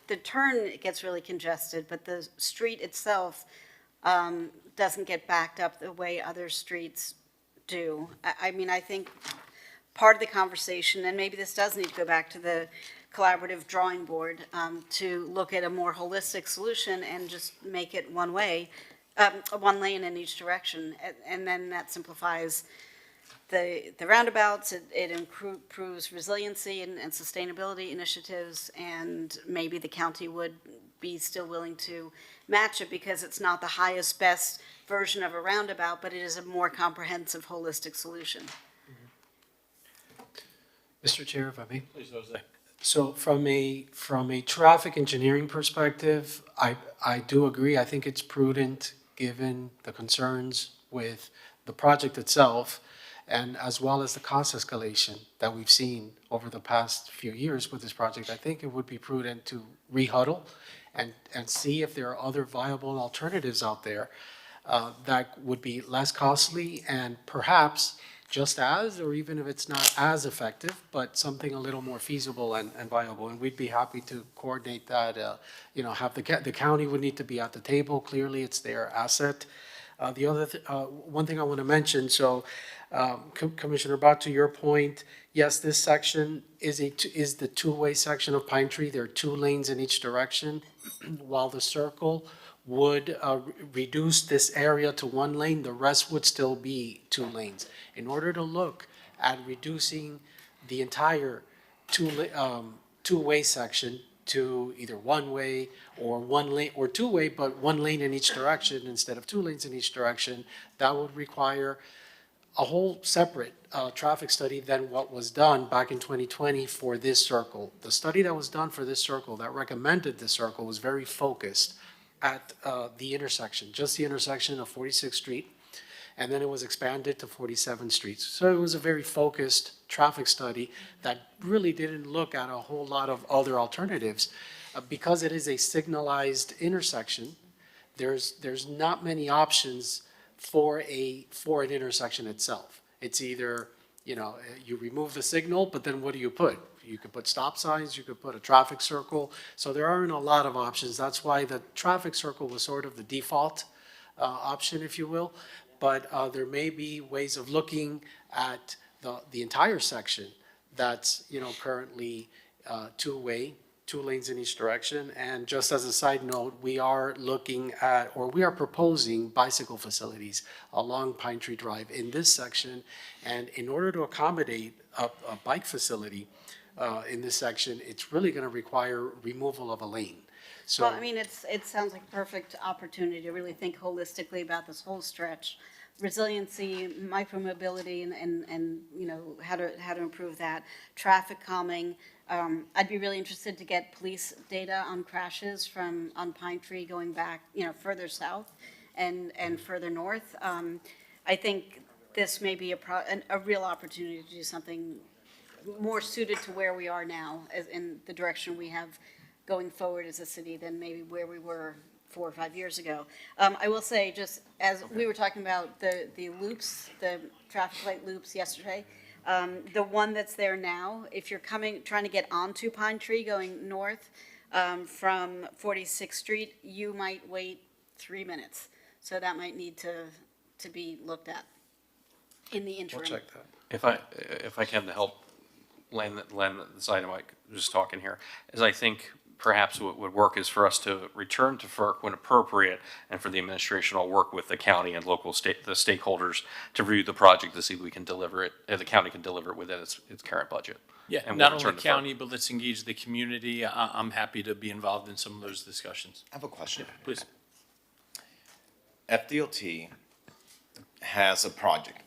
The turn gets really congested, but the street itself doesn't get backed up the way other streets do. I mean, I think part of the conversation, and maybe this does need to go back to the collaborative drawing board, to look at a more holistic solution and just make it one way, one lane in each direction, and then that simplifies the roundabouts. It improves resiliency and sustainability initiatives, and maybe the county would be still willing to match it because it's not the highest, best version of a roundabout, but it is a more comprehensive, holistic solution. Mr. Chair, if I may. Please, Jose. So from a traffic engineering perspective, I do agree. I think it's prudent, given the concerns with the project itself, and as well as the cost escalation that we've seen over the past few years with this project. I think it would be prudent to rehuddle and see if there are other viable alternatives out there that would be less costly and perhaps just as, or even if it's not as effective, but something a little more feasible and viable. And we'd be happy to coordinate that, have the county would need to be at the table. Clearly, it's their asset. The other, one thing I want to mention, so Commissioner Bott, to your point, yes, this section is the two-way section of Pine Tree. There are 2 lanes in each direction, while the circle would reduce this area to 1 lane. The rest would still be 2 lanes. In order to look at reducing the entire two-way section to either one-way or 1 lane, or 2-way, but 1 lane in each direction instead of 2 lanes in each direction, that would require a whole separate traffic study than what was done back in 2020 for this circle. The study that was done for this circle, that recommended this circle, was very focused at the intersection, just the intersection of 46th Street, and then it was expanded to 47th Street. So it was a very focused traffic study that really didn't look at a whole lot of other alternatives. Because it is a signalized intersection, there's not many options for an intersection itself. It's either, you remove the signal, but then what do you put? You could put stop signs, you could put a traffic circle. So there aren't a lot of options. That's why the traffic circle was sort of the default option, if you will. But there may be ways of looking at the entire section that's, currently 2-way, 2 lanes in each direction. And just as a side note, we are looking at, or we are proposing bicycle facilities along Pine Tree Drive in this section. And in order to accommodate a bike facility in this section, it's really going to require removal of a lane. So, Well, I mean, it sounds like a perfect opportunity to really think holistically about this whole stretch. Resiliency, micromobility, and how to improve that. Traffic calming. I'd be really interested to get police data on crashes on Pine Tree going back, further south and further north. I think this may be a real opportunity to do something more suited to where we are now, as in the direction we have going forward as a city than maybe where we were 4 or 5 years ago. I will say, just as we were talking about the loops, the traffic light loops yesterday, the one that's there now, if you're trying to get onto Pine Tree going north from 46th Street, you might wait 3 minutes. So that might need to be looked at in the interim. we'll check that. If I can, to help land this item, I was just talking here, is I think perhaps what would work is for us to return to FERC when appropriate, and for the administration to work with the county and local the stakeholders to review the project to see if we can deliver it, if the county can deliver it within its current budget. Yeah, And not we'll only return to county, but let's engage the community. I'm happy to be involved in some of those discussions. I have a question. Yeah, please. FDOT has a project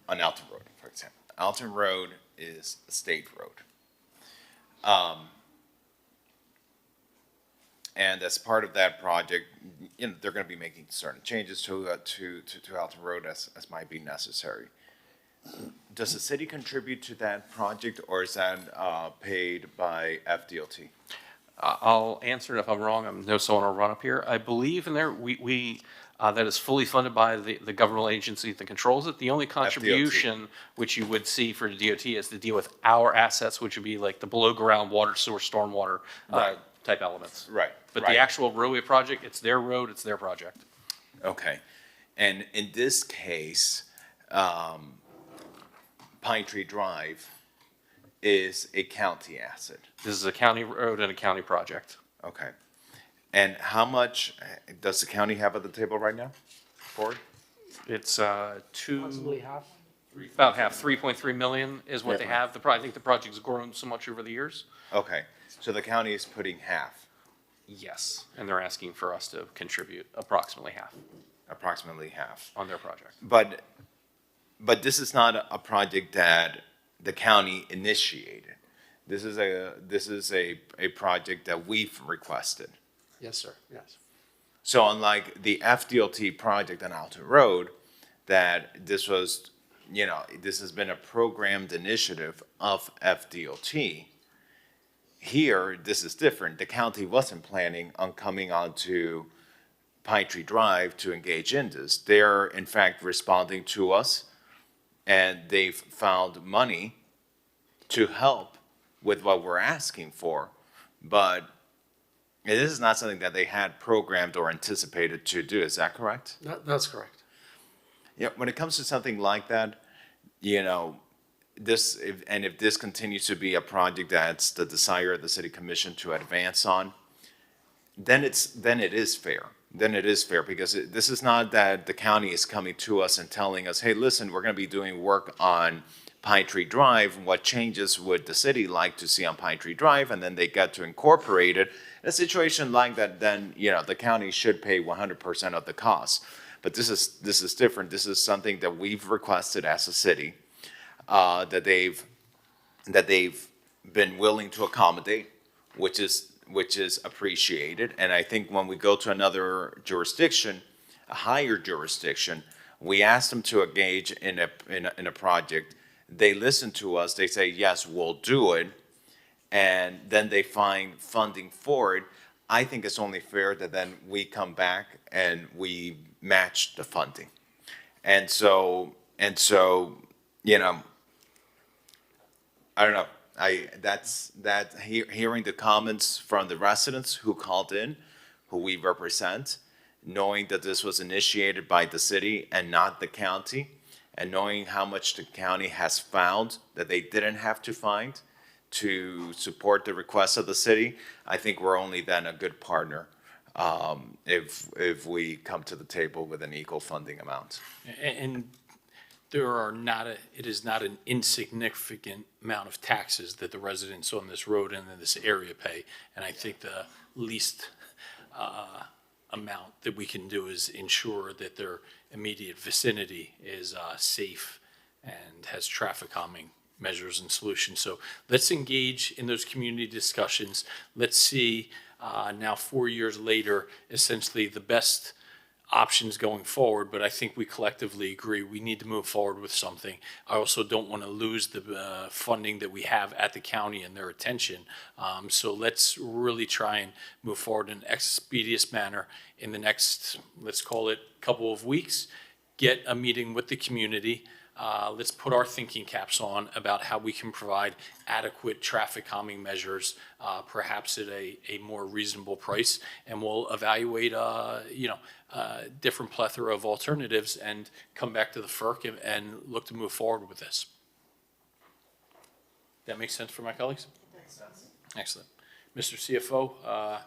on Alton Road, for example. Alton Road is a state road. And as part of that project, they're going to be making certain changes to Alton Road as might be necessary. Does the city contribute to that project, or is that paid by FDOT? I'll answer it if I'm wrong. I'm no someone will run up here. I believe in there, that is fully funded by the governmental agency that controls it. The only contribution which you would see for the DOT is to deal with our assets, which would be like the below ground water, sewer, stormwater type elements. Right. But the actual roadway project, it's their road, it's their project. Okay. And in this case, Pine Tree Drive is a county asset. This is a county road and a county project. Okay. And how much does the county have at the table right now? Ford? It's Possibly half. about half, 3.3 million is what they have. I think the project's grown so much over the years. Okay, so the county is putting half. Yes, and they're asking for us to contribute approximately half. Approximately half. On their project. But this is not a project that the county initiated. This is a project that we've requested. Yes, sir, yes. So unlike the FDOT project on Alton Road, that this was, this has been a programmed initiative of FDOT. Here, this is different. The county wasn't planning on coming onto Pine Tree Drive to engage in this. They're in fact responding to us, and they've found money to help with what we're asking for. But this is not something that they had programmed or anticipated to do. Is that correct? That's correct. Yeah, when it comes to something like that, if this continues to be a project that's the desire of the city commission to advance on, then it is fair. Then it is fair, because this is not that the county is coming to us and telling us, hey, listen, we're going to be doing work on Pine Tree Drive. What changes would the city like to see on Pine Tree Drive? And then they get to incorporate it. In a situation like that, then the county should pay 100% of the cost. But this is different. This is something that we've requested as a city, that they've been willing to accommodate, which is appreciated. And I think when we go to another jurisdiction, a higher jurisdiction, we ask them to engage in a project. They listen to us. They say, yes, we'll do it. And then they find funding for it. I think it's only fair that then we come back and we match the funding. And so, I don't know. Hearing the comments from the residents who called in, who we represent, knowing that this was initiated by the city and not the county, and knowing how much the county has found that they didn't have to find to support the request of the city, I think we're only then a good partner if we come to the table with an equal funding amount. And it is not an insignificant amount of taxes that the residents on this road and in this area pay. And I think the least amount that we can do is ensure that their immediate vicinity is safe and has traffic calming measures and solutions. So let's engage in those community discussions. Let's see now 4 years later, essentially the best options going forward, but I think we collectively agree we need to move forward with something. I also don't want to lose the funding that we have at the county and their attention. So let's really try and move forward in an expeditious manner in the next, let's call it, couple of weeks, get a meeting with the community. Let's put our thinking caps on about how we can provide adequate traffic calming measures, perhaps at a more reasonable price, and we'll evaluate, different plethora of alternatives and come back to the FERC and look to move forward with this. That makes sense for my colleagues? It makes sense. Excellent. Mr. CFO,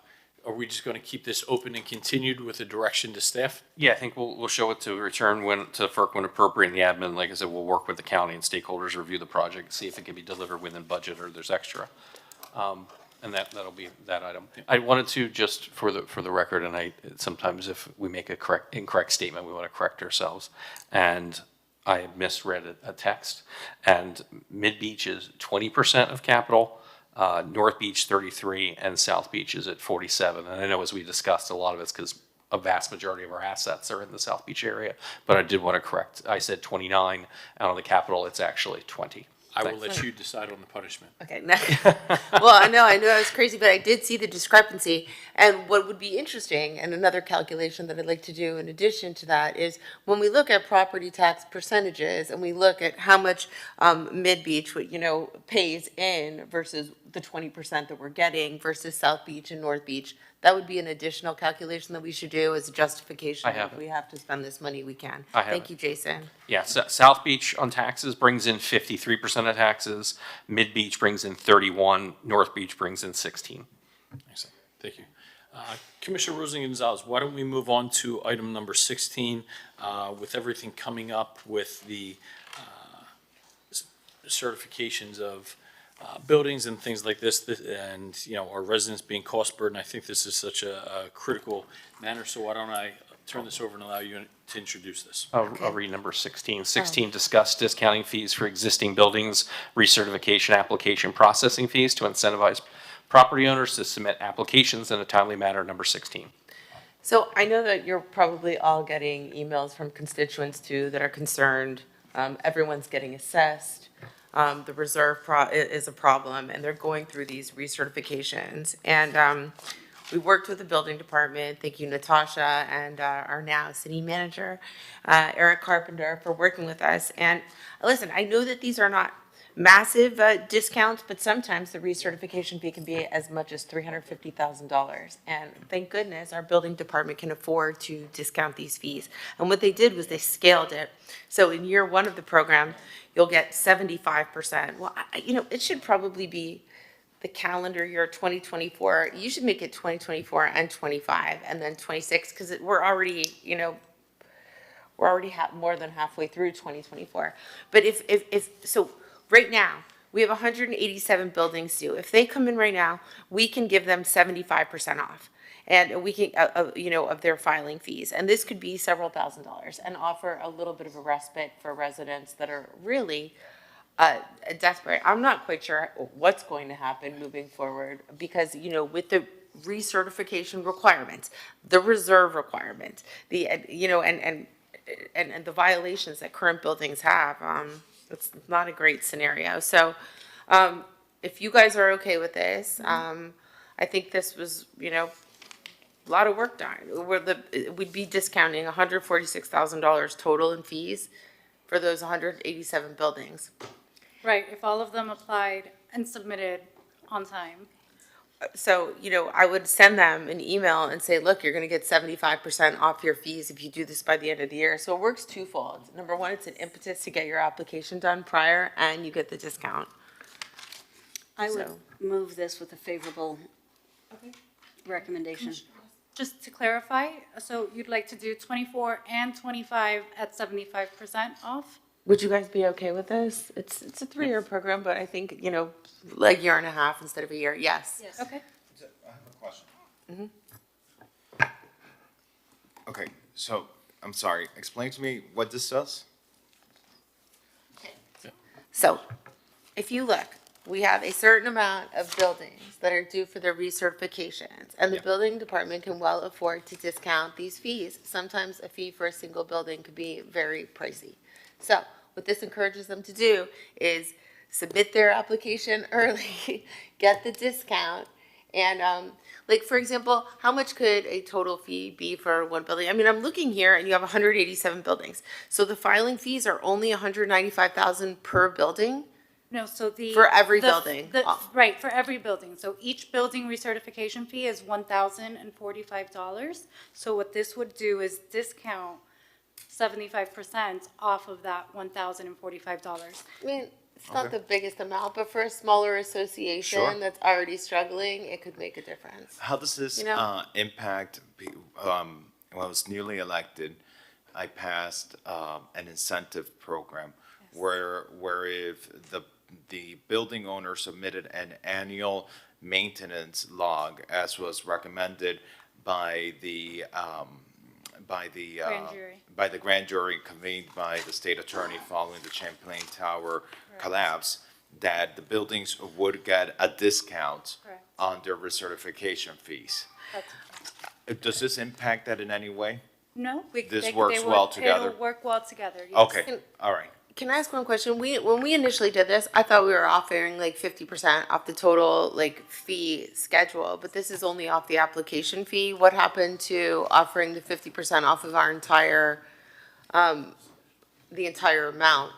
are we just going to keep this open and continued with a direction to staff? Yeah, I think we'll show it to return to FERC when appropriate, and the admin, like I said, we'll work with the county and stakeholders, review the project, see if it can be delivered within budget or there's extra. And that'll be that item. I wanted to, just for the record, and sometimes if we make a incorrect statement, we want to correct ourselves. And I misread a text, and Mid Beach is 20% of capital, North Beach 33, and South Beach is at 47. And I know, as we discussed, a lot of it's because a vast majority of our assets are in the South Beach area. But I did want to correct. I said 29 out on the Capitol. It's actually 20. I will let you decide on the punishment. Okay. Well, I know it was crazy, but I did see the discrepancy. And what would be interesting, and another calculation that I'd like to do in addition to that, is when we look at property tax percentages and we look at how much Mid-Beach, pays in versus the 20% that we're getting versus South Beach and North Beach, that would be an additional calculation that we should do as a justification. I have If it. we have to spend this money, we can. I have Thank it. you, Jason. Yeah, South Beach on taxes brings in 53% of taxes. Mid Beach brings in 31. North Beach brings in 16. Excellent. Thank you. Commissioner Rosen Gonzalez, why don't we move on to item number 16, with everything coming up with the certifications of buildings and things like this, and, our residents being cost burden. I think this is such a critical matter, so why don't I turn this over and allow you to introduce this? I'll read number 16. 16, discuss discounting fees for existing buildings, recertification application processing fees to incentivize property owners to submit applications in a timely manner, number 16. So I know that you're probably all getting emails from constituents too that are concerned. Everyone's getting assessed. The reserve is a problem, and they're going through these recertifications. And we worked with the building department. Thank you, Natasha, and our now city manager, Eric Carpenter, for working with us. And listen, I know that these are not massive discounts, but sometimes the recertification fee can be as much as $350,000. And thank goodness our building department can afford to discount these fees. And what they did was they scaled it. So in year one of the program, you'll get 75%. Well, it should probably be the calendar year 2024. You should make it 2024 and 25 and then 26, because we're already, more than halfway through 2024. But so right now, we have 187 buildings due. If they come in right now, we can give them 75% off. And we can, of their filing fees. And this could be several $1,000s and offer a little bit of a respite for residents that are really desperate. I'm not quite sure what's going to happen moving forward because, with the recertification requirements, the reserve requirement, the, and the violations that current buildings have, it's not a great scenario. So if you guys are okay with this, I think this was, a lot of work done. We'd be discounting $146,000 total in fees for those 187 buildings. Right, if all of them applied and submitted on time. So, I would send them an email and say, look, you're going to get 75% off your fees if you do this by the end of the year. So it works twofold. Number one, it's an impetus to get your application done prior, and you get the discount. I would move this with a favorable recommendation. Just to clarify, so you'd like to do 24 and 25 at 75% off? Would you guys be okay with this? It's a 3-year program, but I think, like a year and a half instead of a year. Yes. Yes. Okay. I have a question. Mm-hmm. Okay, so, I'm sorry, explain to me what this does? So, if you look, we have a certain amount of buildings that are due for their recertifications, and the building department can well afford to discount these fees. Sometimes a fee for a single building could be very pricey. So what this encourages them to do is submit their application early, get the discount, and like, for example, how much could a total fee be for one building? I mean, I'm looking here and you have 187 buildings. So the filing fees are only $195,000 per building? No, so For every building. Right, for every building. So each building recertification fee is $1,045. So what this would do is discount 75% off of that $1,045. I mean, it's not the biggest amount, but for a smaller association that's already struggling, it could make a difference. How does this impact, when I was newly elected, I passed an incentive program where if the building owner submitted an annual maintenance log, as was recommended by the grand jury convened by the state attorney following the Champlain Tower collapse, that the buildings would get a discount Correct. on their recertification fees. That's- Does this impact that in any way? No, This works well together? It'll work well together, yes. Okay, all right. Can I ask one question? When we initially did this, I thought we were offering like 50% off the total like fee schedule, but this is only off the application fee. What happened to offering the 50% off of our entire, the entire amount?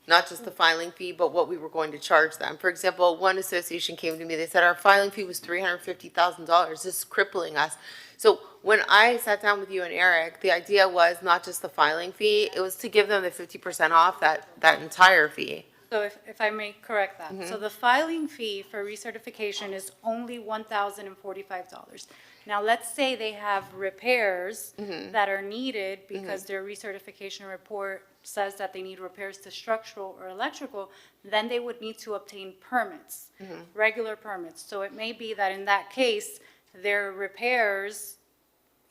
Not just the filing fee, but what we were going to charge them. For example, one association came to me, they said our filing fee was $350,000. This is crippling us. So when I sat down with you and Eric, the idea was not just the filing fee, it was to give them the 50% off that entire fee. So if I may correct that. So the filing fee for recertification is only $1,045. Now, let's say they have repairs that are needed because their recertification report says that they need repairs to structural or electrical, then they would need to obtain permits, regular permits. So it may be that in that case, their repairs,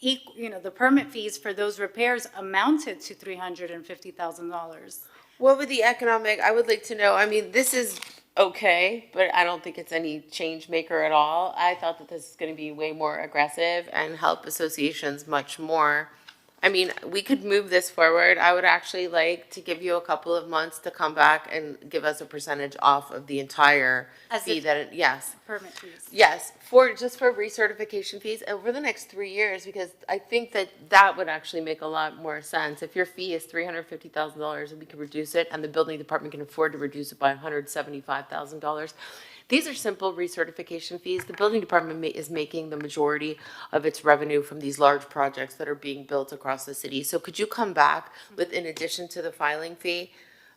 the permit fees for those repairs amounted to $350,000. What would the economic, I would like to know, I mean, this is okay, but I don't think it's any change maker at all. I thought that this is gonna be way more aggressive and help associations much more. I mean, we could move this forward. I would actually like to give you a couple of months to come back and give us a percentage off of the entire As fee if- yes. Permit fees. Yes, just for recertification fees over the next 3 years, because I think that would actually make a lot more sense. If your fee is $350,000 and we can reduce it, and the building department can afford to reduce it by $175,000. These are simple recertification fees. The building department is making the majority of its revenue from these large projects that are being built across the city. So could you come back with, in addition to the filing fee,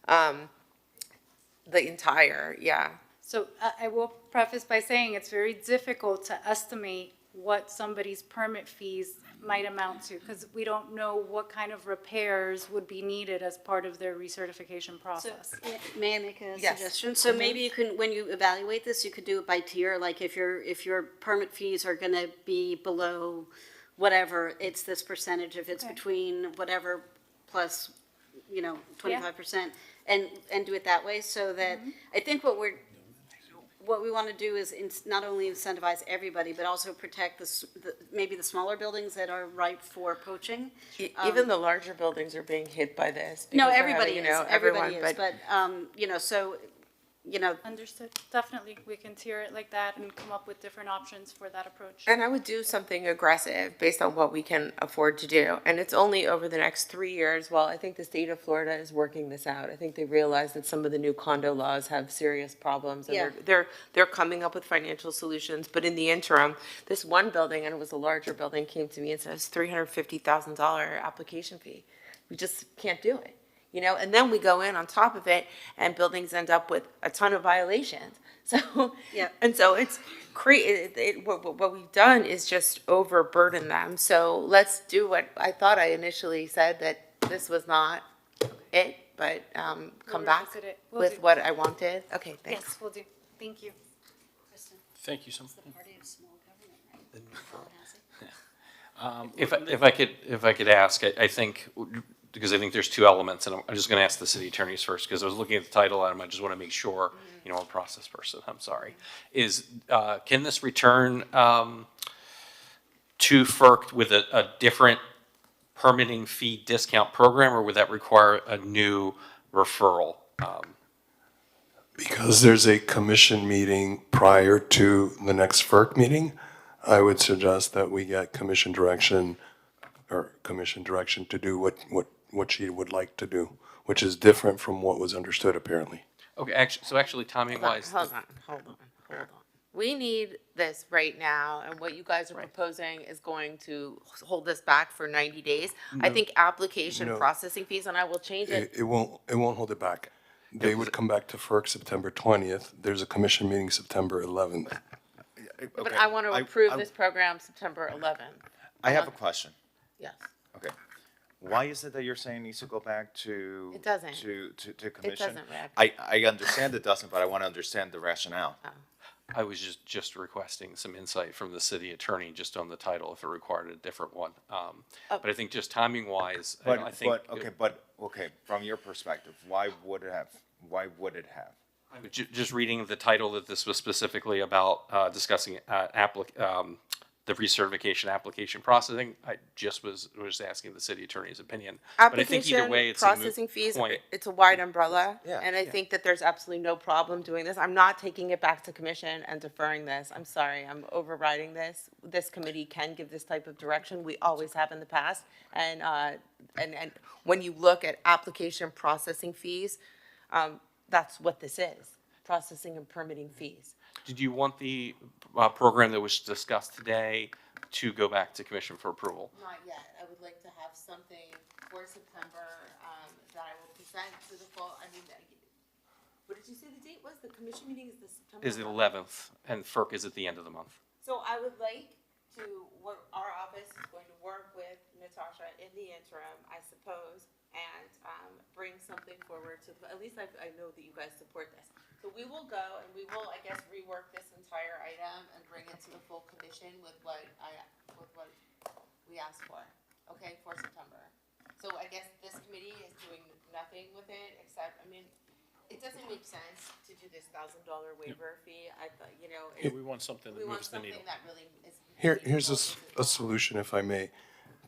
the entire, So I will preface by saying it's very difficult to estimate what somebody's permit fees might amount to, because we don't know what kind of repairs would be needed as part of their recertification process. May I make a Yes. suggestion? So maybe you can, when you evaluate this, you could do it by tier, like if your permit fees are gonna be below whatever, it's this percentage, if it's Okay. between whatever plus, 25%, and do it that way, so that, I think what we want to do is not only incentivize everybody, but also protect maybe the smaller buildings that are ripe for poaching. even the larger buildings are being hit by this. No, because they're everybody having, is, everybody is, but, so, Understood. Definitely, we can tier it like that and come up with different options for that approach. And I would do something aggressive based on what we can afford to do. And it's only over the next 3 years. Well, I think the state of Florida is working this out. I think they realize that some of the new condo laws have serious problems. And Yeah. they're coming up with financial solutions. But in the interim, this one building, and it was a larger building, came to me and says $350,000 application fee. We just can't do it. And then we go in on top of it, and buildings end up with a ton of violations. So, Yeah. and so it's what we've done is just overburden them. So let's do what I thought I initially said, that this was not it, but come back revisit it. Will with do. what I wanted. Okay, thanks. Yes, we'll do. Thank you. Thank you so much. party of small government, If I could ask, I think, because I think there's two elements, and I'm just gonna ask the city attorneys first, because I was looking at the title item, I just wanna make sure, I'm a process person, I'm sorry. Can this return, to FERC with a different permitting fee discount program, or would that require a new referral? Because there's a commission meeting prior to the next FERC meeting, I would suggest that we get commission direction to do what she would like to do, which is different from what was understood apparently. Okay, actually timing wise. Hold on. We need this right now, and what you guys are proposing is going to hold us back for 90 days. I think application No. processing fees, and I will change it. It won't hold it back. They would come back to FERC September 20th. There's a commission meeting September 11th. But I want to approve this program September 11th. I have a question. Yes. Okay. Why is it that you're saying it needs to go back to? It doesn't. To commission? doesn't, Rick. I understand it doesn't, but I want to understand the rationale. I was just requesting some insight from the city attorney just on the title, if it required a different one. But I think just timing wise, I think. Okay, from your perspective, why would it have? Just reading the title that this was specifically about, discussing the recertification application processing, I just was asking the city attorney's opinion. But I think either way, Application it's a moot processing fees, point. it's a wide umbrella. Yeah, And I think that there's absolutely no problem doing this. I'm not taking it back to commission and deferring this. I'm sorry, I'm overriding this. This committee can give this type of direction. We always have in the past. And when you look at application processing fees, that's what this is, processing and permitting fees. Did you want the program that was discussed today to go back to commission for approval? Not yet. I would like to have something for September that I will present to the full, what did you say the date was? The commission meeting is the September? Is the 11th, and FERC is at the end of the month. So I would like to work, our office is going to work with Natasha in the interim, I suppose, and bring something forward to, at least I know that you guys support this. So we will go and we will, I guess, rework this entire item and bring it to the full commission with what we asked for, okay, for September. So I guess this committee is doing nothing with it except, it doesn't make sense to do this $1,000 waiver fee. I thought, Yeah, we want something that moves the needle. that really is. Here's a solution, if I may.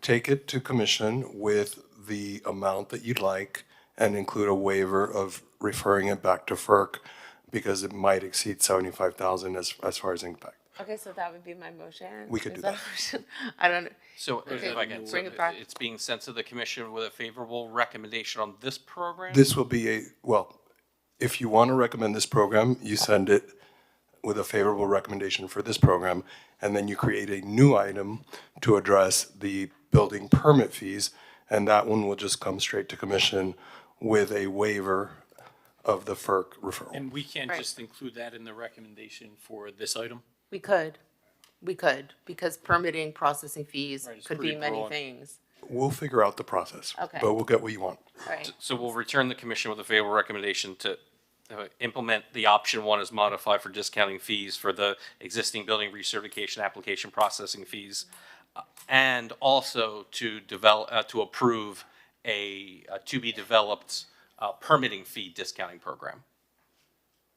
Take it to commission with the amount that you'd like and include a waiver of referring it back to FERC because it might exceed 75,000 as far as impact. Okay, so that would be my motion. We could Is do that that. a motion? I don't know. So Okay, if I can, bring it back. it's being sent to the commission with a favorable recommendation on this program? This will be if you want to recommend this program, you send it with a favorable recommendation for this program, and then you create a new item to address the building permit fees, and that one will just come straight to commission with a waiver of the FERC referral. And we can't Right. just include that in the recommendation for this item? We could, because permitting processing fees Right, it's could be pretty many broad. things. We'll figure out the process, Okay. but we'll get what you want. Right. So we'll return the commission with a favorable recommendation to implement the option one as modified for discounting fees for the existing building recertification application processing fees, and also to develop, to approve a to-be-developed permitting fee discounting program.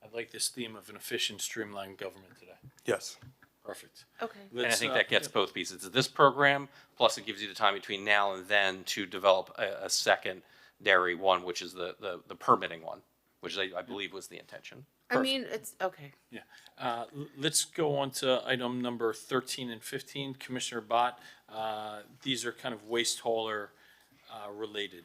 I like this theme of an efficient, streamlined government today. Yes. Perfect. Okay. And I Let's, think that gets both pieces. It's this program, plus it gives you the time between now and then to develop a secondary one, which is the permitting one, which I believe was the intention. It's, okay. Yeah. Let's go on to item number 13 and 15, Commissioner Bott. These are kind of waste hauler related.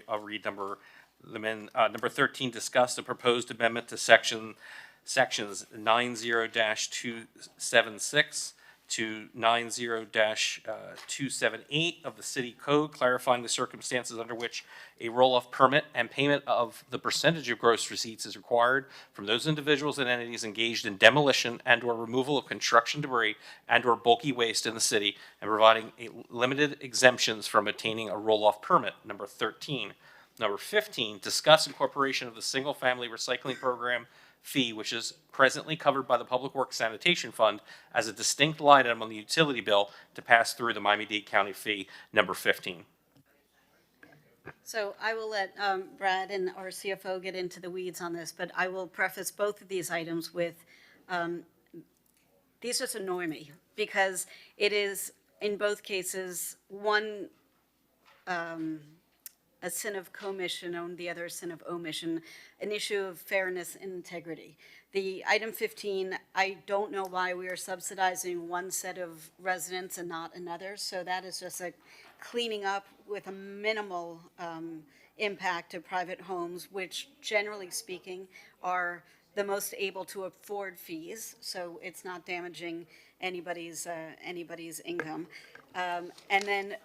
I'll read number 13, discuss the proposed amendment to sections 90-276 to 90-278 of the city code, clarifying the circumstances under which a roll-off permit and payment of the percentage of gross receipts is required from those individuals and entities engaged in demolition and/or removal of construction debris and/or bulky waste in the city, and providing limited exemptions from obtaining a roll-off permit, number 13. Number 15, discuss incorporation of the single-family recycling program fee, which is presently covered by the Public Works Sanitation Fund, as a distinct line item on the utility bill to pass through the Miami-Dade County fee, number 15. So I will let Brad and our CFO get into the weeds on this, but I will preface both of these items with, these just annoy me, because it is, in both cases, one, a sin of commission and the other a sin of omission, an issue of fairness and integrity. The item 15, I don't know why we are subsidizing one set of residents and not another, so that is just a cleaning up with a minimal impact to private homes, which generally speaking are the most able to afford fees, so it's not damaging anybody's income. And then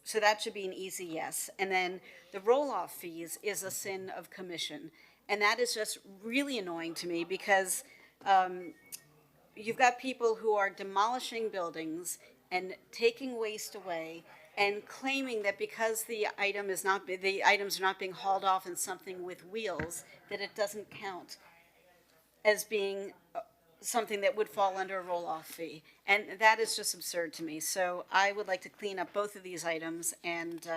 so that should be an easy yes. And then the roll-off fees is a sin of commission. And that is just really annoying to me because you've got people who are demolishing buildings and taking waste away and claiming that because the items are not being hauled off in something with wheels, that it doesn't count as being something that would fall under a roll-off fee. And that is just absurd to me. So I would like to clean up both of these items, and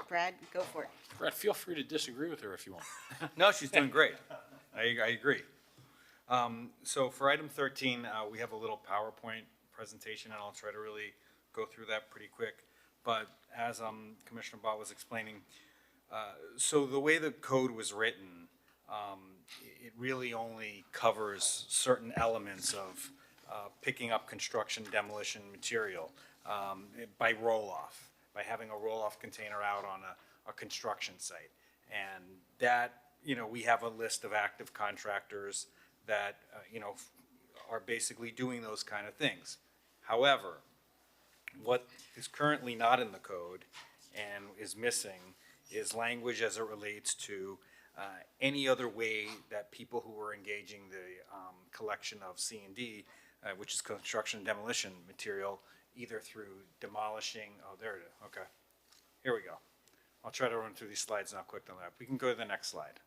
Brad, go for it. Brett, feel free to disagree with her if you want. No, she's doing great. I agree. So for item 13, we have a little PowerPoint presentation, and I'll try to really go through that pretty quick. But as Commissioner Bott was explaining, so the way the code was written, it really only covers certain elements of picking up construction demolition material by roll-off, by having a roll-off container out on a construction site. And that, we have a list of active contractors that, are basically doing those kind of things. However, what is currently not in the code and is missing is language as it relates to any other way that people who are engaging the collection of C&D, which is construction and demolition material, either through demolishing, oh, there it is, okay. Here we go. I'll try to run through these slides now quick on that. We can go to the next slide.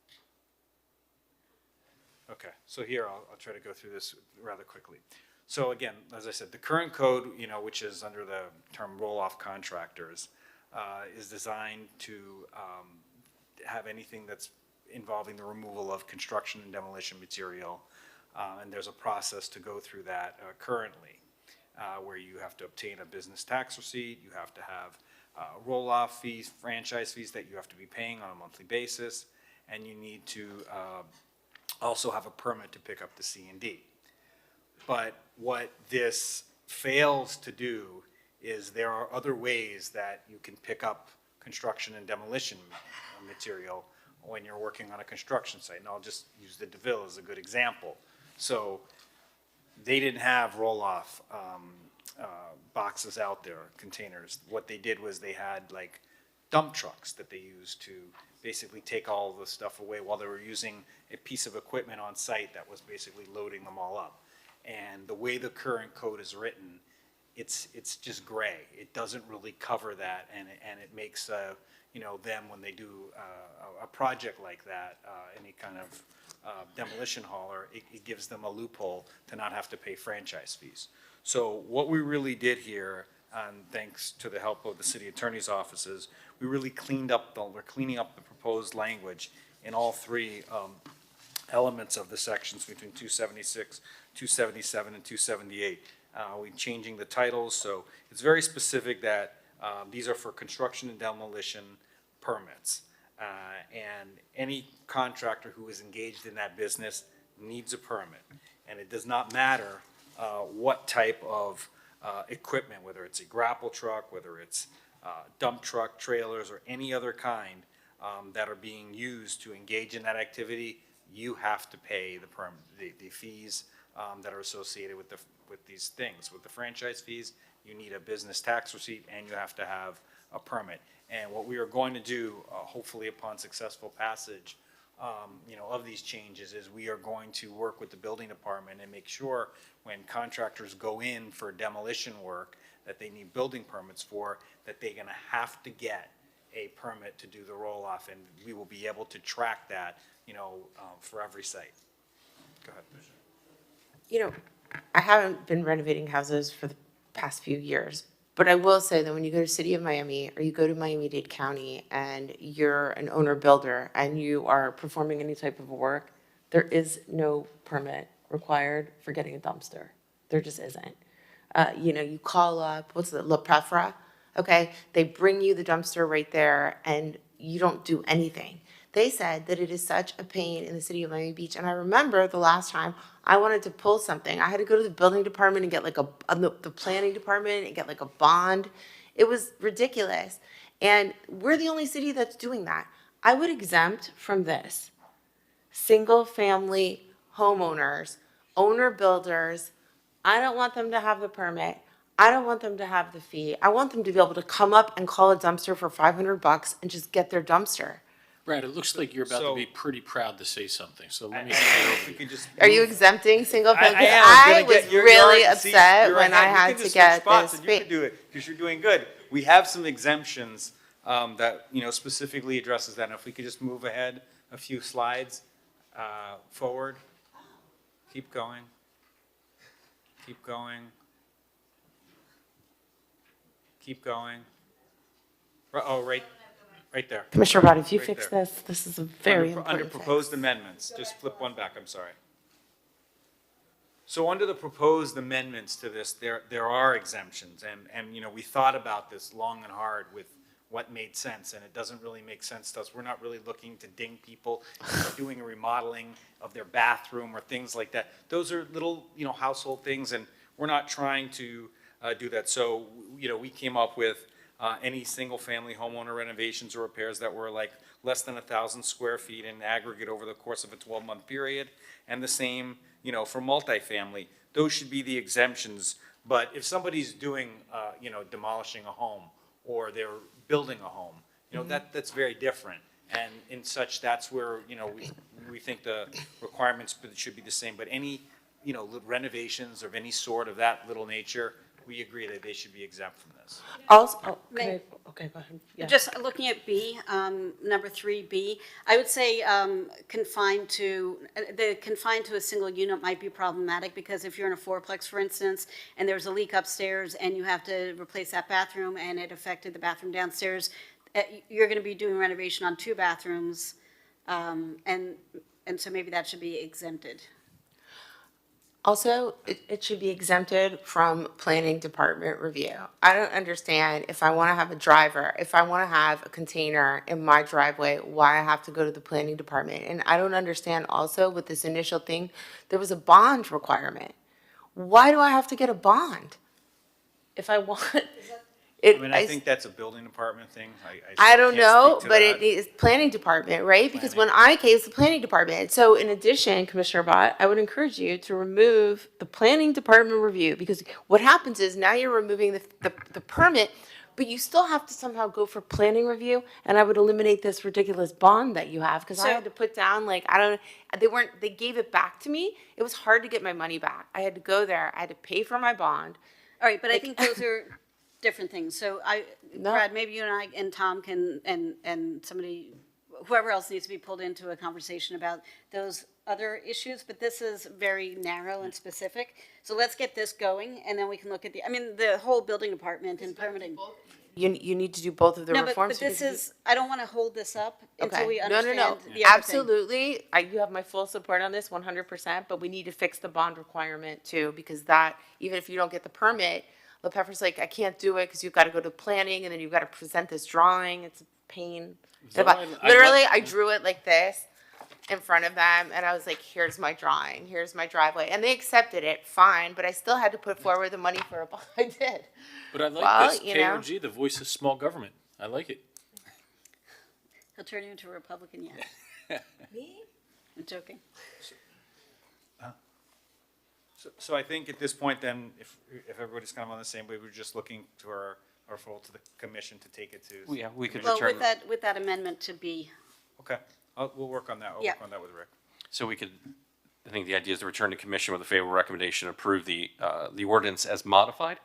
Okay, so here I'll try to go through this rather quickly. So again, as I said, the current code, which is under the term roll-off contractors, is designed to have anything that's involving the removal of construction and demolition material. And there's a process to go through that currently, where you have to obtain a business tax receipt, you have to have roll-off fees, franchise fees that you have to be paying on a monthly basis, and you need to also have a permit to pick up the C&D. But what this fails to do is there are other ways that you can pick up construction and demolition material when you're working on a construction site. And I'll just use the DeVille as a good example. So they didn't have roll-off boxes out there, containers. What they did was they had like dump trucks that they used to basically take all the stuff away while they were using a piece of equipment on site that was basically loading them all up. And the way the current code is written, it's just gray. It doesn't really cover that, and it makes them, when they do a project like that, any kind of demolition hauler, it gives them a loophole to not have to pay franchise fees. So what we really did here, and thanks to the help of the city attorney's offices, we really we're cleaning up the proposed language in all three elements of the sections between 276, 277, and 278. We're changing the titles, so it's very specific that these are for construction and demolition permits. And any contractor who is engaged in that business needs a permit. And it does not matter what type of equipment, whether it's a grapple truck, whether it's dump truck, trailers, or any other kind that are being used to engage in that activity, you have to pay the fees that are associated with these things. With the franchise fees, you need a business tax receipt and you have to have a permit. And what we are going to do, hopefully upon successful passage, of these changes, is we are going to work with the building department and make sure when contractors go in for demolition work that they need building permits for, that they're going to have to get a permit to do the roll-off, and we will be able to track that, for every site. Go ahead. I haven't been renovating houses for the past few years, but I will say that when you go to City of Miami or you go to Miami-Dade County and you're an owner builder and you are performing any type of work, there is no permit required for getting a dumpster. There just isn't. You call up, what's the La Prefra? Okay, they bring you the dumpster right there and you don't do anything. They said that it is such a pain in the city of Miami Beach. And I remember the last time I wanted to pull something, I had to go to the building department and get like the planning department and get like a bond. It was ridiculous. And we're the only city that's doing that. I would exempt from this single family homeowners, owner builders. I don't want them to have the permit. I don't want them to have the fee. I want them to be able to come up and call a dumpster for $500 and just get their dumpster. Brad, it looks like you're about to be pretty proud to say something, so let me. Are you exempting single family? I was really upset when I had to get this. You can do it because you're doing good. We have some exemptions that specifically addresses that. And if we could just move ahead a few slides forward. Keep going. Keep going. Keep going. Oh, right. Right there. Commissioner Bott, if you Right fix there. this is a very Under important proposed amendments, just flip one back, I'm sorry. So under the proposed amendments to this, there are exemptions, and, you know, we thought about this long and hard with what made sense, and it doesn't really make sense to us. We're not really looking to ding people into doing a remodeling of their bathroom or things like that. Those are little, you know, household things, and we're not trying to do that. So, you know, we came up with any single-family homeowner renovations or repairs that were like less than 1,000 square feet in aggregate over the course of a 12-month period, and the same, you know, for multifamily. Those should be the exemptions. But if somebody's doing, you know, demolishing a home, or they're building a home, you know, that's very different. And in such, that's where, you know, we think the requirements should be the same. But any, you know, renovations of any sort of that little nature, we agree that they should be exempt from this. Also, okay, go ahead. Yeah. Just looking at B, number 3B, I would say confined to a single unit might be problematic, because if you're in a fourplex, for instance, and there's a leak upstairs and you have to replace that bathroom and it affected the bathroom downstairs, you're going to be doing renovation on 2 bathrooms, and so maybe that should be exempted. Also, it should be exempted from planning department review. I don't understand if I want to have a driver, if I want to have a container in my driveway, why I have to go to the planning department. And I don't understand also with this initial thing, there was a bond requirement. Why do I have to get a bond? If I want, I mean, I think that's a building department thing. I don't can't know, speak to but that. it is planning department, right? Because when I came, it's the planning department. So in addition, Commissioner Bott, I would encourage you to remove the planning department review, because what happens is now you're removing the permit, but you still have to somehow go for planning review, and I would eliminate this ridiculous bond that you have, because I had to put down, like, they gave it back to me. It was hard to get my money back. I had to go there, I had to pay for my bond. All right, but I think those are different things. So Brad, maybe you and I and Tom can, and somebody, whoever else needs to be pulled into a conversation about those other issues, but this is very narrow and specific. So let's get this going, and then we can look at the whole building department and permitting. You need to do both of the No, reforms. but this is, I don't want to hold this up until we No, understand no. the other thing. Absolutely. You have my full support on this, 100%, but we need to fix the bond requirement too, because that, even if you don't get the permit, LaPepper's like, I can't do it because you've got to go to planning and then you've got to present this drawing. It's a pain. Literally, I drew it like this in front of them, and I was like, here's my drawing, here's my driveway. And they accepted it, fine, but I still had to put forward the money for a bond. I did. But I like Well, this, you know. KOG, the voice of small government. I like it. He'll turn you into a Republican yet. Me? I'm joking. So I think at this point then, if everybody's kind of on the same way, we're just looking to our referral to the commission to take it to. Yeah, we could Well, return. with that amendment to B. Okay, we'll work on that. I'll Yeah. work on that with Rick. So we could, I think the idea is to return to commission with a favorable recommendation, approve the ordinance as modified.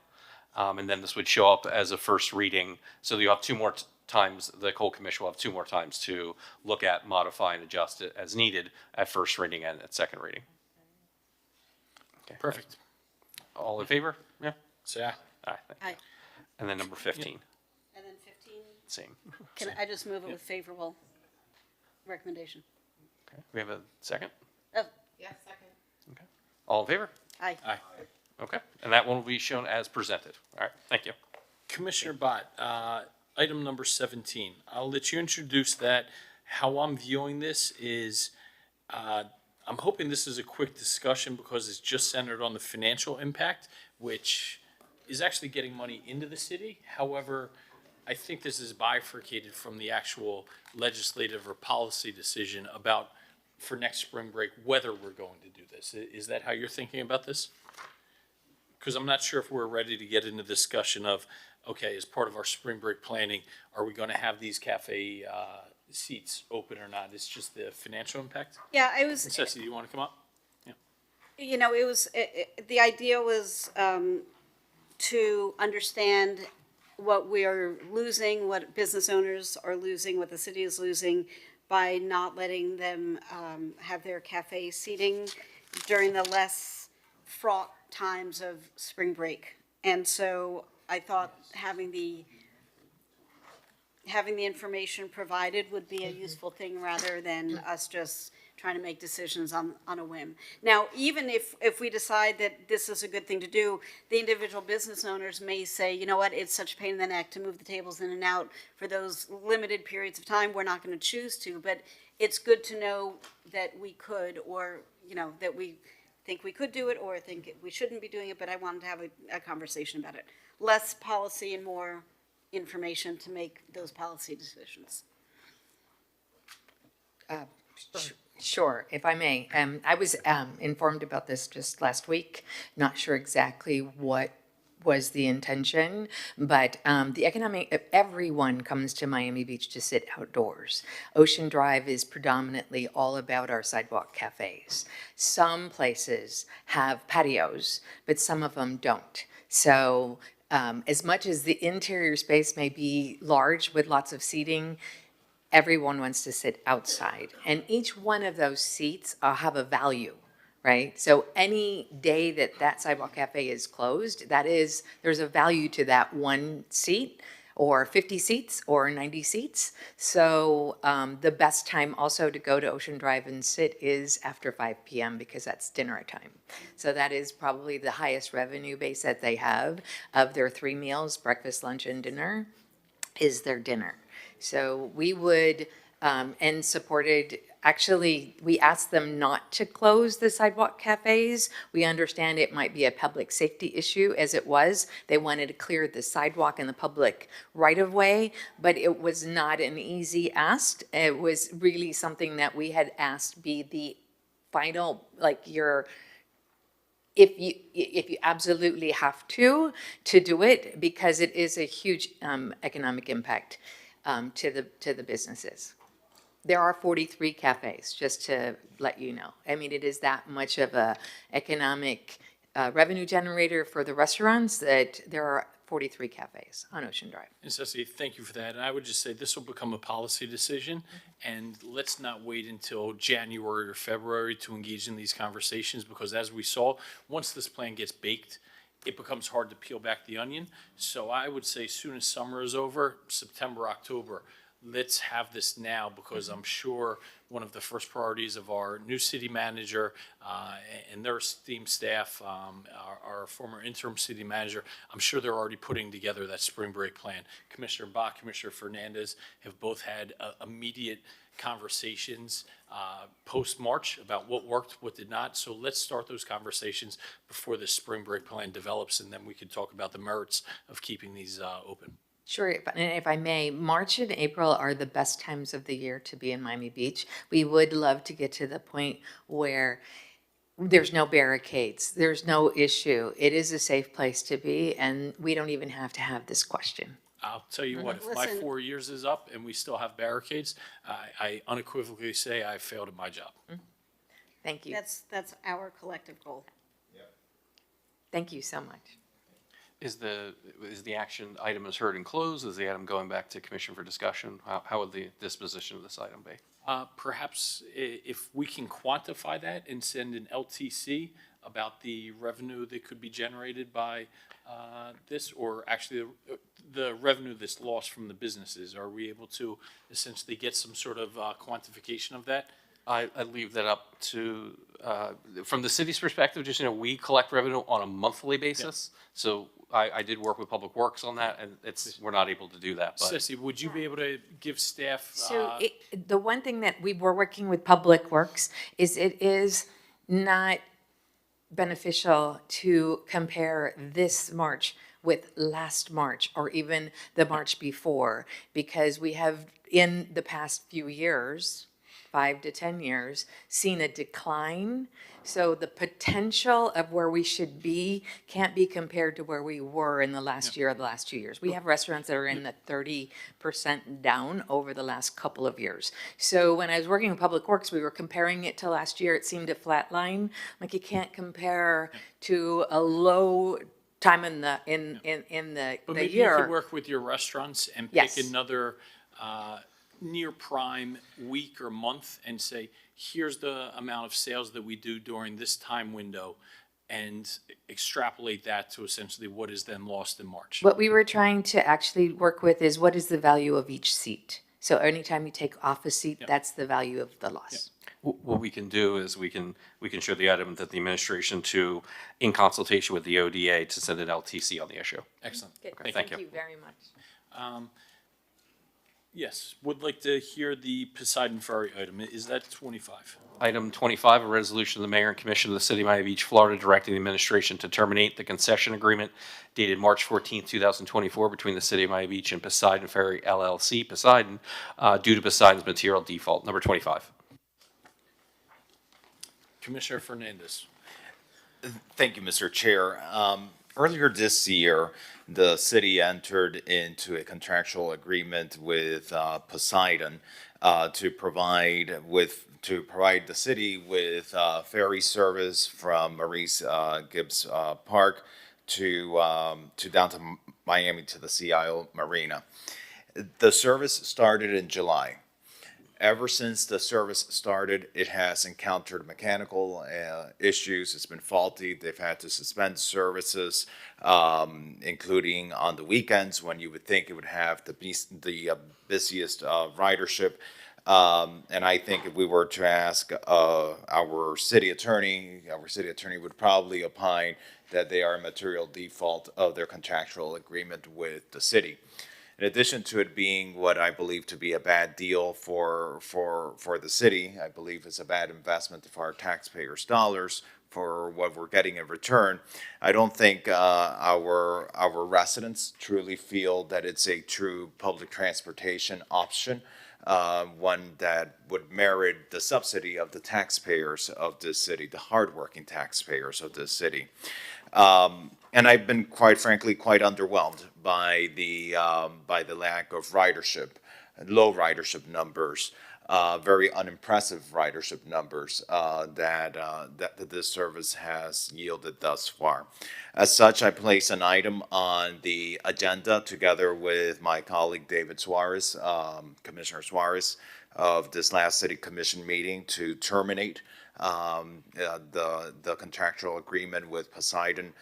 And then this would show up as a first reading. So you have 2 more times, the whole commission will have 2 more times to look at, modify, and adjust it as needed at first reading and at second reading. Okay. Perfect. All in favor? Yeah? Say aye. Aye. Aye. And then number 15, And then 15, same. can I just move it with favorable recommendation? Okay. We have a second? Oh, Yeah, second. Okay. All in favor? aye. Aye. Okay. And that one will be shown as presented. All right, thank you. Commissioner Bott, item number 17. I'll let you introduce that. How I'm viewing this is, I'm hoping this is a quick discussion because it's just centered on the financial impact, which is actually getting money into the city. However, I think this is bifurcated from the actual legislative or policy decision about, for next spring break, whether we're going to do this. Is that how you're thinking about this? Because I'm not sure if we're ready to get into discussion of, okay, as part of our spring break planning, are we going to have these cafe seats open or not? It's just the financial impact. Yeah, I was. Ceci, do you want to come up? You know, it was, the idea was to understand what we are losing, what business owners are losing, what the city is losing by not letting them have their cafe seating during the less fraught times of spring break. And so I thought having having the information provided would be a useful thing rather than us just trying to make decisions on a whim. Now, even if we decide that this is a good thing to do, the individual business owners may say, you know what, it's such a pain in the neck to move the tables in and out for those limited periods of time, we're not going to choose to, but it's good to know that we could, or, you know, that we think we could do it or think we shouldn't be doing it, but I wanted to have a conversation about it. Less policy and more information to make those policy decisions. Sure, if I may. I was informed about this just last week. Not sure exactly what was the intention, but everyone comes to Miami Beach to sit outdoors. Ocean Drive is predominantly all about our sidewalk cafes. Some places have patios, but some of them don't. So as much as the interior space may be large with lots of seating, everyone wants to sit outside. And each one of those seats have a value, right? So any day that that sidewalk cafe is closed, there's a value to that one seat or 50 seats or 90 seats. So the best time also to go to Ocean Drive and sit is after 5 p.m. because that's dinner time. So that is probably the highest revenue base that they have of their 3 meals, breakfast, lunch, and dinner, is their dinner. So we would, and supported, actually, we asked them not to close the sidewalk cafes. We understand it might be a public safety issue as it was. They wanted to clear the sidewalk and the public right of way, but it was not an easy ask. It was really something that we had asked be the final, like if you absolutely have to do it, because it is a huge economic impact to the businesses. There are 43 cafes, just to let you know. I mean, it is that much of a economic revenue generator for the restaurants that there are 43 cafes on Ocean Drive. And Ceci, thank you for that. And I would just say this will become a policy decision, and let's not wait until January or February to engage in these conversations, because as we saw, once this plan gets baked, it becomes hard to peel back the onion. So I would say as soon as summer is over, September, October, let's have this now, because I'm sure one of the first priorities of our new city manager and their esteemed staff, our former interim city manager, I'm sure they're already putting together that spring break plan. Commissioner Bach, Commissioner Fernandez have both had immediate conversations post-March about what worked, what did not. So let's start those conversations before the spring break plan develops, and then we can talk about the merits of keeping these open. Sure, if I may, March and April are the best times of the year to be in Miami Beach. We would love to get to the point where there's no barricades, there's no issue. It is a safe place to be, and we don't even have to have this question. I'll tell you what, if my 4 years is up and we still have barricades, I unequivocally say I failed at my job. Thank you. That's our collective goal. Thank you so much. Is the action item is heard and closed? Is the item going back to commission for discussion? How would the disposition of this item be? Perhaps if we can quantify that and send an LTC about the revenue that could be generated by this, or actually the revenue that's lost from the businesses, are we able to essentially get some sort of quantification of that? I leave that up to, from the city's perspective, just, we collect revenue on a monthly basis. So I did work with Public Works on that, and we're not able to do that. But Ceci, would you be able to give staff? So the one thing that we were working with Public Works is it is not beneficial to compare this March with last March or even the March before, because we have in the past few years, 5 to 10 years, seen a decline. So the potential of where we should be can't be compared to where we were in the last year or the last 2 years. We have restaurants that are in the 30% down over the last couple of years. So when I was working with Public Works, we were comparing it to last year. It seemed to flatline. Like, you can't compare to a low time in the But the maybe year. you could work with your restaurants and Yes. pick another near prime week or month and say, here's the amount of sales that we do during this time window. and extrapolate that to essentially what is then lost in March. What we were trying to actually work with is what is the value of each seat? So anytime you take off a seat, that's the value of the loss. What we can do is we can show the item that the administration to, in consultation with the ODA, to send an LTC on the issue. Excellent. Good. Okay, Thank thank you very much. Yes, would like to hear the Poseidon Ferry item. Is that 25? Item 25, a resolution of the mayor and commission of the city of Miami Beach, Florida, directing the administration to terminate the concession agreement dated March 14, 2024, between the city of Miami Beach and Poseidon Ferry LLC, Poseidon, due to Poseidon's material default. Number 25. Commissioner Fernandez. Thank you, Mr. Chair. Earlier this year, the city entered into a contractual agreement with Poseidon to provide the city with ferry service from Maurice Gibbs Park to downtown Miami to the Sea Isle Marina. The service started in July. Ever since the service started, it has encountered mechanical issues. It's been faulty. They've had to suspend services, including on the weekends when you would think it would have the busiest ridership. And I think if we were to ask our city attorney would probably opine that they are in material default of their contractual agreement with the city. In addition to it being what I believe to be a bad deal for the city, I believe it's a bad investment of our taxpayers' dollars for what we're getting in return. I don't think our residents truly feel that it's a true public transportation option, one that would merit the subsidy of the taxpayers of this city, the hardworking taxpayers of this city. And I've been, quite frankly, quite underwhelmed by the lack of ridership, low ridership numbers, very unimpressive ridership numbers that this service has yielded thus far. As such, I place an item on the agenda together with my colleague David Suarez, Commissioner Suarez, of this last city commission meeting to terminate the contractual agreement with Poseidon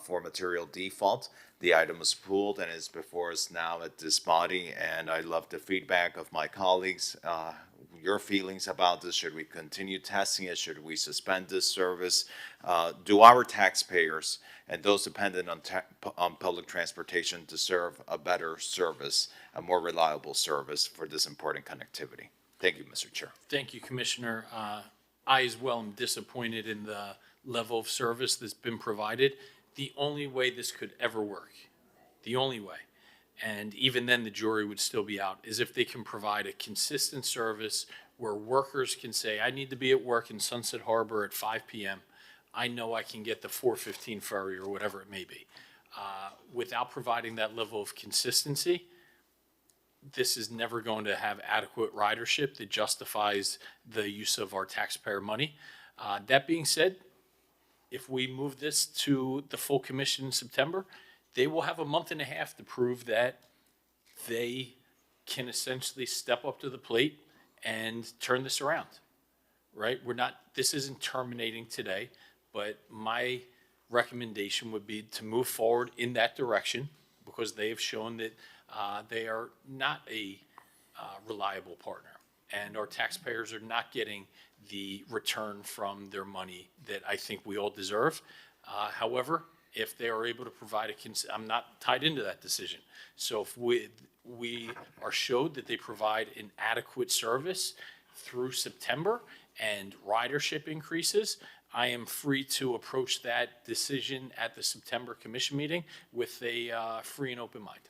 for material default. The item was pooled and is before us now at this body, and I love the feedback of my colleagues. Your feelings about this? Should we continue testing it? Should we suspend this service? Do our taxpayers and those dependent on public transportation deserve a better service, a more reliable service for this important connectivity? Thank you, Mr. Chair. Thank you, Commissioner. I as well am disappointed in the level of service that's been provided. The only way this could ever work, the only way, and even then the jury would still be out, is if they can provide a consistent service where workers can say, I need to be at work in Sunset Harbor at 5 p.m. I know I can get the 4:15 ferry or whatever it may be. Without providing that level of consistency, this is never going to have adequate ridership that justifies the use of our taxpayer money. That being said, if we move this to the full commission in September, they will have a month and a half to prove that they can essentially step up to the plate and turn this around, right? This isn't terminating today, but my recommendation would be to move forward in that direction because they have shown that they are not a reliable partner, and our taxpayers are not getting the return from their money that I think we all deserve. However, if they are able to provide I'm not tied into that decision. So if we are showed that they provide an adequate service through September and ridership increases, I am free to approach that decision at the September commission meeting with a free and open mind.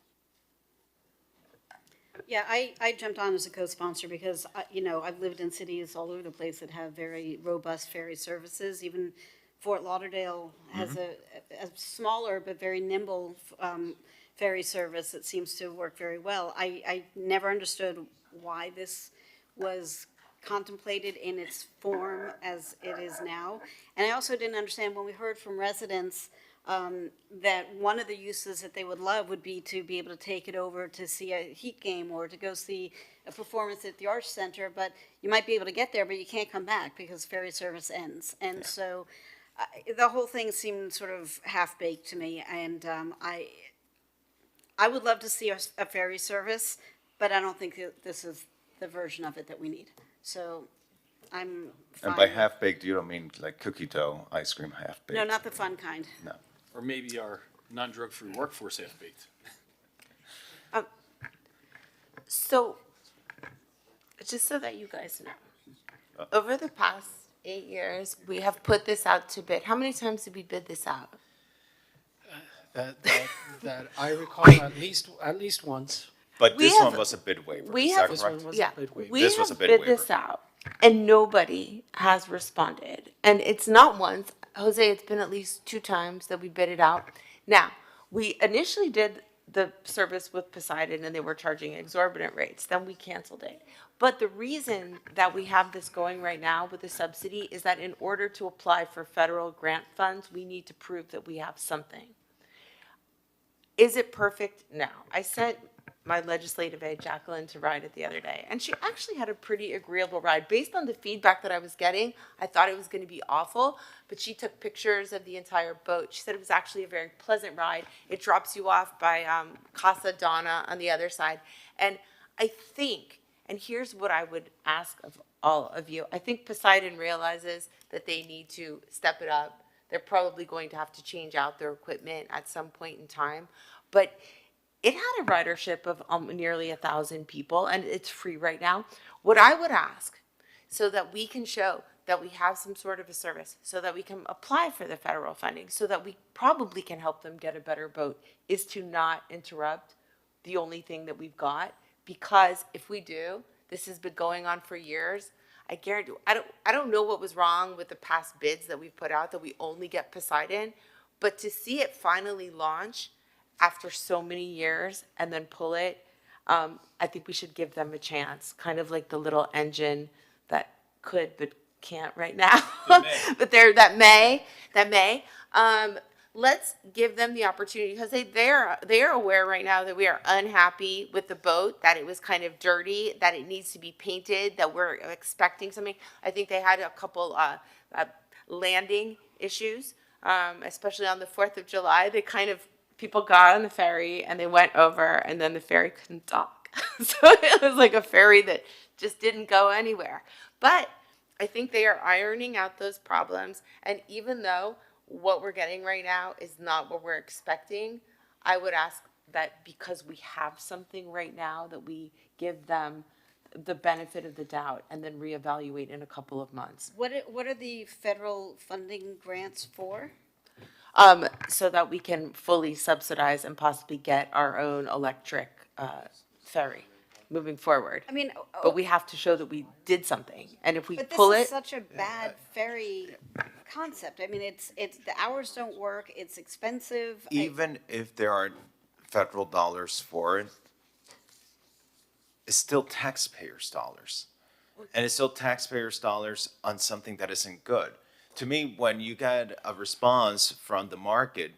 Yeah, I jumped on as a co-sponsor because, I've lived in cities all over the place that have very robust ferry services. Even Fort Lauderdale has a smaller but very nimble ferry service that seems to work very well. I never understood why this was contemplated in its form as it is now. And I also didn't understand when we heard from residents that one of the uses that they would love would be to be able to take it over to see a Heat game or to go see a performance at the Arts Center, but you might be able to get there, but you can't come back because ferry service ends. And so The whole thing seemed sort of half-baked to me, and I would love to see a ferry service, but I don't think that this is the version of it that we need. So I'm fine. And by with- half-baked, you don't mean like cookie dough ice cream half-baked? No, not the fun kind. No. Or maybe our non-drug-free workforce half-baked. So, just so that you guys know, over the past 8 years, we have put this out to bid. How many times did we bid this out? That I recall at least once. But We this have- one was a bid waiver, We is have, that This one correct? was a yeah, bid waiver. we This was have a bid bid waiver. this out, and nobody has responded. And it's not once, Jose, it's been at least 2 times that we bid it out. Now, we initially did the service with Poseidon, and they were charging exorbitant rates. Then we canceled it. But the reason that we have this going right now with the subsidy is that in order to apply for federal grant funds, we need to prove that we have something. Is it perfect? No. I sent my legislative aide, Jacqueline, to ride it the other day, and she actually had a pretty agreeable ride. Based on the feedback that I was getting, I thought it was going to be awful, but she took pictures of the entire boat. She said it was actually a very pleasant ride. It drops you off by Casa Donna on the other side. And I think, and here's what I would ask of all of you, I think Poseidon realizes that they need to step it up. They're probably going to have to change out their equipment at some point in time. But it had a ridership of nearly 1,000 people, and it's free right now. What I would ask, so that we can show that we have some sort of a service, so that we can apply for the federal funding, so that we probably can help them get a better boat, is to not interrupt the only thing that we've got. Because if we do, this has been going on for years. I guarantee, I don't know what was wrong with the past bids that we've put out, that we only get Poseidon, but to see it finally launch after so many years and then pull it, I think we should give them a chance, kind of like the little engine that could but can't right now. But that may. Let's give them the opportunity, because they are aware right now that we are unhappy with the boat, that it was kind of dirty, that it needs to be painted, that we're expecting something. I think they had a couple landing issues, especially on the 4th of July. They kind of, people got on the ferry and they went over, and then the ferry couldn't dock. So it was like a ferry that just didn't go anywhere. But I think they are ironing out those problems, and even though what we're getting right now is not what we're expecting, I would ask that because we have something right now, that we give them the benefit of the doubt and then reevaluate in a couple of months. What are the federal funding grants for? So that we can fully subsidize and possibly get our own electric ferry moving forward. I mean, But we have to show that we did something, and if we but pull this is it, such a bad ferry concept. I mean, it's the hours don't work. It's expensive. Even if there are federal dollars for it, it's still taxpayers' dollars. And it's still taxpayers' dollars on something that isn't good. To me, when you get a response from the market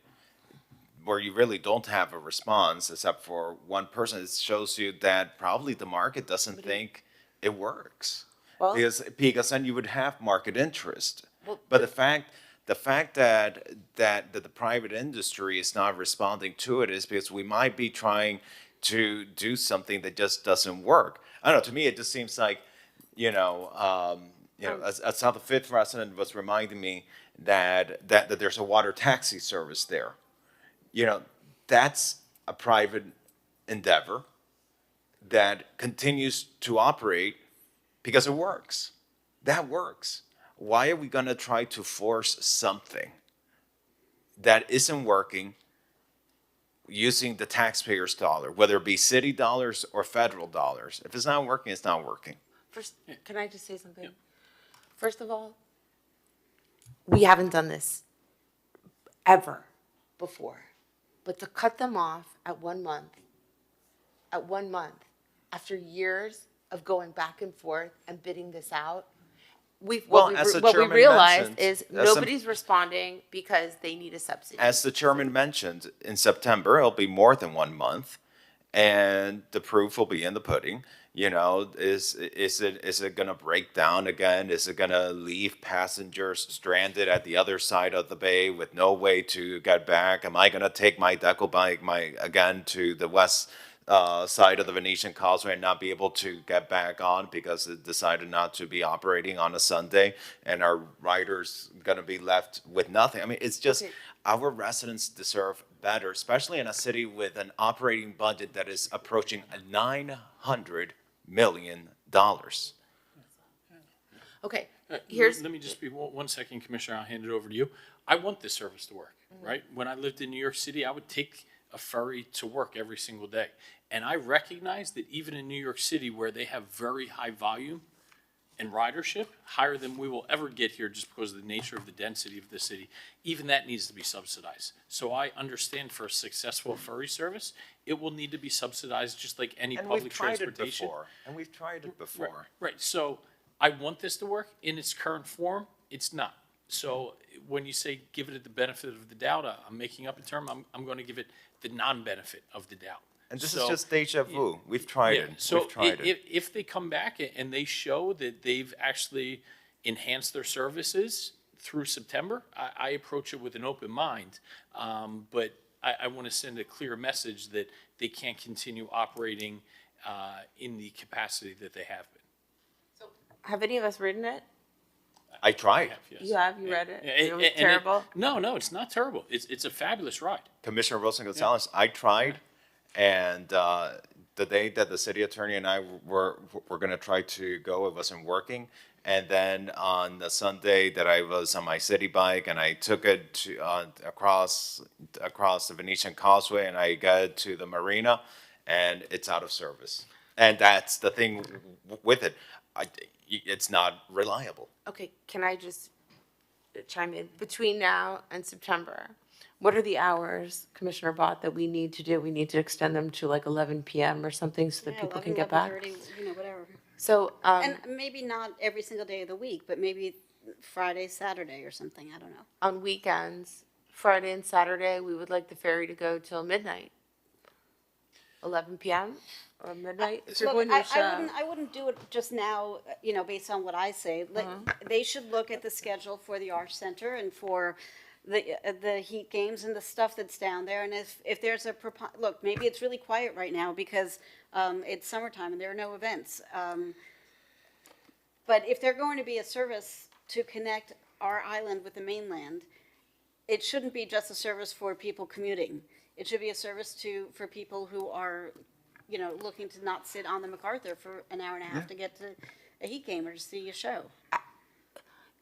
where you really don't have a response except for one person, it shows you that probably the market doesn't think it works. Well- Because then you would have market interest. Well, But the fact that the private industry is not responding to it is because we might be trying to do something that just doesn't work. I don't know, to me, it just seems like, as how the fifth resident was reminding me that there's a water taxi service there. That's a private endeavor that continues to operate because it works. That works. Why are we going to try to force something that isn't working using the taxpayer's dollar, whether it be city dollars or federal dollars? If it's not working, it's not working. first, can I just say something? First of all, we haven't done this ever before. But to cut them off at 1 month, after years of going back and forth and bidding this out, what we realized is nobody's responding because they need a subsidy. As the chairman mentioned, in September, it'll be more than 1 month, and the proof will be in the pudding. You know, is it gonna break down again? Is it gonna leave passengers stranded at the other side of the bay with no way to get back? Am I gonna take my deco bike again to the west side of the Venetian Causeway and not be able to get back on because it decided not to be operating on a Sunday, and our riders gonna be left with nothing? I mean, it's just our residents deserve better, especially in a city with an operating budget that is approaching $900 million. Okay, Let me just be 1 second, Commissioner, I'll hand it over to you. I want this service to work, right? When I lived in New York City, I would take a ferry to work every single day. And I recognize that even in New York City, where they have very high volume and ridership, higher than we will ever get here just because of the nature of the density of the city, even that needs to be subsidized. So I understand for a successful ferry service, it will need to be subsidized just like any public transportation. And we've tried it before. Right, so I want this to work. In its current form, it's not. So when you say give it the benefit of the doubt, I'm making up a term, I'm going to give it the non-benefit of the doubt. And this is just deja vu. We've tried it. So We've tried it. if they come back and they show that they've actually enhanced their services through September, I approach it with an open mind. But I want to send a clear message that they can't continue operating in the capacity that they have been. have any of us ridden it? I tried. You have, you read it? It was And terrible? No, it's not terrible. It's a fabulous ride. Commissioner Wilson Gonzalez, I tried, and the day that the city attorney and I were going to try to go, it wasn't working. And then on the Sunday that I was on my city bike and I took it to, across the Venetian Causeway, and I got to the marina, and it's out of service. And that's the thing with it. It's not reliable. Okay, can I just chime in? Between now and September, what are the hours, Commissioner Bott, that we need to do? We need to extend them to like 11 PM or something so that Yeah, people 11, can get back? 11:30, you know, whatever. So, And maybe not every single day of the week, but maybe Friday, Saturday or something, I don't know. on weekends, Friday and Saturday, we would like the ferry to go till midnight. 11 PM or midnight? If you're Look, going to I wouldn't do it just now, you know, based on what I say. They should look at the schedule for the Arts Center and for the Heat games and the stuff that's down there. And if there's look, maybe it's really quiet right now because it's summertime and there are no events. But if they're going to be a service to connect our island with the mainland, it shouldn't be just a service for people commuting. It should be a service for people who are, you know, looking to not sit on the MacArthur for an hour and a half to get to a Heat game or to see a show.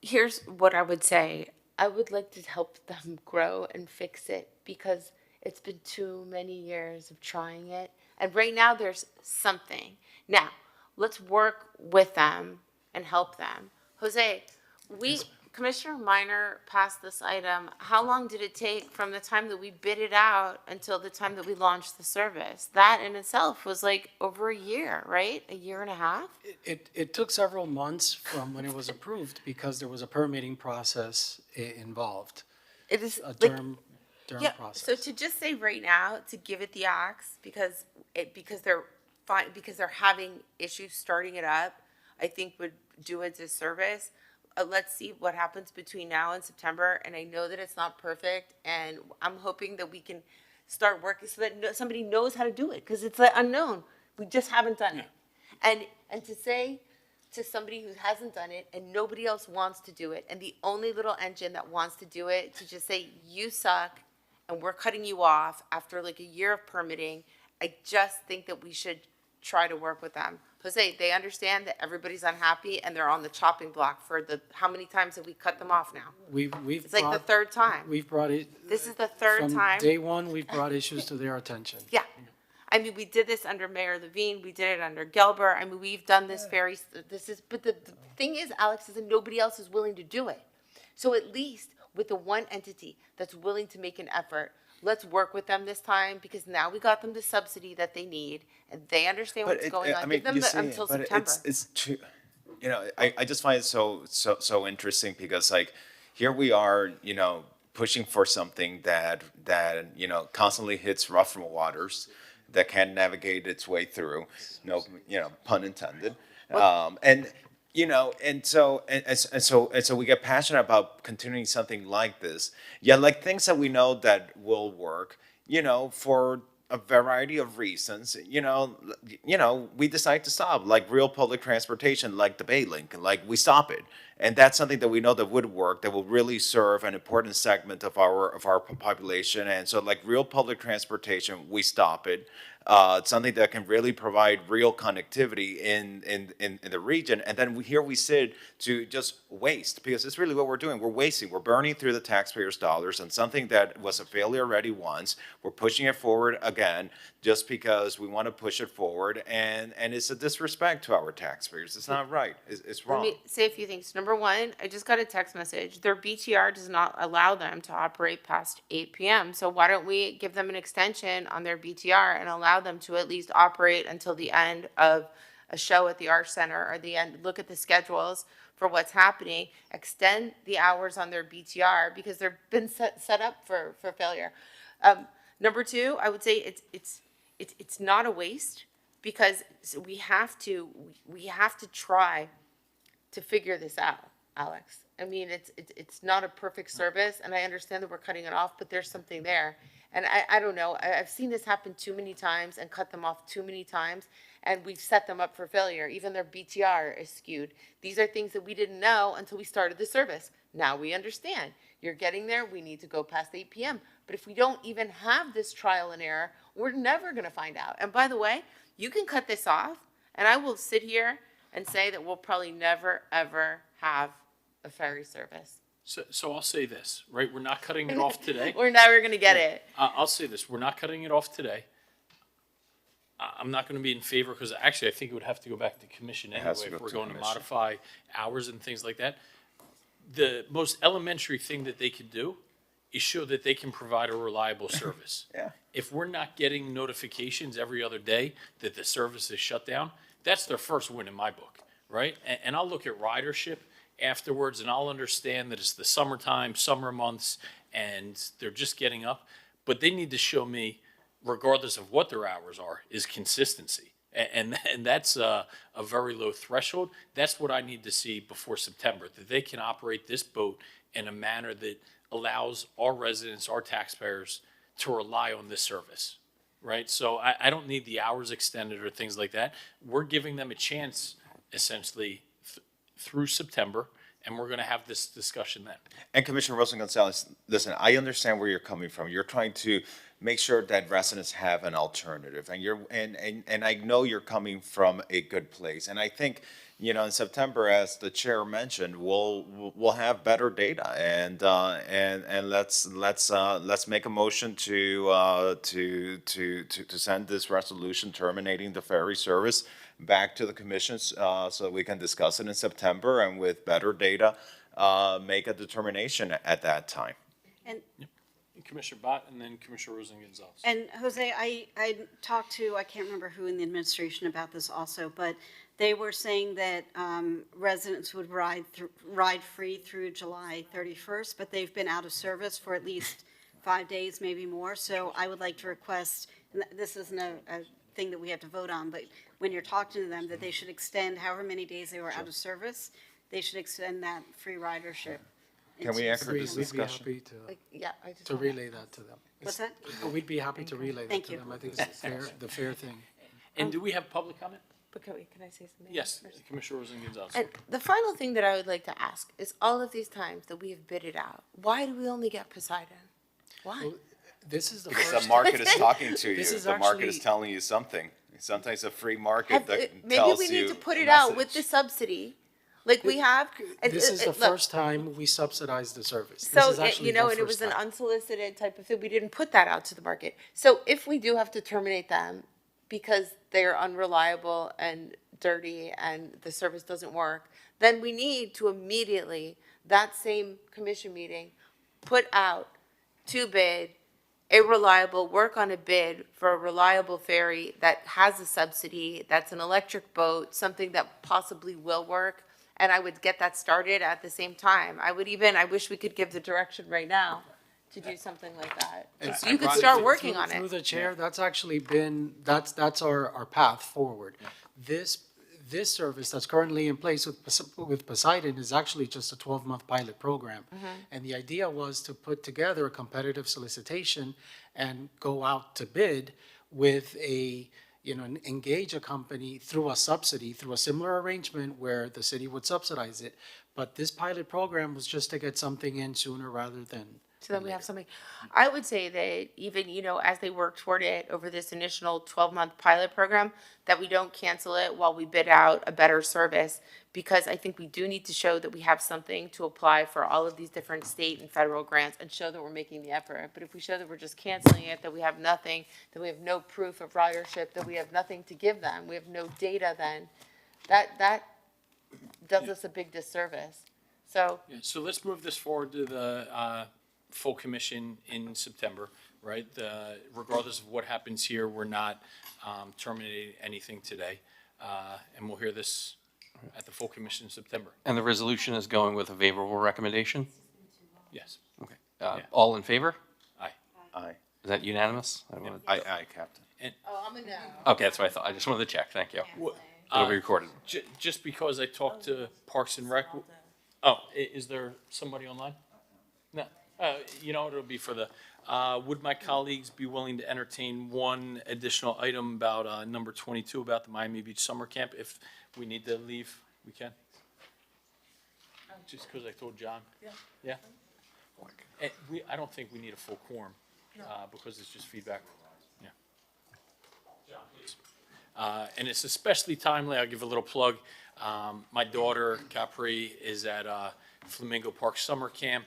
Here's what I would say. I would like to help them grow and fix it because it's been too many years of trying it. And right now there's something. Now, let's work with them and help them. Jose, Commissioner Minor passed this item. How long did it take from the time that we bid it out until the time that we launched the service? That in itself was like over a year, right? A year and a half? It took several months from when it was approved because there was a permitting process involved. It is A like, term yeah, process. so to just say right now, to give it the axe because they're fine, because they're having issues starting it up, I think would do a disservice. Let's see what happens between now and September. And I know that it's not perfect, and I'm hoping that we can start working so that somebody knows how to do it, because it's the unknown. We just haven't done it. And to say to somebody who hasn't done it and nobody else wants to do it, and the only little engine that wants to do it, to just say, you suck, and we're cutting you off after like a year of permitting, I just think that we should try to work with them. Jose, they understand that everybody's unhappy and they're on the chopping block for how many times have we cut them off now? It's like the third time. We've brought it. This is the third time. From day one, we've brought issues to their attention. Yeah. I mean, we did this under Mayor Levine. We did it under Gelber. I mean, we've done this but the thing is, Alex, is that nobody else is willing to do it. So at least with the one entity that's willing to make an effort, let's work with them this time, because now we got them the subsidy that they need and they understand what's going on. Give them until September. It's too, you know, I just find it so interesting because like here we are, you know, pushing for something that you know constantly hits rough waters, that can navigate its way through. No, pun intended. And so we get passionate about continuing something like this. Yeah, like things that we know that will work, for a variety of reasons, we decide to stop, like real public transportation, like the Bay Link, like we stop it. And that's something that we know that would work, that will really serve an important segment of our population. And so, like real public transportation, we stop it. It's something that can really provide real connectivity in the region. And then here we sit to just waste, because it's really what we're doing. We're wasting. We're burning through the taxpayers' dollars on something that was a failure already once. We're pushing it forward again just because we want to push it forward. And it's a disrespect to our taxpayers. It's not right. It's wrong. Let me say a few things. Number one, I just got a text message. Their BTR does not allow them to operate past 8 p.m. So why don't we give them an extension on their BTR and allow them to at least operate until the end of a show at the Art Center, or the end, look at the schedules for what's happening, extend the hours on their BTR, because they've been set up for failure. Number two, I would say it's not a waste, because we have to try to figure this out, Alex. I mean, it's not a perfect service, and I understand that we're cutting it off, but there's something there. And I don't know, I've seen this happen too many times and cut them off too many times, and we've set them up for failure. Even their BTR is skewed. These are things that we didn't know until we started the service. Now we understand. You're getting there, we need to go past 8 p.m. But if we don't even have this trial and error, we're never gonna find out. And by the way, you can cut this off, and I will sit here and say that we'll probably never, ever have a ferry service. So I'll say this, right? We're not cutting it off today. We're never gonna get it. I'll say this, we're not cutting it off today. I'm not gonna be in favor, because actually I think it would have to go back to commission anyway has to go if we're to going to commission. modify hours and things like that. The most elementary thing that they could do is show that they can provide a reliable service. Yeah. If we're not getting notifications every other day that the service is shut down, that's their first win in my book, right? And I'll look at ridership afterwards, and I'll understand that it's the summertime, summer months, and they're just getting up. But they need to show me, regardless of what their hours are, is consistency. And that's a very low threshold. That's what I need to see before September, that they can operate this boat in a manner that allows our residents, our taxpayers, to rely on this service, right? So I don't need the hours extended or things like that. We're giving them a chance, essentially, through September, and we're going to have this discussion then. And Commissioner Rosa Gonzalez, listen, I understand where you're coming from. You're trying to make sure that residents have an alternative, and I know you're coming from a good place. And I think, in September, as the chair mentioned, we'll have better data, and let's make a motion to send this resolution terminating the ferry service back to the commission, so that we can discuss it in September, and with better data, make a determination at that time. And Commissioner Bott, and then Commissioner Rosen Gonzalez. And Jose, I talked to, I can't remember who in the administration about this also, but they were saying that residents would ride free through July 31st, but they've been out of service for at least 5 days, maybe more. So I would like to request, and this isn't a thing that we have to vote on, but when you're talking to them, that they should extend however many days they were out of service, they should extend that free ridership. Can we into anchor this September. discussion? We'd be happy Yeah, I just to wanna- relay that to them. What's that? We'd be happy to relay that Thank to you. them. I think it's the fair thing. And do we have public comment? But can I say something? Yes, first? Commissioner Rosen Gonzalez. And the final thing that I would like to ask is, all of these times that we have bid it out, why do we only get Poseidon? Why? This is the Because first. the market is talking to you. This is The market is actually- telling you something. Sometimes a free market Have- that maybe tells we need you to put a it out with the message. subsidy, like we have. This is the look, first time we subsidize the service. This So, is actually and the it was first an time. unsolicited type of thing. We didn't put that out to the market. So if we do have to terminate them because they're unreliable and dirty and the service doesn't work, then we need to immediately, that same commission meeting, put out to bid work on a bid for a reliable ferry that has a subsidy, that's an electric boat, something that possibly will work. And I would get that started at the same time. I wish we could give the direction right now to do something like that. And So you could start working through- on Through it. the chair, that's actually been, that's our path forward. This service that's currently in place with Poseidon is actually just a 12-month pilot program. And the idea was to put together a competitive solicitation and go out to bid with engage a company through a subsidy, through a similar arrangement where the city would subsidize it. But this pilot program was just to get something in sooner rather than So that we have something. I would say that even, as they work toward it over this initial 12-month pilot program, that we don't cancel it while we bid out a better service, because I think we do need to show that we have something to apply for all of these different state and federal grants and show that we're making the effort. But if we show that we're just canceling it, that we have nothing, that we have no proof of ridership, that we have nothing to give them, we have no data, then that does us a big disservice. So Yeah, so let's move this forward to the full commission in September, right? Regardless of what happens here, we're not terminating anything today. And we'll hear this at the full commission in September. And the resolution is going with a favorable recommendation? Yes. Okay. Yeah. All in favor? Aye. Aye. Is that unanimous? Aye, Captain. Oh, I'm a no. Okay, that's what I thought. I just wanted to check. Thank you. Uh, It'll be recorded. Just because I talked to Parks and Rec. Oh, is there somebody online? No. It'll be for the, would my colleagues be willing to entertain one additional item about number 22 about the Miami Beach Summer Camp? If we need to leave, we can. Just because I told John. Yeah. Yeah? And I don't think we need a full quorum, because it's just feedback. Yeah. John, please. And it's especially timely, I'll give a little plug. My daughter, Capri, is at Flamingo Park Summer Camp.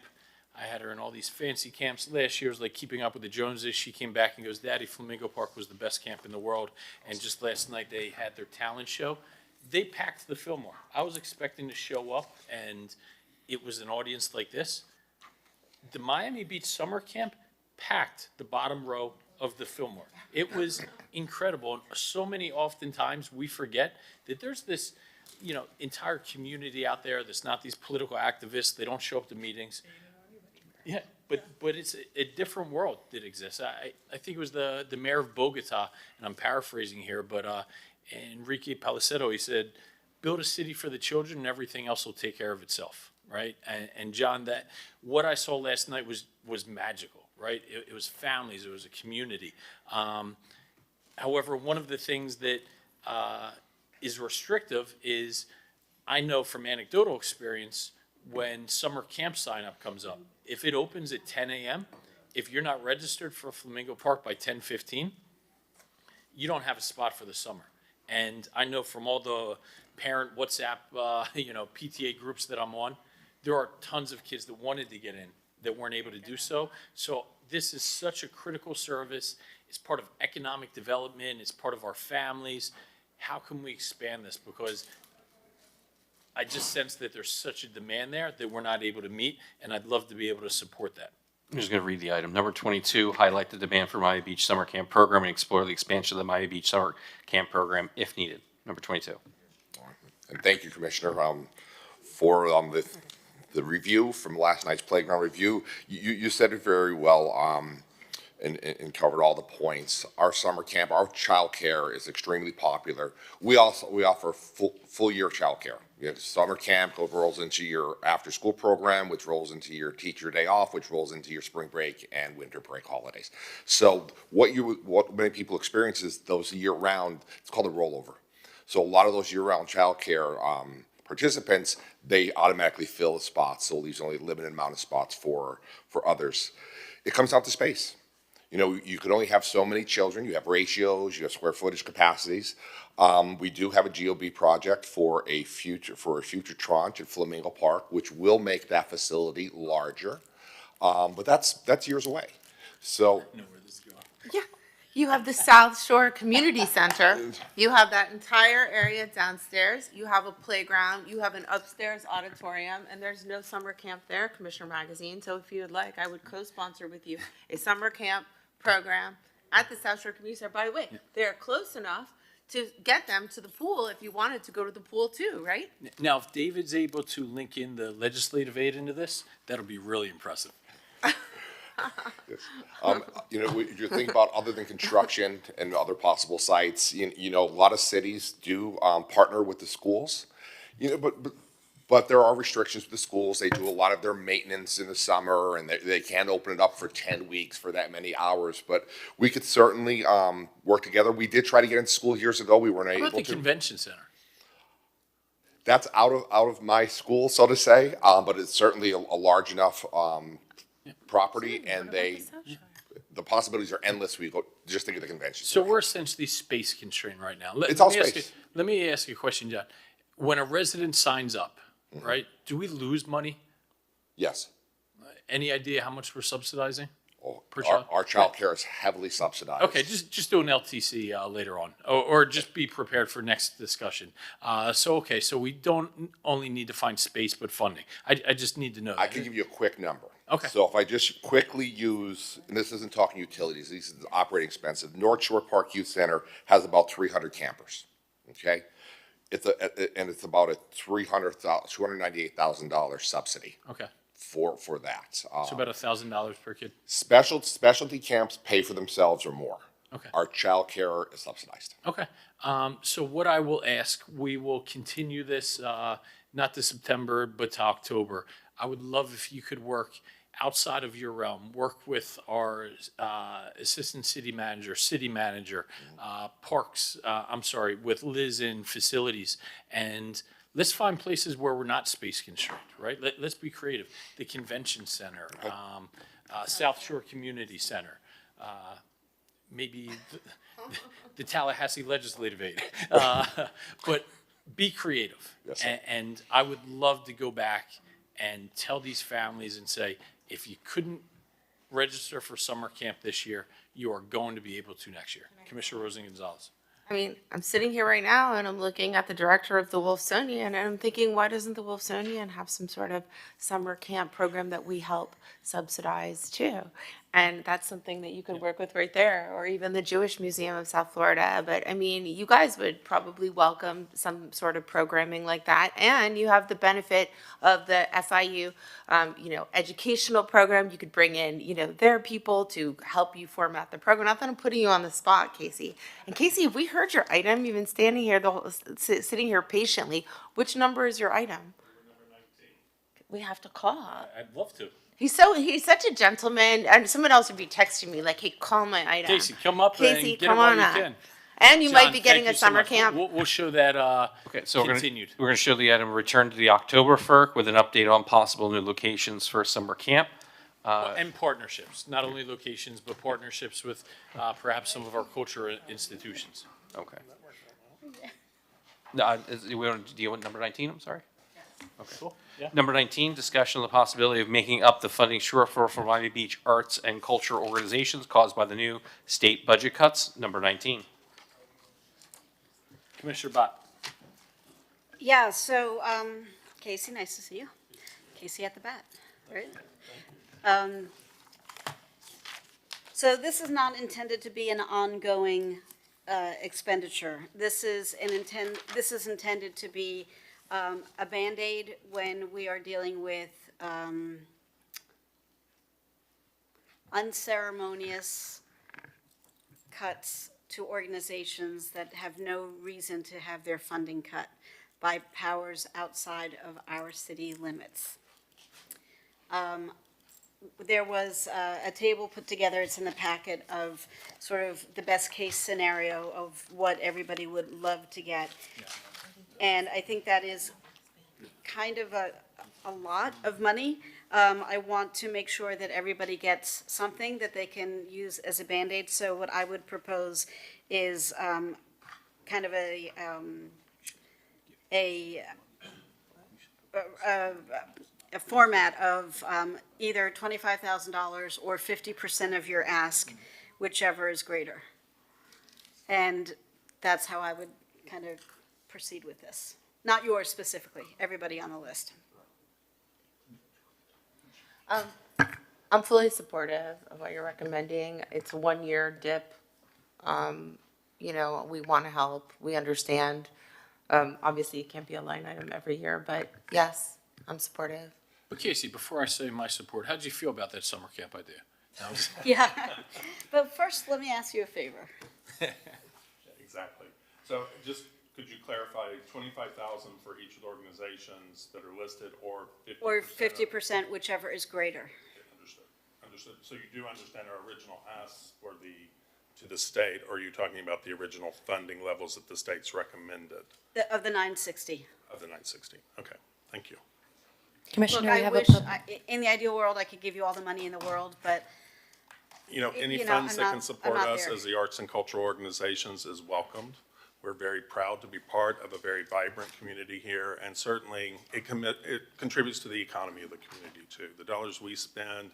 I had her in all these fancy camps. Last year was like keeping up with the Joneses. She came back and goes, Daddy, Flamingo Park was the best camp in the world. And just last night they had their talent show. They packed the Fillmore. I was expecting to show up and it was an audience like this. The Miami Beach Summer Camp packed the bottom row of the Fillmore. It was incredible. And so many oftentimes we forget that there's this, entire community out there that's not these political activists. They don't show up to meetings. Yeah, but it's a different world that exists. I think it was the mayor of Bogota, and I'm paraphrasing here, but Enrique Paliceto, he said, build a city for the children and everything else will take care of itself, right? And John, what I saw last night was magical, right? It was families, it was a community. However, one of the things that is restrictive is, I know from anecdotal experience, when summer camp sign up comes up, if it opens at 10 a.m., if you're not registered for Flamingo Park by 10:15, you don't have a spot for the summer. And I know from all the parent WhatsApp, PTA groups that I'm on, there are tons of kids that wanted to get in that weren't able to do so. So this is such a critical service. It's part of economic development. It's part of our families. How can we expand this? Because I just sense that there's such a demand there that we're not able to meet, and I'd love to be able to support that. I'm just going to read the item. Number 22, highlight the demand for Miami Beach Summer Camp Program and explore the expansion of the Miami Beach Summer Camp Program if needed. Number 22. And thank you, Commissioner, for the review from last night's playground review. You said it very well, and covered all the points. Our summer camp, our childcare is extremely popular. We offer full year childcare. You have summer camp rolls into your after school program, which rolls into your teacher day off, which rolls into your spring break and winter break holidays. So what many people experience is those year round. It's called a rollover. So a lot of those year round childcare participants, they automatically fill the spots. So there's only a limited amount of spots for others. It comes down to space. You can only have so many children. You have ratios, you have square footage capacities. We do have a GOB project for a future tranche at Flamingo Park, which will make that facility larger. But that's years away. So Yeah, you have the South Shore Community Center. You have that entire area downstairs. You have a playground. You have an upstairs auditorium, and there's no summer camp there, Commissioner Magazine. So if you would like, I would co-sponsor with you a summer camp program at the South Shore Community Center. By the way, they're close enough to get them to the pool if you wanted to go to the pool too, right? Now, if David's able to link in the legislative aid into this, that'll be really impressive. You're thinking about other than construction and other possible sites, a lot of cities do, partner with the schools. But there are restrictions with the schools. They do a lot of their maintenance in the summer, and they can't open it up for 10 weeks for that many hours. But we could certainly, work together. We did try to get into school years ago. We weren't How able about the to. convention center? That's out of my school, so to say, but it's certainly a large enough, property, and the possibilities are endless. We go, just think of the convention. So we're essentially space constrained right now. It's all me ask space. let me ask you a question, John. When a resident signs up, Mm-hmm. right, do we lose money? Yes. Any idea how much we're subsidizing? Per Our, child? our child care is heavily subsidized. Okay, just do an LTC later on, or just be prepared for next discussion. So we don't only need to find space, but funding. I just need to know that. I can give you a quick number. Okay. So if I just quickly use, and this isn't talking utilities, these are operating expenses. North Shore Park Youth Center has about 300 campers. Okay, it's about a $298,000 subsidy. Okay. For that. So about $1,000 per kid. Specialty camps pay for themselves or more. Okay. Our child care is subsidized. Okay. So what I will ask, we will continue this, not to September, but to October. I would love if you could work outside of your realm, work with our assistant city manager, parks, with Liz in facilities. And let's find places where we're not space constrained, right? Let's be creative. The convention center, South Shore Community Center, maybe the Tallahassee Legislative Aid. But be creative. Yes, sir. And I would love to go back and tell these families and say, if you couldn't register for summer camp this year, you are going to be able to next year. Commissioner Rosen Gonzalez. I mean, I'm sitting here right now and I'm looking at the director of the Wolfsonian and I'm thinking, why doesn't the Wolfsonian have some sort of summer camp program that we help subsidize too? And that's something that you could work with right there, or even the Jewish Museum of South Florida. But I mean, you guys would probably welcome some sort of programming like that. And you have the benefit of the SIU, educational program. You could bring in, their people to help you format the program. Not that I'm putting you on the spot, Casey. And Casey, if we heard your item, you've been standing here, sitting here patiently. Which number is your item? We have to call. I'd love to. He's such a gentleman, and someone else would be texting me like, "Hey, call my item." Casey, come up Casey, and get come it while on you up. can. And you John, might be getting thank a you so summer much. camp. We'll show that Okay, so continued. we're gonna show the item return to the October FERC with an update on possible new locations for summer camp. And partnerships, not only locations, but partnerships with perhaps some of our cultural institutions. Okay. No, we want to deal with number 19, I'm sorry? Okay. Cool. Yeah. Number 19, discussion of the possibility of making up the funding shortfall for Miami Beach arts and culture organizations caused by the new state budget cuts. Number 19. Commissioner Bott. Yeah, so, Casey, nice to see you. Casey at the bat, right? So this is not intended to be an ongoing expenditure. This is intended to be a Band-Aid when we are dealing with unceremonious cuts to organizations that have no reason to have their funding cut by powers outside of our city limits. There was a table put together, it's in the packet, of sort of the best case scenario of what everybody would love to get. And I think that is kind of a lot of money. I want to make sure that everybody gets something that they can use as a Band-Aid. So what I would propose is kind of a format of either $25,000 or 50% of your ask, whichever is greater. And that's how I would kind of proceed with this. Not yours specifically, everybody on the list. I'm fully supportive of what you're recommending. It's a one-year dip. We want to help, we understand. Obviously, it can't be a line item every year, but yes, I'm supportive. But Casey, before I say my support, how did you feel about that summer camp idea? Yeah. But first, let me ask you a favor. Exactly. So just, could you clarify 25,000 for each of the organizations that are listed, or 50%? Or 50%, whichever is greater. Understood. Understood. So you do understand our original ask for to the state, or are you talking about the original funding levels that the state's recommended Of the 960. of the 960? Okay, thank you. Commissioner, Look, you I have wish, in the ideal world, I could give you all the money in the world, but You know, any You know, funds I'm that not- can I'm support not us there. as the arts and cultural organizations is welcomed. We're very proud to be part of a very vibrant community here, and certainly it contributes to the economy of the community too. The dollars we spend,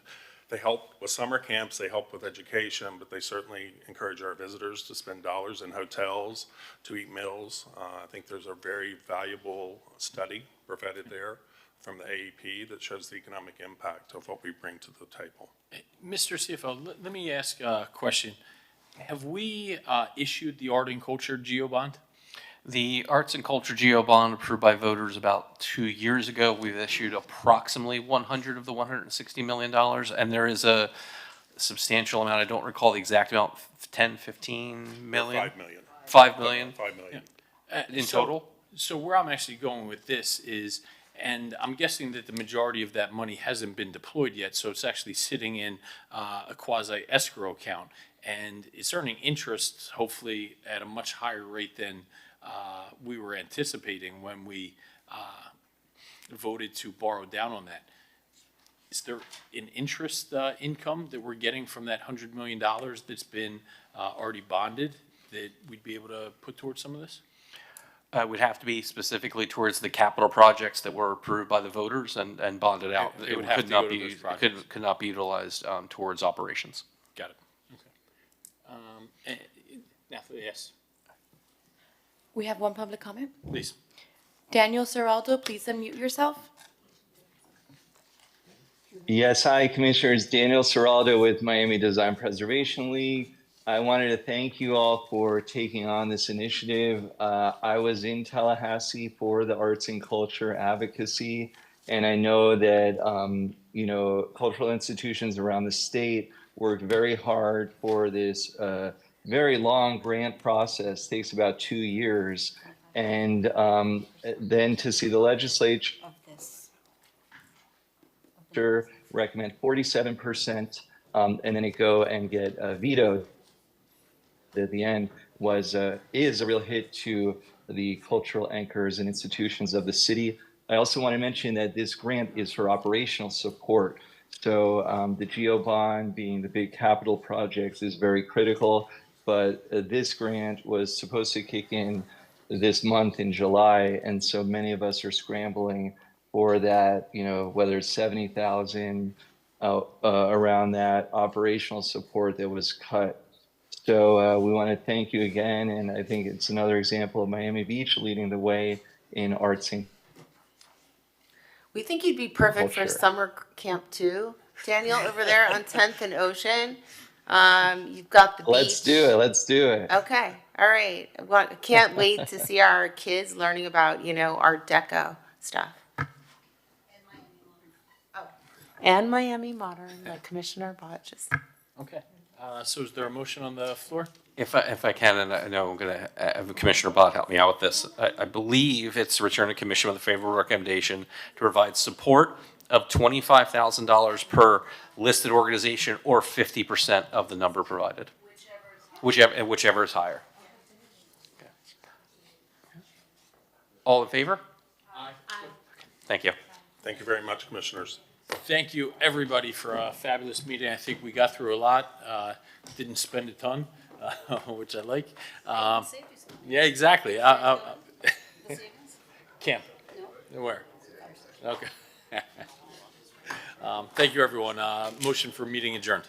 they help with summer camps, they help with education, but they certainly encourage our visitors to spend dollars in hotels, to eat meals. I think there's a very valuable study provided there from the AEP that shows the economic impact of what we bring to the table. Mr. CFO, let me ask a question. Have we issued the art and culture GEO bond? The Arts and Culture Geo Bond approved by voters about 2 years ago. We've issued approximately 100 of the $160 million, and there is a substantial amount, I don't recall the exact amount, 10, 15 million? 5 million. 5 million? 5 million. In So- total? So where I'm actually going with this is, and I'm guessing that the majority of that money hasn't been deployed yet, so it's actually sitting in a quasi escrow account. And it's earning interest, hopefully, at a much higher rate than we were anticipating when we voted to borrow down on that. Is there an interest income that we're getting from that $100 million that's been already bonded that we'd be able to put towards some of this? Would have to be specifically towards the capital projects that were approved by the voters and bonded out. It would have to go to those projects. Could not be utilized towards operations. Got it. Okay. Nathalie, yes, We have one public comment. please. Daniel Seraldo, please unmute yourself. Yes, hi, Commissioners. Daniel Seraldo with Miami Design Preservation League. I wanted to thank you all for taking on this initiative. I was in Tallahassee for the arts and culture advocacy, and I know that cultural institutions around the state worked very hard for this very long grant process. Takes about 2 years, and then to see the legislature recommend 47%, and then it go and get vetoed at the end is a real hit to the cultural anchors and institutions of the city. I also want to mention that this grant is for operational support. So the GEO bond being the big capital projects is very critical, but this grant was supposed to kick in this month in July, and so many of us are scrambling for that, whether it's 70,000 around that operational support that was cut. So we want to thank you again, and I think it's another example of Miami Beach leading the way in arts and We think you'd be perfect for Culture. summer camp too, Daniel, over there on 10th and Ocean. You've got the beach. Let's do it. Let's do it. Okay, all right. Can't wait to see our kids learning about, Art Deco stuff. And Miami Modern, like Commissioner Bott just. Okay. So is there a motion on the floor? If I can, and I know I'm going to have Commissioner Bott help me out with this, I believe it's return to commission with a favorable recommendation to provide support of $25,000 per listed organization or 50% of the number provided. Whichever is higher. Okay. All in favor? Aye. Thank you. Thank you very much, Commissioners. Thank you, everybody, for a fabulous meeting. I think we got through a lot, didn't spend a ton, which I like. Yeah, exactly. Camp. Where? Okay. Thank you, everyone. Motion for meeting adjourned.